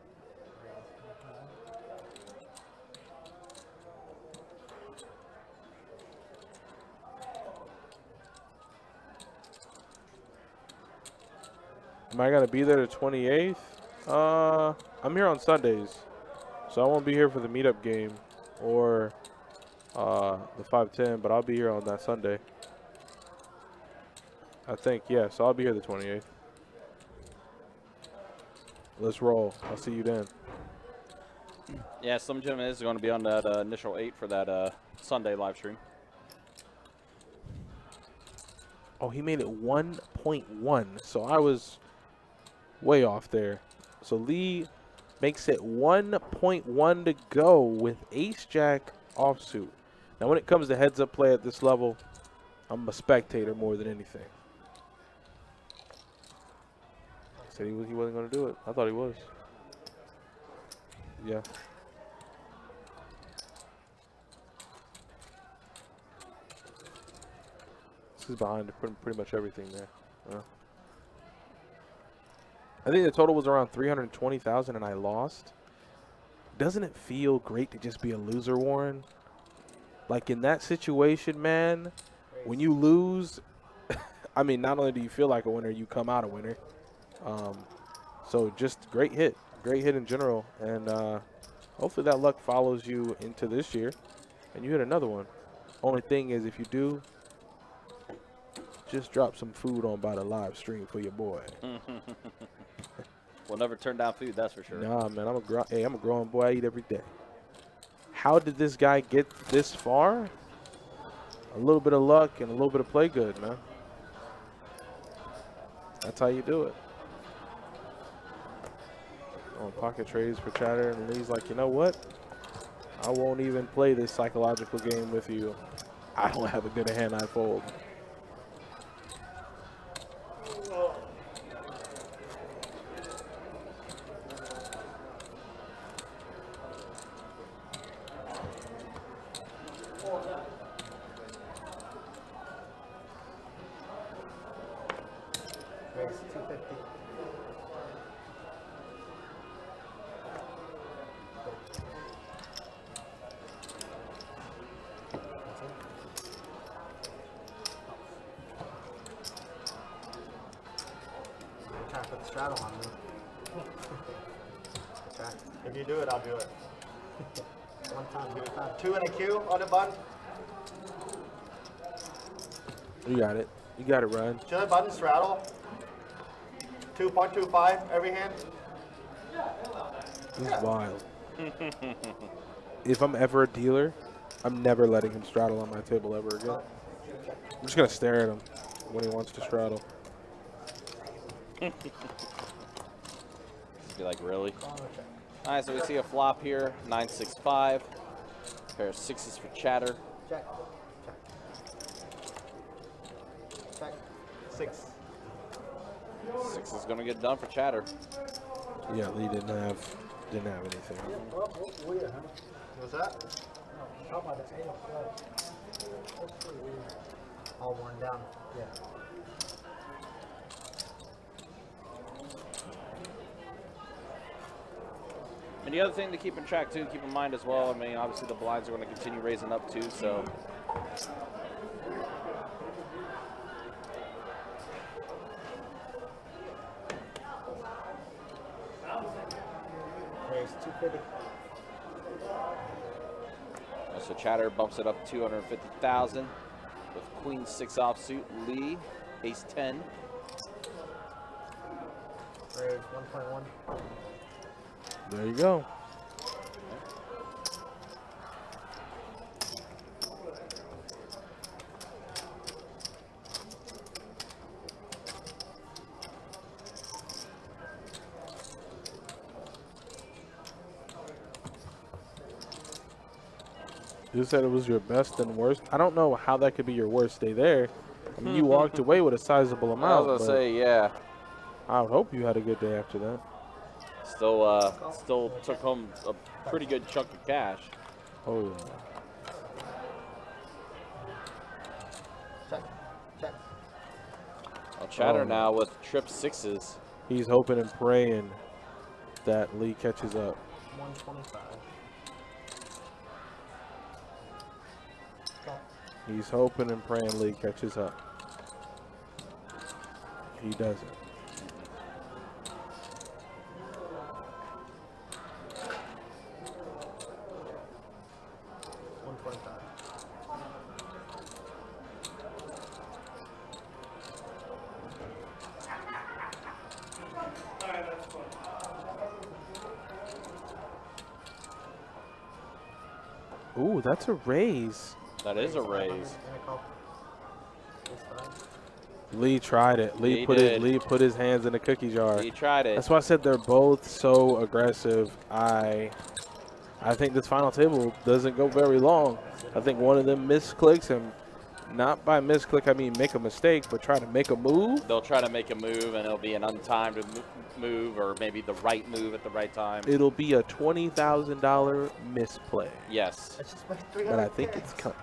Am I going to be there the 28th? I'm here on Sundays, so I won't be here for the meetup game or the 510, but I'll be here on that Sunday. I think, yeah, so I'll be here the 28th. Let's roll. I'll see you then. Yeah, some gentleman is going to be on that initial 8 for that Sunday live stream. Oh, he made it 1.1, so I was way off there. So Lee makes it 1.1 to go with ace jack offsuit. Now when it comes to heads up play at this level, I'm a spectator more than anything. Said he wasn't going to do it. I thought he was. Yeah. This is behind pretty much everything there. I think the total was around 320,000 and I lost. Doesn't it feel great to just be a loser, Warren? Like in that situation, man, when you lose, I mean, not only do you feel like a winner, you come out a winner. So just great hit in general. And hopefully that luck follows you into this year and you hit another one. Only thing is if you do, just drop some food on by the live stream for your boy. We'll never turn down food, that's for sure. Nah, man, I'm a growing boy. I eat every day. How did this guy get this far? A little bit of luck and a little bit of play good, man. That's how you do it. On pocket trades for Chatter, and Lee's like, you know what? I won't even play this psychological game with you. I don't have a good hand I fold. If you do it, I'll do it. One time. 2 and a Q on the button. You got it. You got it, Ryan. Should the button straddle? 2.25 every hand. This is wild. If I'm ever a dealer, I'm never letting him straddle on my table ever again. I'm just going to stare at him when he wants to straddle. Be like, really? All right, so we see a flop here, 9-6-5. Pair of sixes for Chatter. Check. Check. 6. 6 is going to get done for Chatter. Yeah, Lee didn't have anything. What's that? All worn down. Yeah. And the other thing to keep in track too, keep in mind as well, I mean, obviously the blinds are going to continue raising up too, so. Raise 250. So Chatter bumps it up 250,000 with Queen 6 offsuit, Lee, Ace 10. Raise 1.1. There you go. You said it was your best and worst. I don't know how that could be your worst day there. I mean, you walked away with a sizable amount. I was going to say, yeah. I would hope you had a good day after that. Still took home a pretty good chunk of cash. Oh, yeah. Check. Check. Well, Chatter now with trip 6s. He's hoping and praying that Lee catches up. 125. He's hoping and praying Lee catches up. He doesn't. Ooh, that's a raise. That is a raise. Lee tried it. Lee put his hands in the cookie jar. He tried it. That's why I said they're both so aggressive. I think this final table doesn't go very long. I think one of them misclicks, and not by misclick I mean make a mistake, but try to make a move. They'll try to make a move, and it'll be an untimed move, or maybe the right move at the right time. It'll be a $20,000 misplay. Yes. But I think it's coming.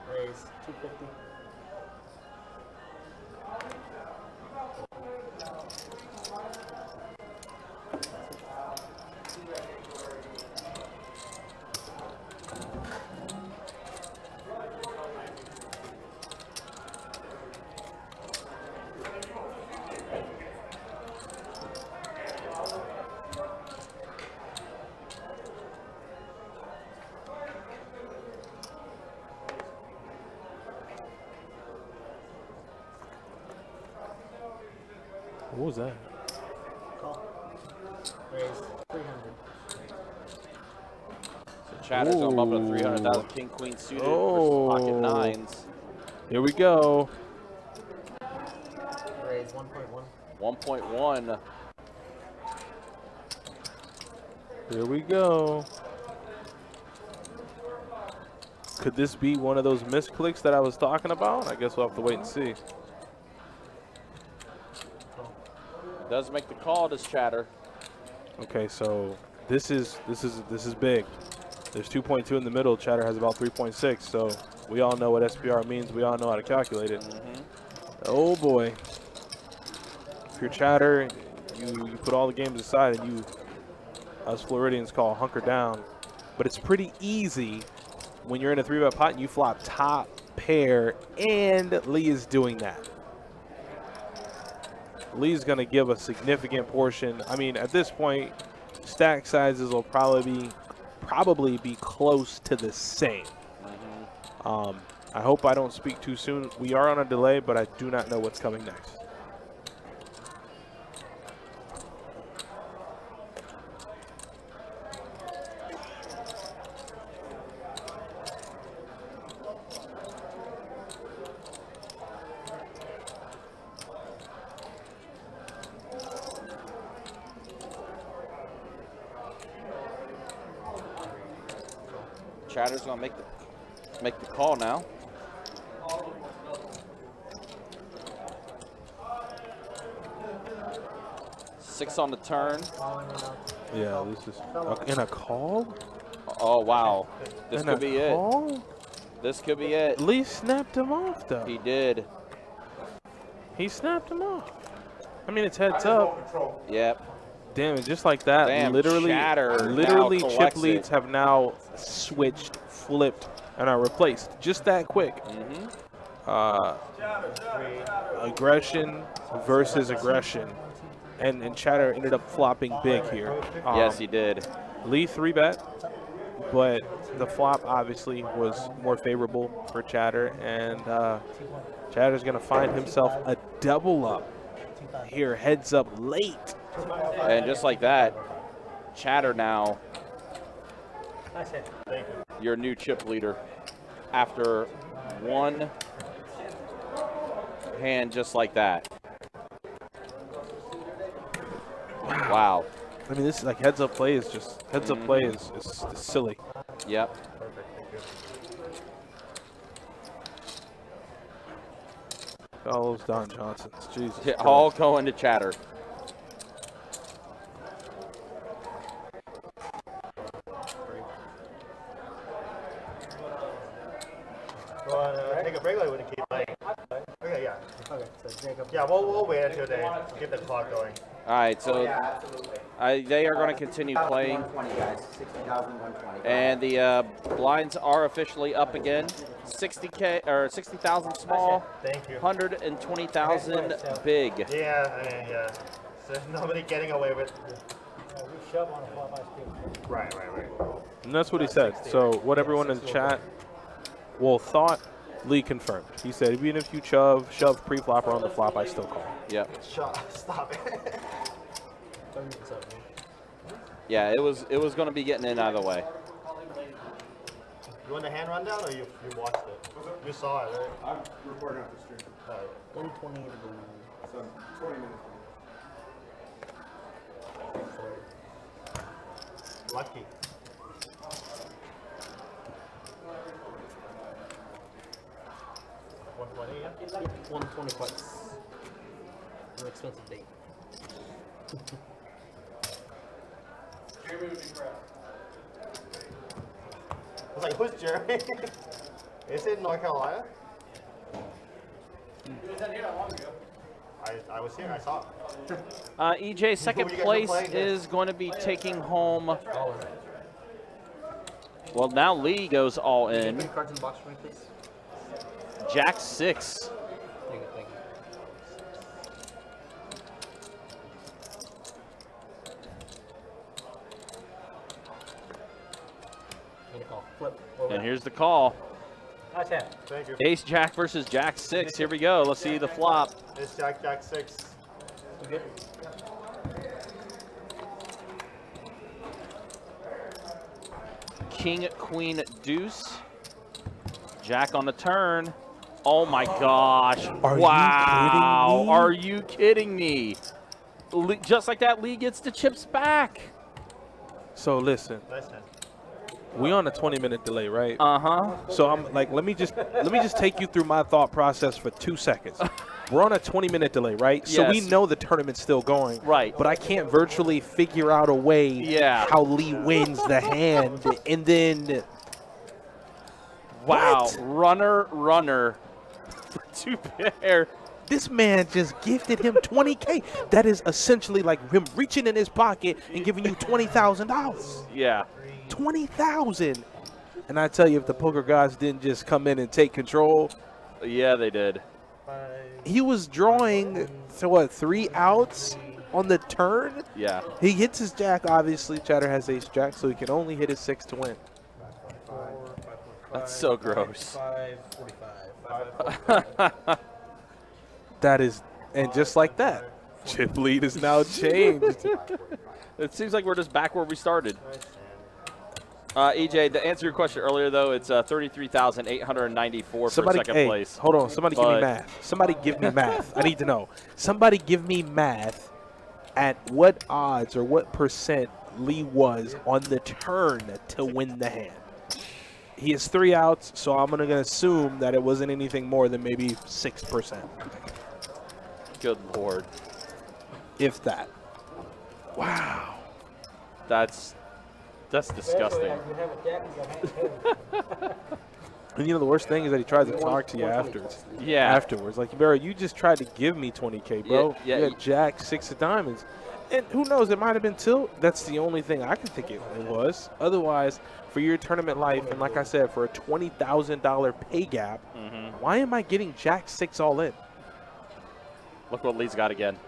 Raise 250. What was that? Call. Raise 300. So Chatter's going to bump up to 300,000. King, Queen suited versus pocket nines. Here we go. Raise 1.1. 1.1. Here we go. Could this be one of those misclicks that I was talking about? I guess we'll have to wait and see. Does make the call, does Chatter. Okay, so this is big. There's 2.2 in the middle. Chatter has about 3.6. So we all know what SPR means. We all know how to calculate it. Oh boy. If you're Chatter, you put all the games aside and you, us Floridians call hunker down. But it's pretty easy when you're in a 3-bet pot and you flop top pair, and Lee is doing that. Lee's going to give a significant portion. I mean, at this point, stack sizes will probably be close to the same. I hope I don't speak too soon. We are on a delay, but I do not know what's coming next. Chatter's going to make the call now. Six on the turn. Yeah, this is in a call. Oh wow, this In could a be call? it. This could be it. Lee snapped him off though. He did. He snapped him off. I mean, it's heads up. Yep. Damn it, just like that. Damn, literally, Chatter literally now chip collects leads it. have now switched, flipped, and are replaced. Just that quick. Aggression versus aggression. And Chatter ended up flopping big here. Yes, he did. Lee 3-bet, but the flop obviously was more favorable for Chatter, and Chatter's going to find himself a double up here, heads up late. And just like that, Chatter now, your new chip leader, after one hand just like that. Wow. I mean, this is like heads up play is just, heads up play is silly. Yep. All those Don Johnsons, Jesus. Yeah, all going to Chatter. Take a break or we want to keep playing? Okay, yeah. Okay, so Jacob. Yeah, we'll wait until they get the clock going. All right, so they are going to continue playing. 120, guys. 60,120. And the blinds are officially up again. 60K or 60,000 small. Thank you. 120,000 big. Yeah, I mean, yeah. So nobody getting away with. We shove on a flop ice cube. Right. And that's what he said. So what everyone in the chat, thought, Lee confirmed. He said, even if you shove pre-flop or on the flop, I still call. Yep. Stop it. Yeah, it was going to be getting in either way. You want the hand rundown or you watched it? You saw it, right? I'm recording off the stream. 120 So 20 minutes. Lucky. $120, yeah? 120 bucks. An expensive date. Jeremy would be proud. I was like, who's Jeremy? Is it North Carolina? He was in here not long ago. I was here, I saw it. EJ, second Who you guys place playing is going to be taking home. Well, now Lee goes all in. Put your cards in the box for me, please. Jack 6. Thank you. Need a call. Flip. And here's the call. Nice hand. Thank you. Ace Jack versus Jack 6. Here we go. Let's see the flop. It's Jack 6. You good? King, Queen, Deuce. Jack on the turn. Oh my gosh. Are you kidding me? Just like that, Lee gets the chips back. So listen, Nice hand. we on a 20-minute delay, right? Uh-huh. So I'm like, let me just take you through my thought process for 2 seconds. We're on a 20-minute delay, right? So we Yes. know the tournament's still going. Right. But I can't virtually figure out a way how Lee wins the hand. And then, Wow. What? Runner. For 2 pair. this man just gifted him 20K. That is essentially like him reaching in his pocket and giving you $20,000. Yeah. 20,000. And I tell you, if the poker gods didn't just come in and take control, Yeah, they did. he was drawing to what, 3 outs on the turn? Yeah. He hits his jack, obviously. Chatter has ace jack, so he can only hit his 6 to win. That's so gross. 545. That is, and just like that, chip lead is now changed. It seems like we're just back where we started. EJ, to answer your question earlier, though, it's 33,894 for second place. Hold on. Somebody give me math. Somebody give me math. I need to know. Somebody give me math at what odds or what percent Lee was on the turn to win the hand. He has 3 outs, so I'm going to assume that it wasn't anything more than maybe 6%. Good Lord. If that. Wow. That's disgusting. And you know the worst thing is that he tries to talk to you afterwards. Yeah. Afterwards, like, bro, you just tried to give me 20K, bro. Yeah, You had Jack 6 of diamonds, and who knows? It might have been tilt. That's the only thing I can think it was. Otherwise, for your tournament life, and like I said, for a $20,000 pay gap, why am I getting Jack 6 all in? Look what Lee's got again.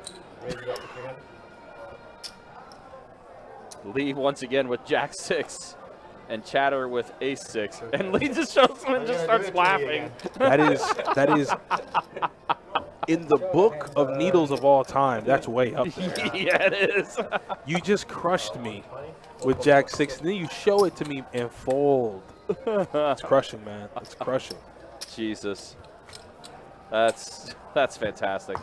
Lee once again with Jack 6. And Chatter with Ace 6, and Lee just shows him and just starts laughing. That is in the book of needles of all time. That's way up there. Yeah, it is. You just crushed me with Jack 6, and then you show it to me and fold. It's crushing, man. It's crushing. Jesus, that's fantastic.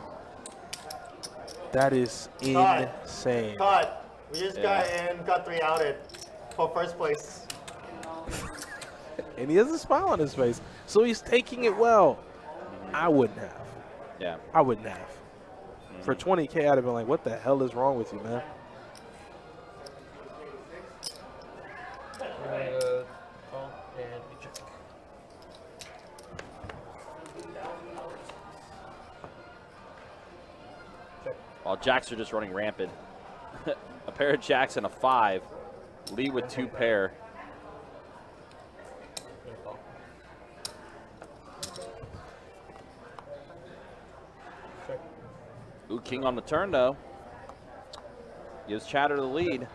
That is insane. Cut. We just got in, got 3 outed for first place. And he has a smile on his face, so he's taking it well. I wouldn't have. Yeah. I wouldn't have. For 20K, I'd have been like, what the hell is wrong with you, man? While Jacks are just running rampant. A pair of Jacks and a 5. Lee with 2 pair. Ooh, king on the turn, though. Gives Chatter the lead.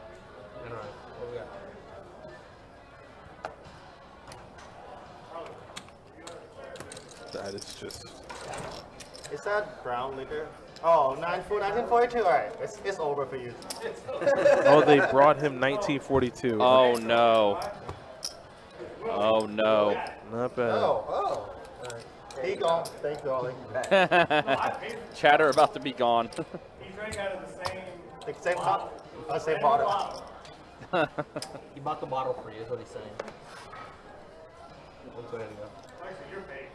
That is just... Is that brown liquor? Oh, 1942. All right, it's over for you. Oh, they brought him 1942. Oh, no. Oh, no. Not bad. Oh. He gone. Thank you, Ollie. Chatter about to be gone. He drank out of the Same cup? Same bottle. He bought the bottle for you, is what he's saying. Let's go ahead and go. You're big.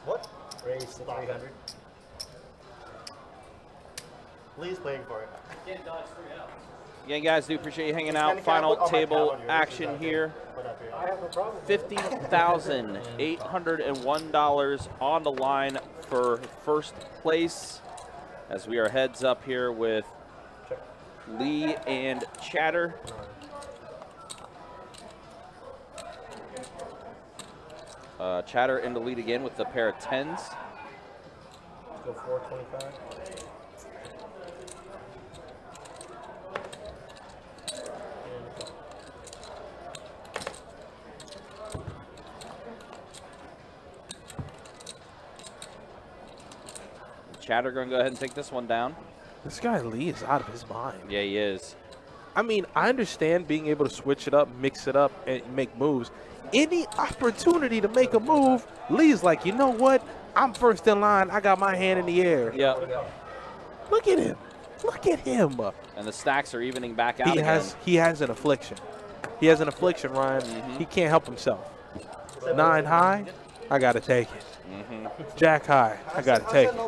What? Raise to 300. Please playing for it. Again, guys, do appreciate you hanging out. Final table action here. $50,801 on the line for first place, as we are heads up here with Lee and Chatter. Chatter in the lead again with the pair of 10s. Let's go 425. Chatter going to go ahead and take this one down. This guy Lee is out of his mind. Yeah, he is. I mean, I understand being able to switch it up, mix it up, and make moves. Any opportunity to make a move, Lee's like, you know what? I'm first in line. I got my hand in the air. Yep. Look at him. Look at him. And the stacks are evening back out again. He has an affliction. He has an affliction, Ryan. He can't help himself. 9 high, I got to take it. Jack high, I got to take it.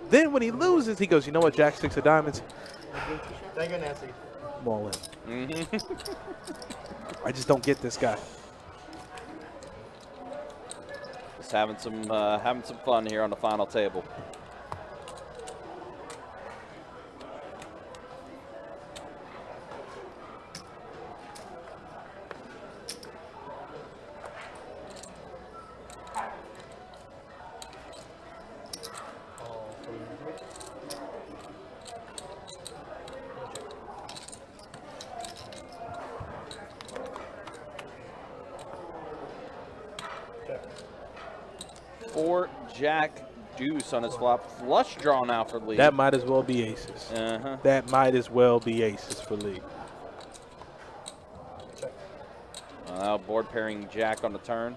Then when he loses, he goes, you know what, Jack 6 of diamonds. Thank you, Nancy. I'm all in. I just don't get this guy. Just having some fun here on the final table. Jack deuce on his flop. Flush draw now for Lee. That might as well be aces. That might as well be aces for Lee. Now board pairing Jack on the turn.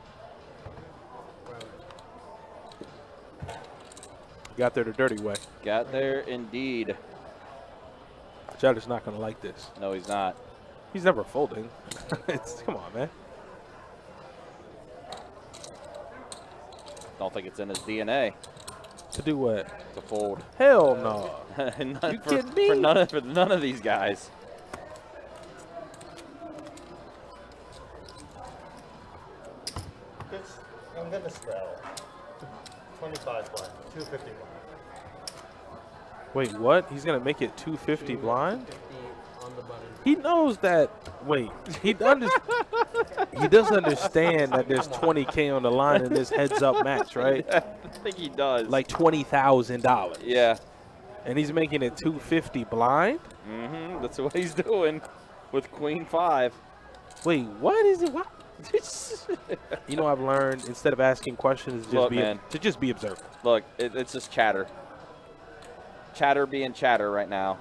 Got there the dirty way. Got there indeed. Chatter's not going to like this. No, he's not. He's never folding. Come on, man. Don't think it's in his DNA. To do what? To fold. Hell no. You kidding me? For none of these guys. I'm gonna spell 25 blind, 250 blind. Wait, what? He's gonna make it 250 blind? 50 on the button. He knows that. Wait, he does understand that there's 20K on the line in this heads-up match, right? I think he does. Like $20,000. Yeah. And he's making it 250 blind? Mm-hmm. That's what he's doing with Queen 5. Wait, what is it? What? You know, I've learned instead of asking questions, just be observant. Look, it's just chatter. Chatter being chatter right now.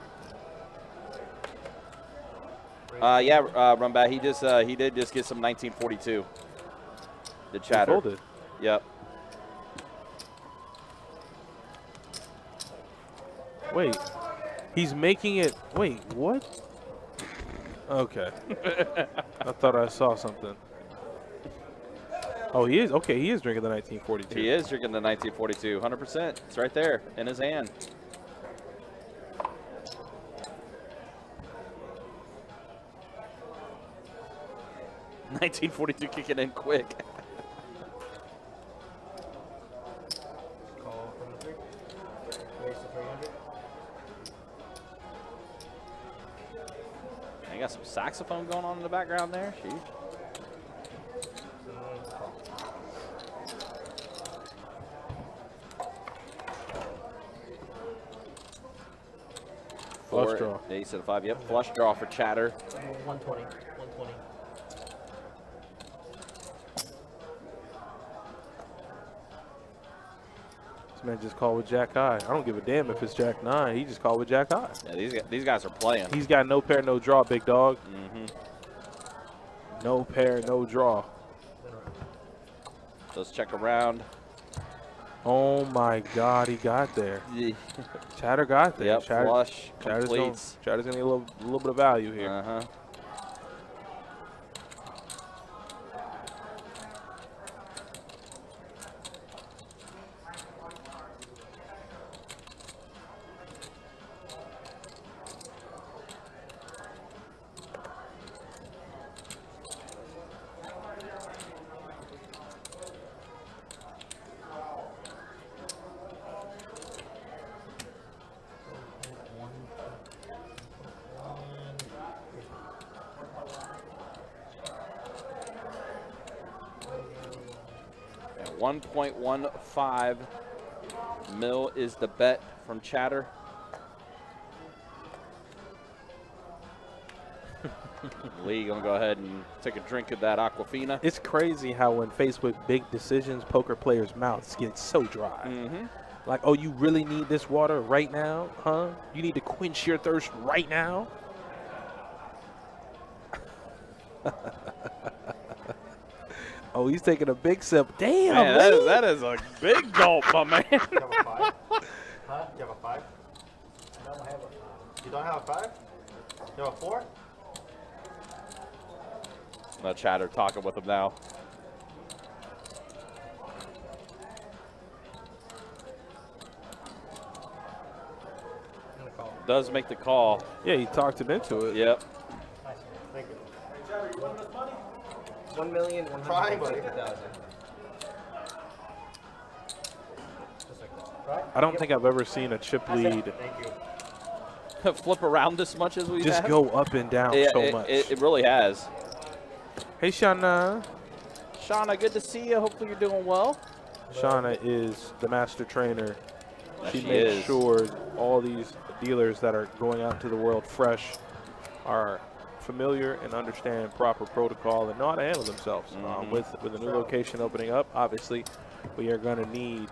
Run back. He did just get some 1942. The chatter. He folded. Yep. Wait, he's making it. Wait, what? Okay. I thought I saw something. Oh, he is. Okay, he is drinking the 1942. He is drinking the 1942. 100%. It's right there in his hand. $1942 kicking in quick. Call from the 3. Raise to 300. You got some saxophone going on in the background there. Sheesh. Flush draw. Ace of 5. Yep. Flush draw for chatter. 120. 120. This man just called with Jack High. I don't give a damn if it's Jack 9. He just called with Jack High. Yeah, these guys are playing. He's got no pair, no draw, big dog. Mm-hmm. No pair, no draw. Let's check around. Oh my God, he got there. Chatter got there. Yep, Chatter, flush Chatter's completes. gonna get a little bit of value here. Uh-huh. At 1.15 mil is the bet from Chatter. Lee gonna go ahead and take a drink of that Aquafina. It's crazy how when faced with big decisions, poker players' mouths get so dry. Mm-hmm. Like, oh, you really need this water right now, huh? You need to quench your thirst right now? Oh, he's taking a big sip. Damn, Man, that is a big gulp, my man. You have a 5? Huh? You have a 5? I don't have a 5. You don't have a 5? You have a 4? No Chatter talking with him now. Does make the call. Yeah, he talked him into it. Yep. Nice. Thank you. 1,150,000. I don't think I've ever seen a chip lead Thank you. Flip around this much as we just have. go up and down so much. It really has. Hey, Shauna. Shauna, good to see you. Hopefully you're doing well. Shauna is the master trainer. She she makes is. sure all these dealers that are going out into the world fresh are familiar and understand proper protocol and know how to handle themselves. With a new location opening up, obviously, we are going to need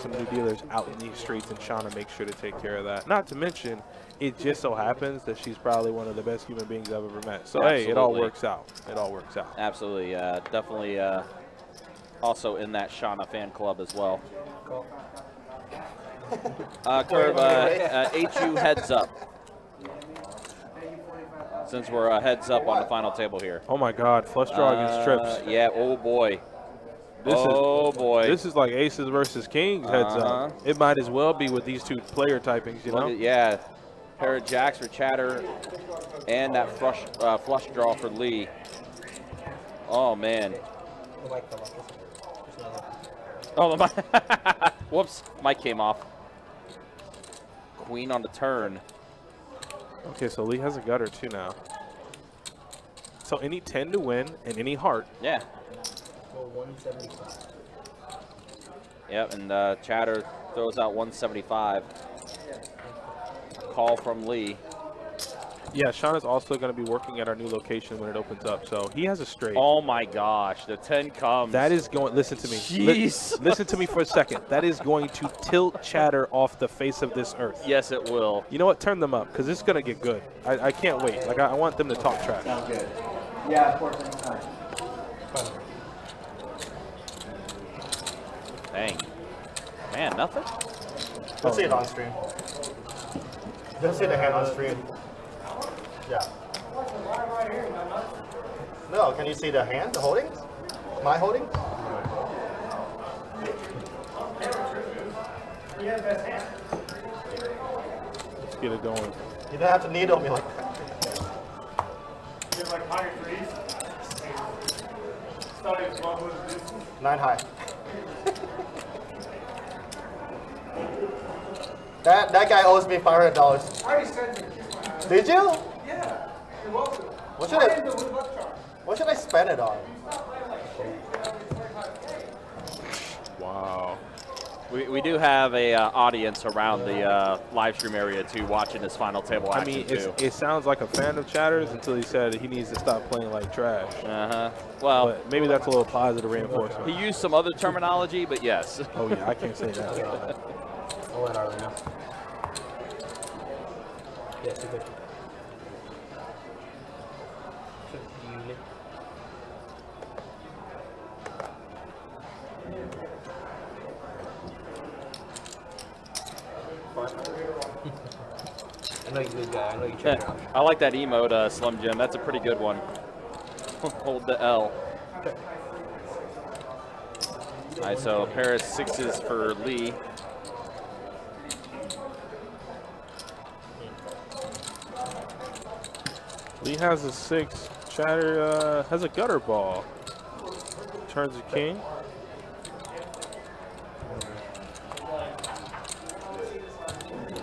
some new dealers out in these streets, and Shauna makes sure to take care of that. Not to mention, it just so happens that she's probably one of the best human beings I've ever met. So, hey, it all Absolutely. works out. It all works out. Absolutely. Definitely also in that Shauna fan club as well. Curve, HU heads up. Since we're heads up on the final table here. Oh, my God. Flush draw against trips. Yeah, oh boy. Boy. This is like aces versus kings heads up. It might as well be with these two player typings, you know? Yeah. Pair of jacks for Chatter and that flush draw for Lee. Oh, man. I like the luck. There's no luck. Oh, my. Whoops. Mic came off. Queen on the turn. Okay, so Lee has a gutter too now. So any 10 to win and any heart. Yeah. Well, 175. Yep, and Chatter throws out 175. Call from Lee. Yeah, Sean is also going to be working at our new location when it opens up, so he has a straight. Oh my gosh, the 10 comes. That is going, listen to me. Jeez. Listen to me for a second. That is going to tilt Chatter off the face of this earth. Yes, it will. You know what? Turn them up, because it's going to get good. I can't wait. Like, I want them to talk trash. Sounds good. Yeah, of course, anytime. Dang. Man, nothing? Don't see it on screen. Don't see the hand on screen. Yeah. No, can you see the hand, the holdings? My holdings? Let's get it going. You don't have to needle me like that. You have like higher threes. Starting as well with this. 9 high. That guy owes me $500. I already sent you. Did you? Yeah, you're welcome. What should I spend it on? Wow. We do have a audience around the live stream area too, watching this final table I action mean, too. it sounds like a fan of Chatter's until he said he needs to stop playing like trash. Well, But maybe that's a little positive reinforcement. he used some other terminology, but yes. Oh, yeah, I can't say that. I'll let Arlie know. Yeah, 250. I know you're a good guy. I know you check it out. I like that emote, Slim Jim. That's a pretty good one. Hold the L. All right, so a pair of sixes for Lee. Lee has a 6. Chatter has a gutter ball. Turns a king.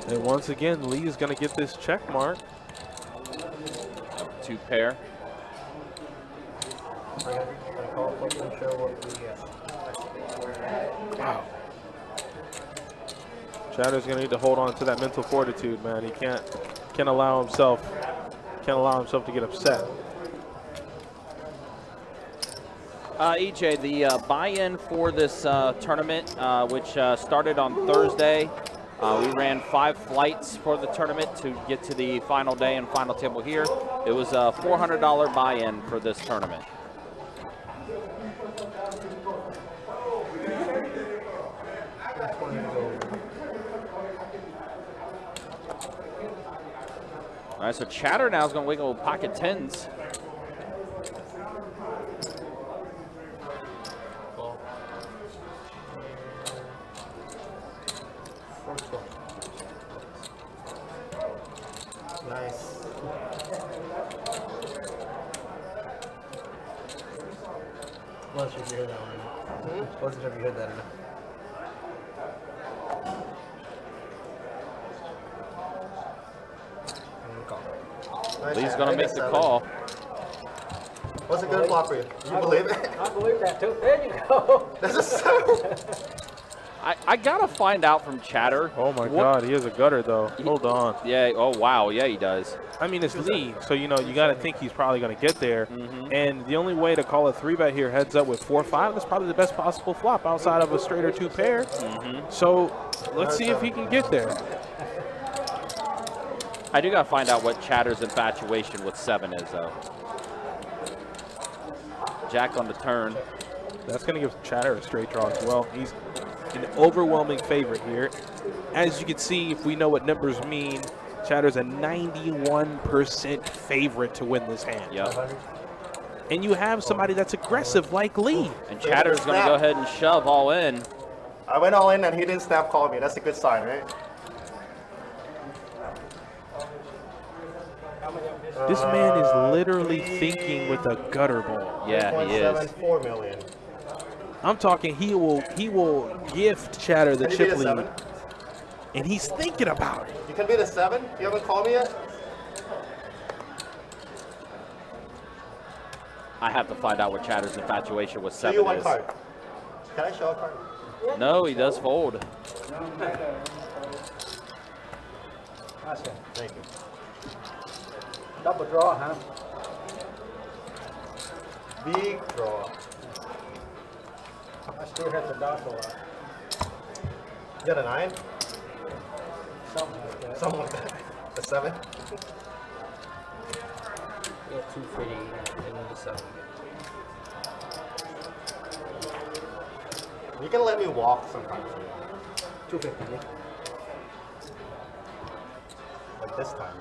And once again, Lee is going to get this check mark. 2 pair. Wow. Chatter's going to need to hold on to that mental fortitude, man. He can't allow himself to get upset. EJ, the buy-in for this tournament, which started on Thursday, we ran 5 flights for the tournament to get to the final day and final table here. It was a $400 buy-in for this tournament. All right, so Chatter now is going to wiggle pocket 10s. Nice. Wasn't sure if you heard that one or not. Wasn't sure if you heard that or not. Nice Lee's hand. going I to make guess the that call. What's a good flop for you? You believe it? I believe that too. There you go. That's a 7. I got to find out from Chatter. Oh, my God. He has a gutter, though. Hold on. Yeah. Oh, wow. Yeah, he does. I mean, it's Lee, so, you know, you got to think he's probably going to get there. And the only way to call a 3-bet here heads up with 4-5, that's probably the best possible flop outside of a straight or 2 pair. So let's see if he can get there. I do got to find out what Chatter's infatuation with 7 is, though. Jack on the turn. That's going to give Chatter a straight draw as well. He's an overwhelming favorite here. As you can see, if we know what numbers mean, Chatter's a 91% favorite to win this hand. Yep. And you have somebody that's aggressive like Lee. And Chatter's going to go ahead and shove all in. I went all in and he didn't snap call me. That's a good sign, right? This man is literally thinking with a gutter ball. Yeah, he is. 3.74 million. I'm talking he will gift Chatter the Can you beat chip a lead, 7? and he's thinking about it. You can beat a 7? You haven't called me yet? I have to find out what Chatter's infatuation with Show 7 you one is. card. Can I show a card? No, he does fold. Thank you. Double draw, huh? Big draw. I still have to dodge a lot. You got a 9? Something like that. Something like that. A 7? Yeah, 250 and the 7. You can let me walk sometimes. 250. Like this time.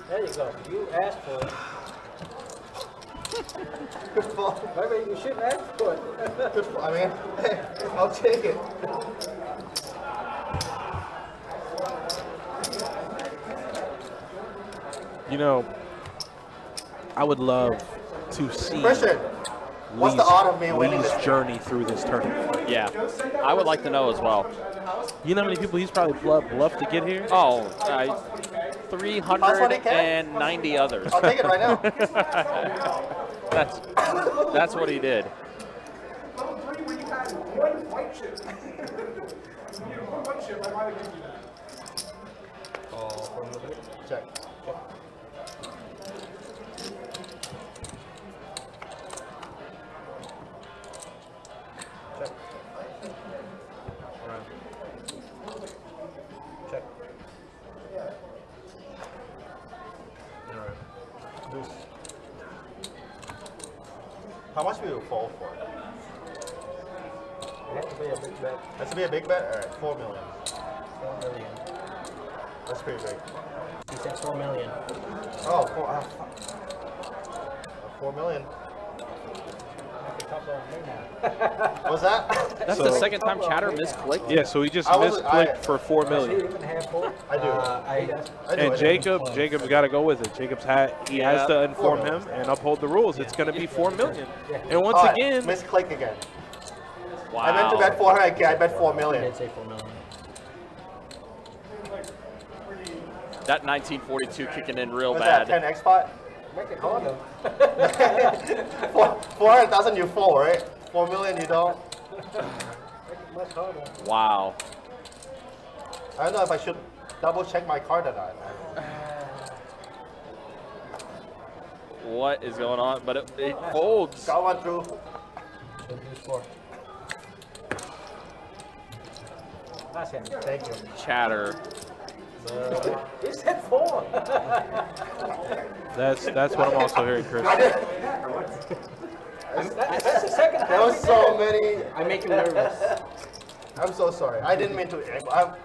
There you go. You asked for it. Good fall. Maybe you shouldn't ask for it. Good fall. I mean, hey, I'll take it. You know, I would love to see Christian, what's the odds of me winning Lee's this? journey through this tournament. Yeah, I would like to know as well. You know how many people he's probably bluffed to get here? Oh, 390 others. I'll take it right now. That's what he did. Level 3 when you had one white chip. One white chip, I might have given you that. Check. Check. Check. Alright. Deuce. How much will you fall for? It has to be a big bet. Has to be a big bet? Alright, 4 million. 4 million. That's pretty big. He said 4 million. Oh, 4 million. What was that? That's the second time Chatter misclicked. Yeah, so he just I was- misclicked for $4 million. Even have 4? I do. I I do. And Jacob's got to go with it. Jacob's has to inform him and uphold the rules. It's going to be $4 million. And once Alright, again, misclick again. Wow. I meant to bet 400k, I bet 4 million. did say 4 million. That 1942 kicking in real Was that bad. 10x spot? Make it harder. 400,000 you fall, right? 4 million you don't? Make it much harder. Wow. I don't know if I should double check my card or not. What is going on? But it folds. Got one through. So deuce 4. Nice hand. Thank you. Chatter. He said 4. that's what I'm also hearing, Chris. That's the second time. There was so many. I make him nervous. I'm so sorry. I didn't mean to.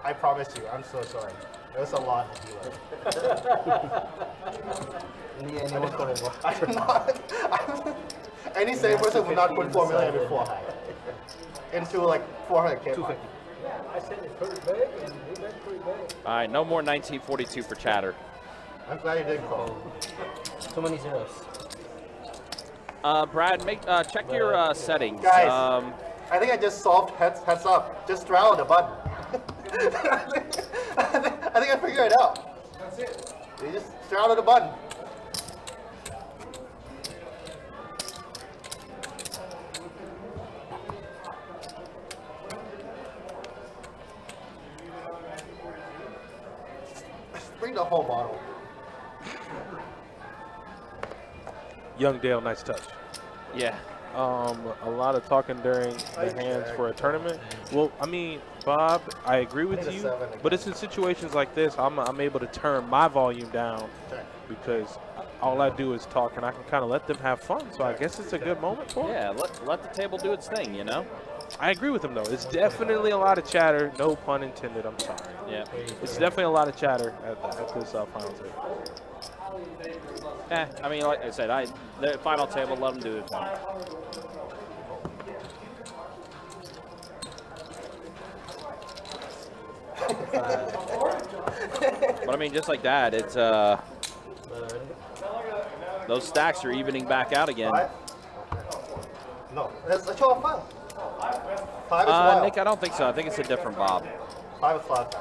I promise you. I'm so sorry. There was a lot. In the end, he won't go over. I did not. Any sane person would not put 4 million before. Into like 400k. 250. I said it's pretty big, and he bet pretty big. All right, no more 1942 for Chatter. I'm glad you didn't call. Too many zeros. Brad, check your settings. Guys, I think I just solved heads up. Just straddle the button. I think I figured it out. That's it. You just straddle the button. Bring the whole bottle. Young Dale, nice touch. Yeah. A lot of talking during the hands for a tournament. Well, I mean, Bob, I agree with you, but it's in situations like this I'm able to turn my volume down because all I do is talk and I can kind of let them have fun. So I guess it's a good moment for it. Yeah, let the table do its thing, you know? I agree with him, though. It's definitely a lot of chatter. No pun intended. I'm sorry. Yeah. It's definitely a lot of chatter at this final table. I mean, like I said, the final table, let them do it. But I mean, just like that, it's those stacks are evening back out again. No, let's show a 5. 5 is wild. Nick, I don't think so. I think it's a different Bob. 5 is wild.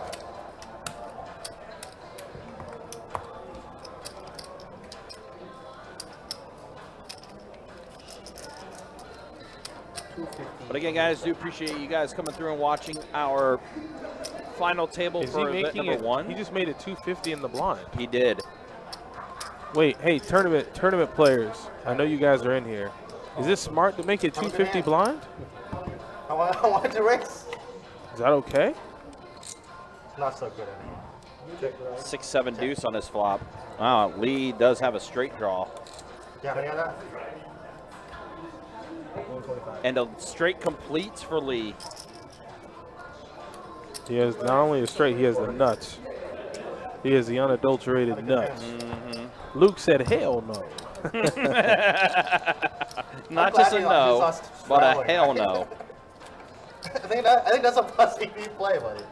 But again, guys, do appreciate you guys coming through and watching our final table Is for he event making number it? 1. He just made it 250 in the blind. He did. Wait, hey, tournament players. I know you guys are in here. Is it smart to make it 250 blind? I want to race. Is that okay? Not so good anymore. 6-7 deuce on this flop. Wow, Lee does have a straight draw. Yeah, any of that? And a straight completes for Lee. He has not only a straight, he has the nuts. He has the unadulterated nuts. Luke said, hell no. Not just a no, but a hell no. I think that's a plus EV play, buddy.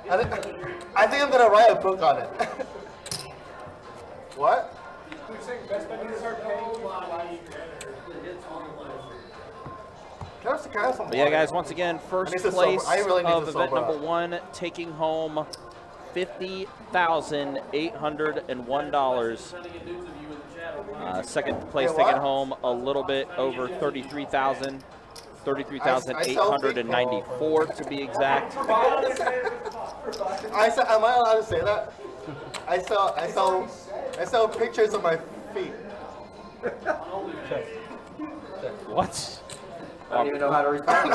I think I'm gonna write a book on it. What? But yeah, guys, once again, first place of event number 1, taking home $50,801. Second place taking home a little bit over $33,000. 33,894 to be exact. Am I allowed to say that? I saw pictures of my feet. What? I don't even know how to respond.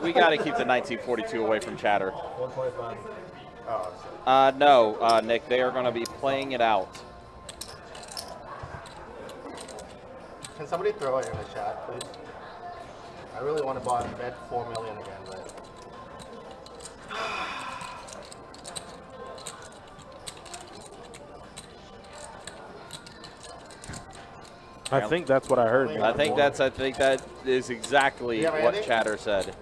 We got to keep the 1942 away from chatter. 125. No, Nick, they are going to be playing it out. Can somebody throw it in the chat, please? I really want to bet 4 million again, but I think that's what I heard. I think that is exactly what chatter said.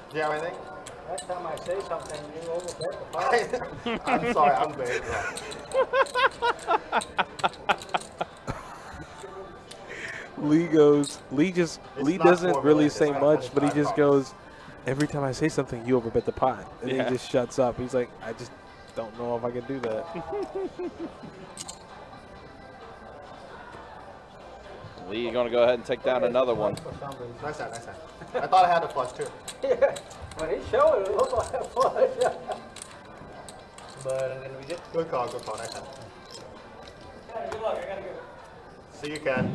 Do you have anything? Next time I say something, you overbet the pot. I'm sorry, I'm very drunk. Lee doesn't really say much, but he just goes, every time I say something, you overbet the pot. And then he just shuts up. He's like, I just don't know if I can do that. Lee, you going to go ahead and take down another one. Nice time. I thought I had a flush too. Yeah, when he showed it, it looked like a flush. But I'm gonna be good. Good call, nice time. Good luck, I gotta go. See you, Ken.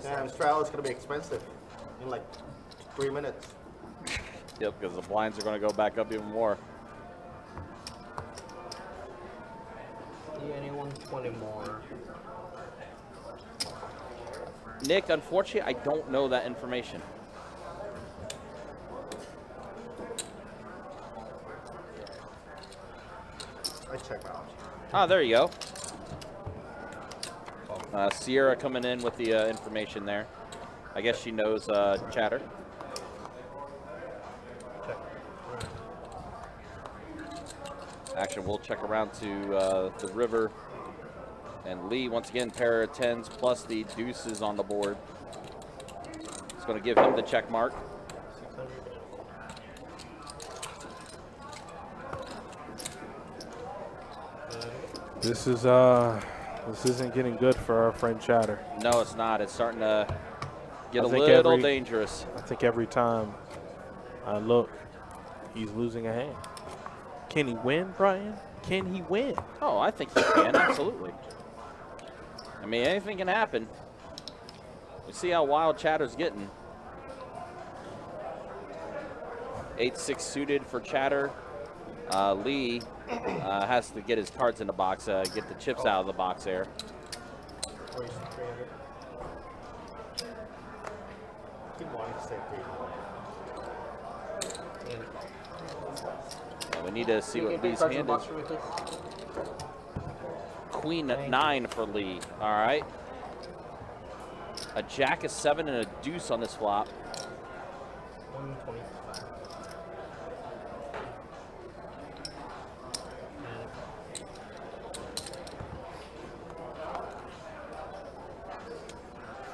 Damn, this trial is gonna be expensive in like 3 minutes. Yep, because the blinds are going to go back up even more. Anyone 20 more? Nick, unfortunately, I don't know that information. I check out. Ah, there you go. Sierra coming in with the information there. I guess she knows chatter. Actually, we'll check around to the river. And Lee, once again, pair of 10s plus the deuces on the board. It's going to give him the check mark. This isn't getting good for our friend Chatter. No, it's not. It's starting to get a little dangerous. I think every time I look, he's losing a hand. Can he win, Brian? Can he win? Oh, I think he can, absolutely. I mean, anything can happen. We see how wild Chatter's getting. 8-6 suited for Chatter. Lee has to get his cards in the box, get the chips out of the box there. And we need to see what Lee's hand is. Queen 9 for Lee. All right. A jack, a 7, and a deuce on this flop. 125.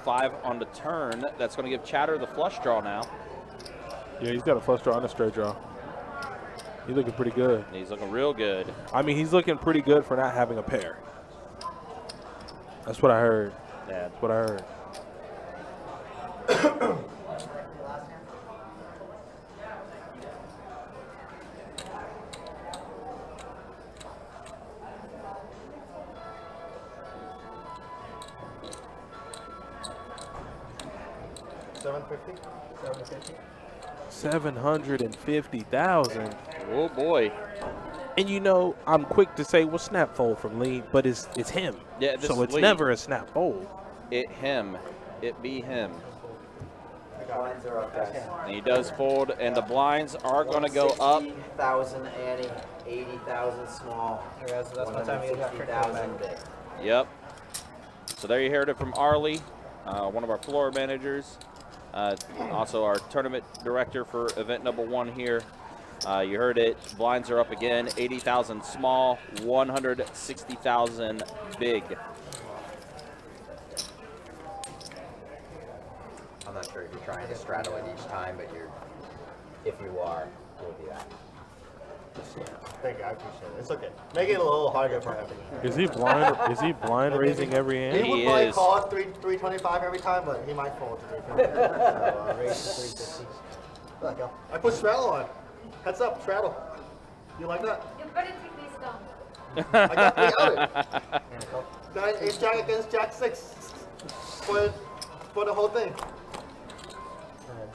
5 on the turn. That's going to give Chatter the flush draw now. Yeah, he's got a flush draw and a straight draw. He's looking pretty good. He's looking real good. I mean, he's looking pretty good for not having a pair. That's what I heard. Yeah. That's what I heard. $750,000. Oh boy. And you know, I'm quick to say, well, snap fold from Lee, but it's him. Yeah, this so is it's Lee. never a snap fold. It be him. Blinds are up, guys. And he does fold, and the blinds are going to go up. 160,000 Annie, 80,000 small. Okay, so that's my time we got 160,000 big. Yep. So there you heard it from Arlie, one of our floor managers. Also our tournament director for event number 1 here. You heard it. Blinds are up again. 80,000 small, 160,000 big. I'm not sure if you're trying to straddle it each time, but if you are, you'll do that. Thank you, I appreciate it. It's okay. Make it a little harder for him. Is he blind? Is he blind raising every hand? He would probably call it 325 every time, but he might fold to 350. Raise to 350. There you go. I put straddle on. Heads up, straddle. You like that? You better take these down. I got me out it. Ace Jack against Jack 6 for the whole thing.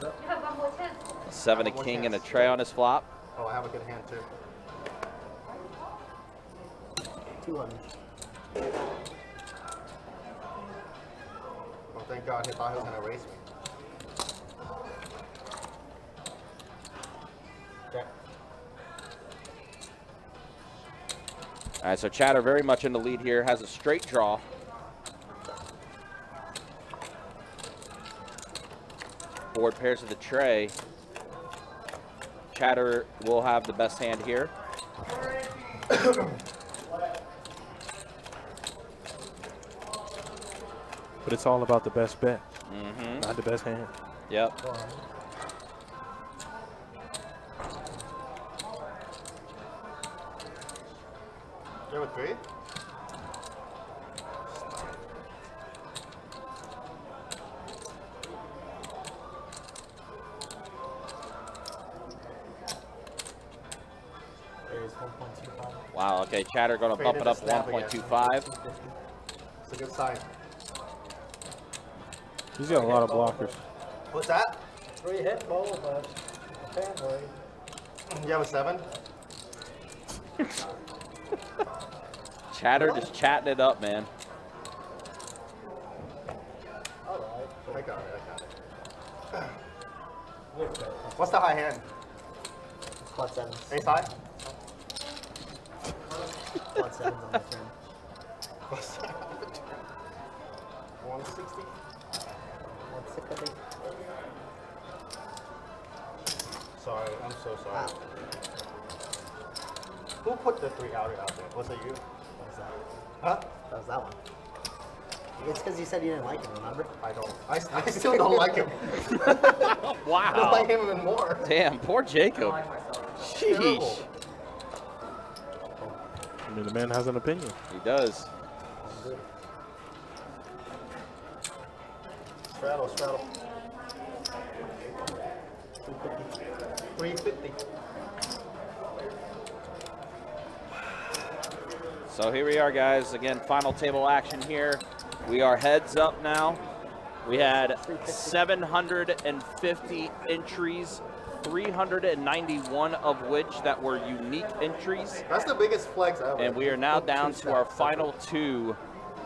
You have one more chance. 7 a king and a tray on his flop. Oh, I have a good hand too. 200. Oh, thank God, he thought he was gonna raise me. Jack. All right, so Chatter very much in the lead here, has a straight draw. Board pairs of the tray. Chatter will have the best hand here. But it's all about the best bet, Mm-hmm. not the best hand. Yep. You have a 3? Raise 1.25. Wow, okay, Chatter going to bump it up 1.25. It's a good sign. He's got a lot of blockers. What's that? 3 hit bowl, but apparently. You have a 7? Chatter just chatting it up, man. I got it. What's the high hand? Quad 7s. Ace high? Quad 7s on the turn. What's that? 160? 160. Sorry, I'm so sorry. Wow. Who put the 3 out there? Was it you? What was that? Huh? That was that one. It's because you said you didn't like him, remember? I don't. I still don't like him. I don't Wow. like him even more. Damn, poor Jacob. Terrible. Sheesh. I mean, the man has an opinion. He does. Straddle, straddle. 350. So here we are, guys. Again, final table action here. We are heads up now. We had 750 entries, 391 of which that were unique entries. That's the biggest flex ever. And we are now down to our final 2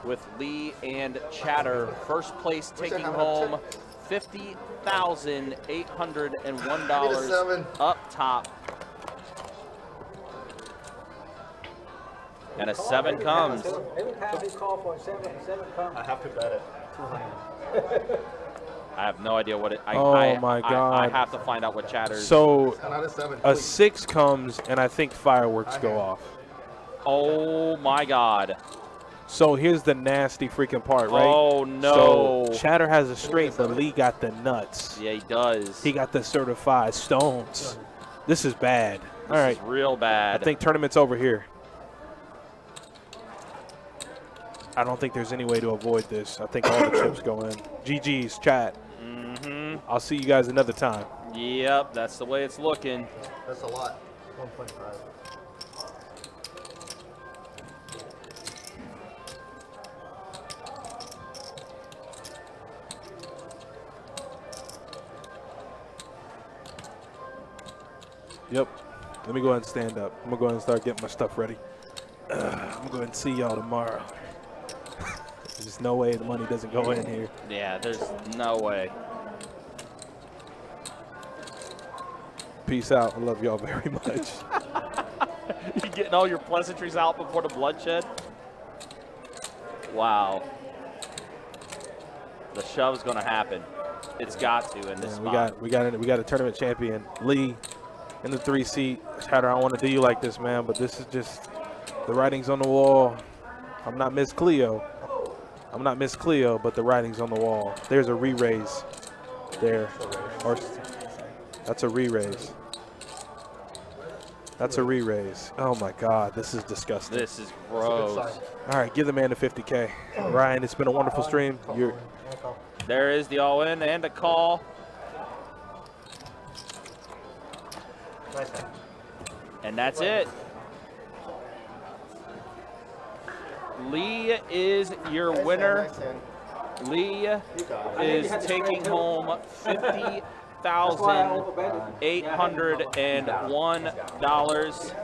with Lee and Chatter. First place taking home $50,801 up top. And a 7 comes. Every time we call for a 7 comes. I have to bet it. 200. I have no idea what it. Oh my God! I have to find out what Chatter's. So Another 7. a please. 6 comes, and I think fireworks go off. Oh my God! So here's the nasty freaking part, right? Oh, no. So Chatter has a straight, but Lee got the nuts. Yeah, he does. He got the certified stones. This is bad. All right. This is real bad. I think tournament's over here. I don't think there's any way to avoid this. I think all the chips go in. GG's, chat. I'll see you guys another time. Yep, that's the way it's looking. That's a lot. 1.5. Yep. Let me go ahead and stand up. I'm going to go ahead and start getting my stuff ready. I'm going to go ahead and see y'all tomorrow. There's no way the money doesn't go in here. Yeah, there's no way. Peace out. I love y'all very much. You getting all your pleasantries out before the bloodshed? Wow. The shove's going to happen. It's got to in this spot. We got a tournament champion, Lee, in the 3 seat. Chatter, I don't want to do you like this, man, but this is just the writing's on the wall. I'm not Miss Cleo. But the writing's on the wall. There's a re-raise there. Or that's a re-raise. That's a re-raise. Oh my God, this is disgusting. This is gross. All right, give the man the 50K. Ryan, it's been a wonderful stream. There is the all-in and a call. And that's it. Lee is your winner. Lee is taking home $50,801.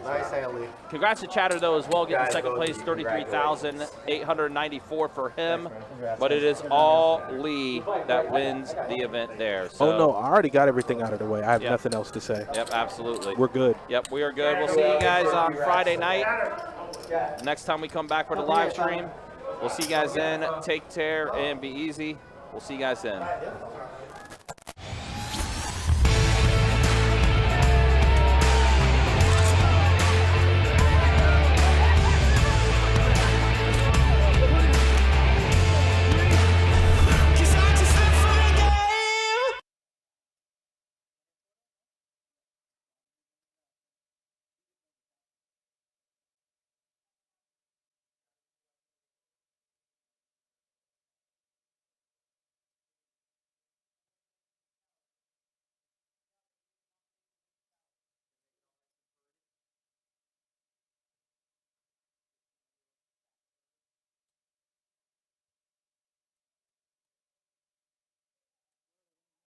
Nice, Lee. Congrats to Chatter, though, as well, getting second place, $33,894 for him. But it is all Lee that wins the event there. So. Oh, no, I already got everything out of the way. I have nothing else to say. Yep, absolutely. We're good. Yep, we are good. We'll see you guys on Friday night. Next time we come back for the live stream. We'll see you guys then. Take care and be easy. We'll see you guys then.